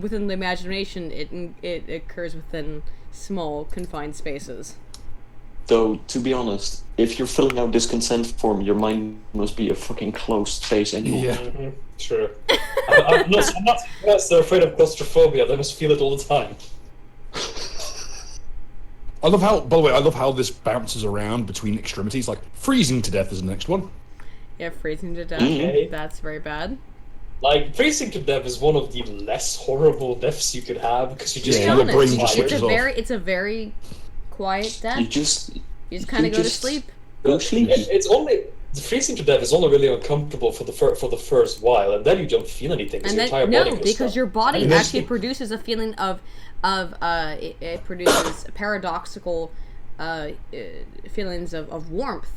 within the imagination, it occurs within small confined spaces. Though, to be honest, if you're filling out this consent form, your mind must be a fucking closed space anyway. Yeah. True. I'm not surprised they're afraid of claustrophobia. They must feel it all the time. I love how, by the way, I love how this bounces around between extremities. Like, freezing to death is the next one. Yeah, freezing to death. Okay. That's very bad. Like, freezing to death is one of the less horrible deaths you could have, because you just Yeah, kind your of brain tired. just switches off. It's a very quiet death. You just kind of go to just sleep. go to sleep. It's only freezing to death is only really uncomfortable for the first while, and then you don't feel anything because And your then entire body no, goes because numb. your body And then- actually produces a feeling of it produces paradoxical feelings of warmth.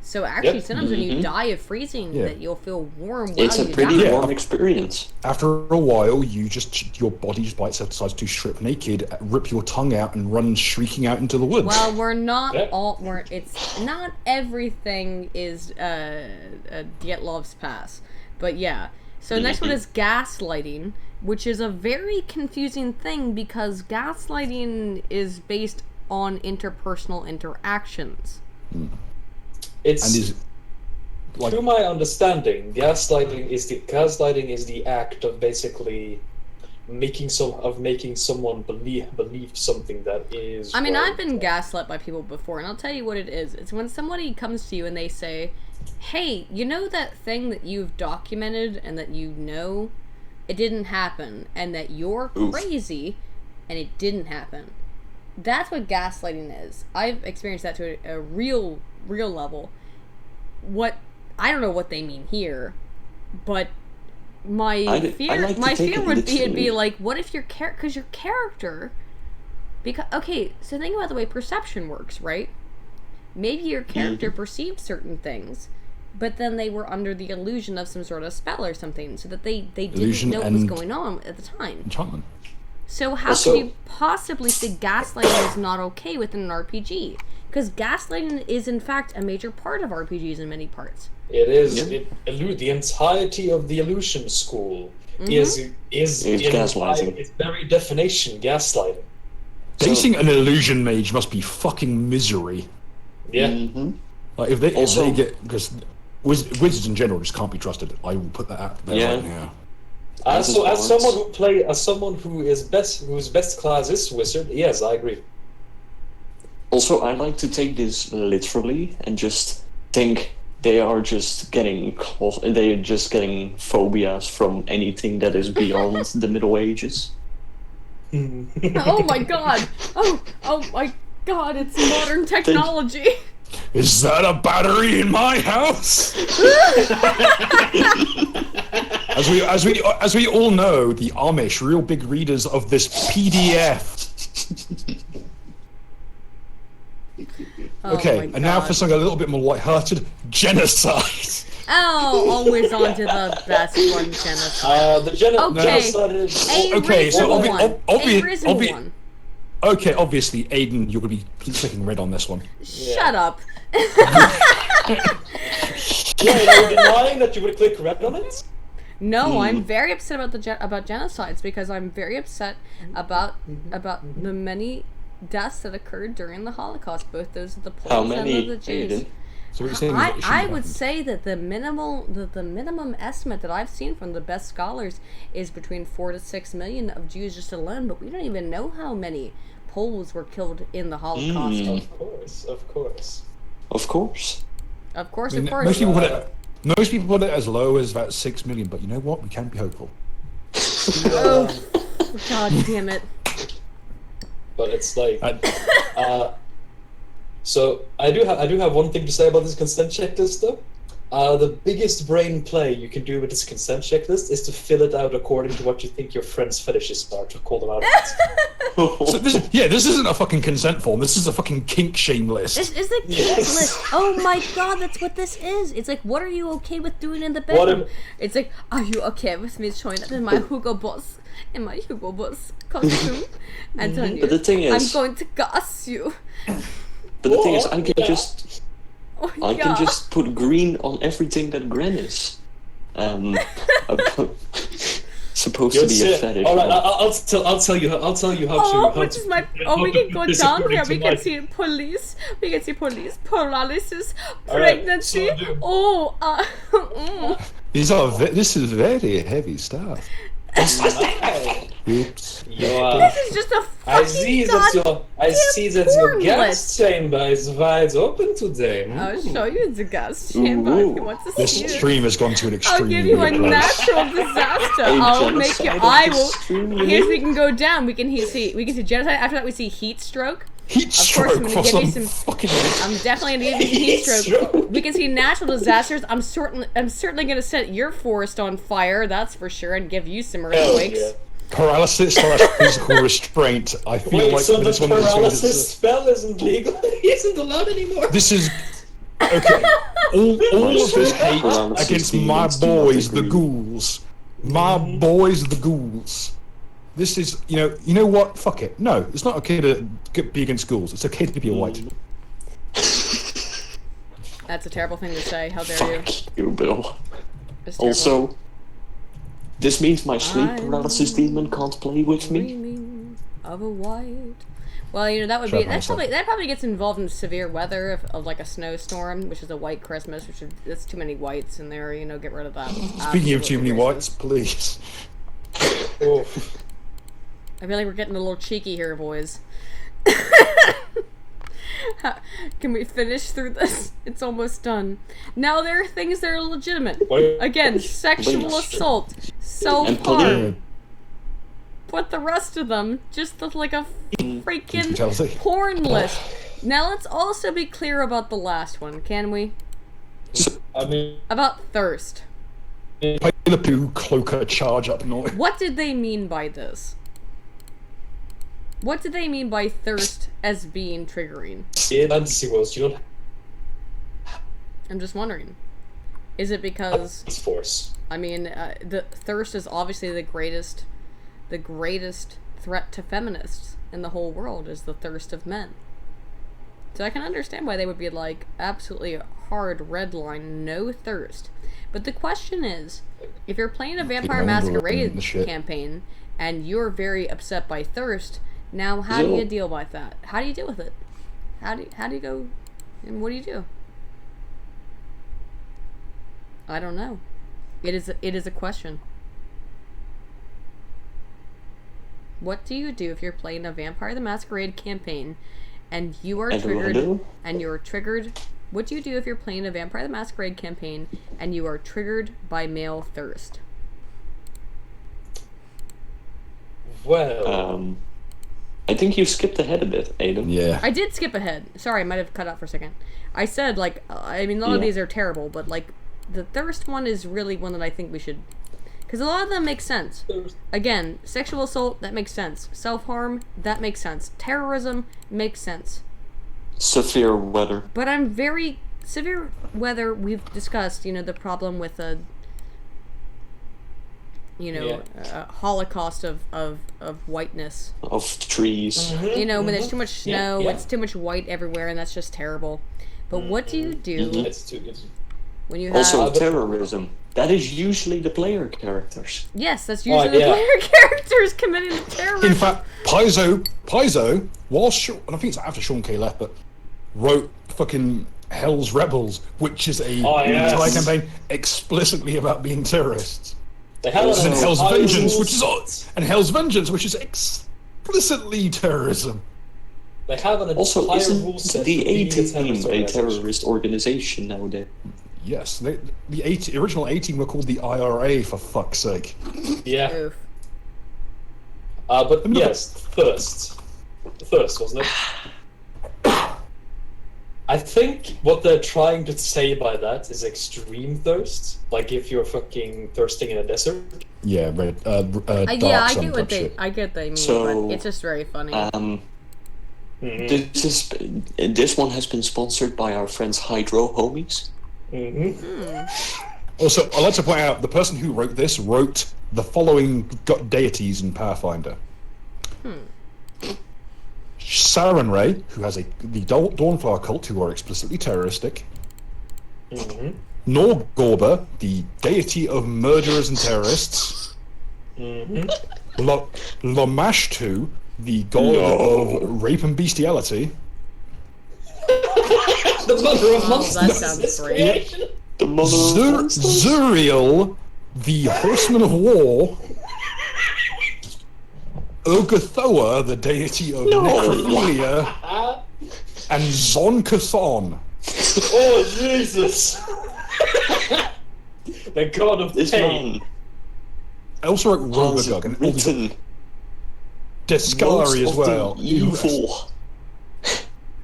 So actually, Yep. sometimes when you die of freezing, Yeah. that you'll feel warm while It's a you pretty die. warm experience. After a while, your body just by itself decides to strip naked, rip your tongue out, and run shrieking out into the woods. Well, we're not Yep. all. It's not everything is Dietlov's pass, but yeah. So the next one is gaslighting, which is a very confusing thing because gaslighting is based on interpersonal interactions. It's and is like, to my understanding, gaslighting is the act of basically making someone believe something that is. I mean, wrong. I've been gaslit by people before, and I'll tell you what it is. It's when somebody comes to you and they say, hey, you know that thing that you've documented and that you know it didn't happen, and that you're crazy and it didn't happen. That's what gaslighting is. I've experienced that to a real level. I don't know what they mean here, but my fear would be like, what if your character, okay, so think about the way perception works, right? Maybe your character perceived certain things, but then they were under the illusion of some sort of spell or something, so that they didn't know what was going on at the time. enchantment. So how could you possibly say gaslighting is not okay within an RPG? Because gaslighting is in fact a major part of RPGs in many parts. It is. The entirety of the illusion school is gaslighting. Its very definition gaslighting. Facing an illusion mage must be fucking misery. Yeah. Like if they get, because wizards in general just can't be trusted. I will put that out there right now. As someone whose best class is wizard, yes, I agree. Also, I like to take this literally and just think they are just getting phobias from anything that is beyond the Middle Ages. Oh my god! Oh my god! It's modern technology. Is that a battery in my house? As we all know, the Amish, real big readers of this PDF. Okay, and now for something a little bit more lighthearted, genocide. Oh, always on to the best one, genocide. Genocide is... Okay, so obviously. Okay, obviously, Aiden, you're going to be clicking red on this one. Shut up. Yeah, you're denying that you would click red on it? No, I'm very upset about genocides because I'm very upset about the many deaths that occurred during the Holocaust, both those of the Poles and of the Jews. Aiden? So what you're saying is that it shouldn't I happen. would say that the minimum estimate that I've seen from the best scholars is between 4 to 6 million of Jews just alone, but we don't even know how many Poles were killed in the Holocaust. Of course. I mean, most people put it as low as about 6 million, but you know what? We can be hopeful. Oh, god damn it. But it's like, so I do have one thing to say about this consent checklist though. The biggest brain play you can do with this consent checklist is to fill it out according to what you think your friends' fetishes are, to call them out. So this isn't a fucking consent form. This is a fucking kink shame list. This is the kink list. Oh my god, that's what this is. It's like, what are you okay with doing in the bedroom? It's like, are you okay with me showing up in my Hugo Boss costume and telling you, But the thing is, I'm going to gas you. But the thing is, I can just I can just put green on everything that Gren is. Supposed to be a fetish. All right, I'll tell you how Which is my? We can go down here. We can see police. We can see police paralysis, pregnancy. This is very heavy stuff. Oops. This is just a I see that your gas chamber is wide open today. I'll show you the gas chamber if you want to This see it. stream has gone to an extreme. I'll give you a natural disaster. I'll make you. Here's we can go down. We can see genocide. After that, we see heat stroke. Heat stroke. I'm gonna give you some. I'm definitely gonna give you heat stroke. We can see natural disasters. I'm certainly gonna set your forest on fire. That's for sure, and give you some earthquakes. Yeah. Paralysis / physical restraint. I feel like so this the one paralysis spell isn't legal. Isn't allowed anymore. This is okay. All of this hate against my boys, the ghouls. My boys, the ghouls. This is, you know what? Fuck it. No, it's not okay to be against ghouls. It's okay to be a white. That's a terrible thing to say. How dare you? Fuck you, Bill. It's terrible. Also, this means my sleep paralysis demon can't play with me. Dreaming of a white. Well, that probably gets involved in severe weather of like a snowstorm, which is a white Christmas, that's too many whites in there. Get rid of that. Speaking of too many whites, please. Oh. I feel like we're getting a little cheeky here, boys. Can we finish through this? It's almost done. Now there are things that are legitimate. Again, sexual assault, self-harm. But the rest of them, just like a freaking porn list. Now let's also be clear about the last one, can we? About thirst. The poo cloaker charge up north. What did they mean by this? What did they mean by thirst as being triggering? I'm just wondering. Is it because force? I mean, the thirst is obviously the greatest threat to feminists in the whole world is the thirst of men. So I can understand why they would be like, absolutely hard red line, no thirst. But the question is, if you're playing a Vampire Masquerade campaign and you're very upset by thirst, now how do you deal with that? How do you deal with it? How do you go, and what do you do? I don't know. It is a question. What do you do if you're playing a Vampire the Masquerade campaign and you are triggered and you're triggered? What do you do if you're playing a Vampire the Masquerade campaign and you are triggered by male thirst? Well, I think you skipped ahead a bit, Adam. Yeah. I did skip ahead. Sorry, I might have cut out for a second. I said, like, I mean, a lot of these are terrible, but, like, the thirst one is really one that I think we should... Because a lot of them make sense. Again, sexual assault, that makes sense. Self-harm, that makes sense. Terrorism, makes sense. Severe weather. But I'm very... Severe weather, we've discussed, the problem with a... a holocaust of whiteness. Of trees. When there's too much snow, it's too much white everywhere, and that's just terrible. But what do you do when you have... Also, terrorism. That is usually the player characters. Yes, that's usually the player characters committing the terrorism. In fact, Paizo, and I think it's after Sean K left, but wrote fucking Hell's Rebels, which is a entire campaign explicitly about being terrorists. And Hell's Vengeance, which is explicitly terrorism. They have an also, isn't the A-Team a terrorist organization nowadays? Yes, the original A-Team were called the IRA, for fuck's sake. Yeah. Oof. But yes, Thirst, wasn't it? I think what they're trying to say by that is extreme thirst. Like if you're fucking thirsting in a desert. Yeah, red. Dark Yeah, I sun get type shit. I get what they mean, So, but it's just very funny. This one has been sponsored by our friends Hydro Homies. Also, I'd like to point out the person who wrote this wrote the following deities in Pathfinder. Sarenrae, Ray, who has the Dawnflower cult, who are explicitly terroristic. Norgorber, the deity of murderers and terrorists. Lamashtu, the god of rape and bestiality. The mother of monsters. That sounds great. The mother of monsters. Zuriel, the horseman of war. Ogathoa, the deity of necrophilia. And Zonkathon. Oh, Jesus! The god of This pain. man I also wrote has Robogug and written Descari as most of well. the evil.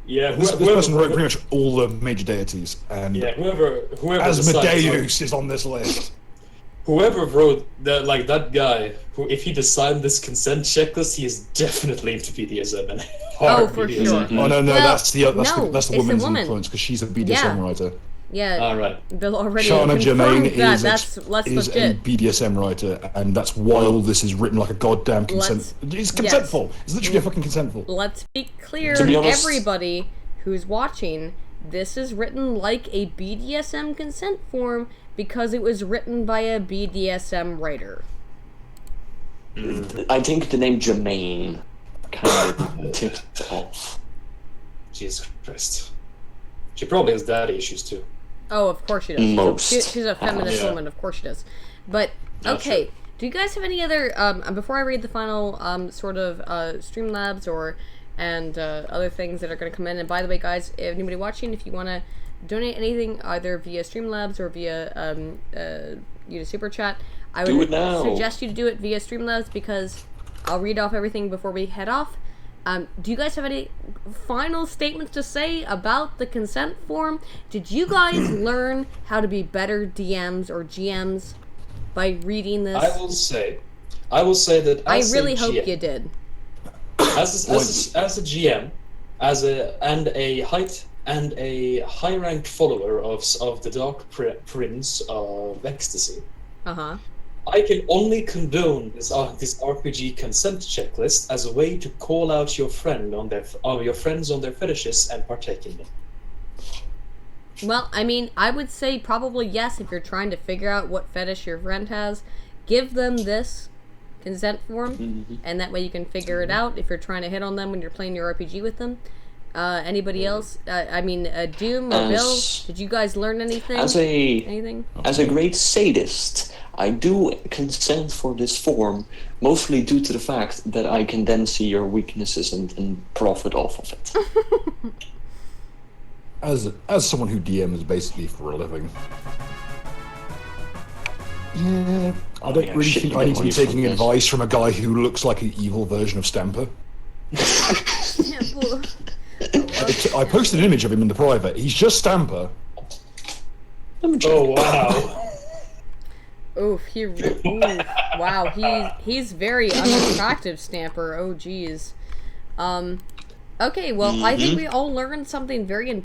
Yeah, This person wrote pretty much all the major deities, and whoever Asmodeus is on this list. Whoever wrote that guy, who if he designed this consent checklist, he is definitely into BDSM and hard for BDSM. sure. Oh no, Well, that's the it's the woman's woman. influence because she's a BDSM Yeah. writer. Yeah, All right. Bill already Shana confirmed Germain that. is That's a legit. BDSM writer, and that's why all this is written like a goddamn consent. It's consentful. It's literally a fucking consentful. Let's be clear, To be honest- everybody who's watching, this is written like a BDSM consent form because it was written by a BDSM writer. I think the name Jermaine kind of tipped off. Jesus Christ. She probably has daddy issues too. Oh, of course she does. Most. She's a feminist Yeah. woman, of course she does. But, That's okay, true. do you guys have any other, before I read the final, sort of, Streamlabs and other things that are going to come in, and by the way, guys, if anybody watching, if you want to donate anything, either via Streamlabs or via, Super Chat, I Do would it now. suggest you to do it via Streamlabs because I'll read off everything before we head off. Do you guys have any final statements to say about the consent form? Did you guys learn how to be better DMs or GMs by reading this? I will say that I as really a hope GM, you did. as a GM, and a high-ranked follower of the Dark Prince of Ecstasy, Uh-huh. I can only condone this RPG consent checklist as a way to call out your friends on their fetishes and partake in them. Well, I mean, I would say probably yes if you're trying to figure out what fetish your friend has. Give them this consent form, and that way you can figure it out if you're trying to hit on them when you're playing your RPG with them. Anybody else? Doom or Bill, did you guys learn anything? Anything? As a great sadist, I do consent for this form, mostly due to the fact that I can then see your weaknesses and profit off of it. As someone who DMs basically for a living, yeah, I don't really think I need to be taking advice from a guy who looks like an evil version of Stamper. I posted an image of him in the private. He's just Stamper. Oh wow! Oof, wow, he's very unattractive, Stamper. Oh, geez. Okay, well, I think we all learned something very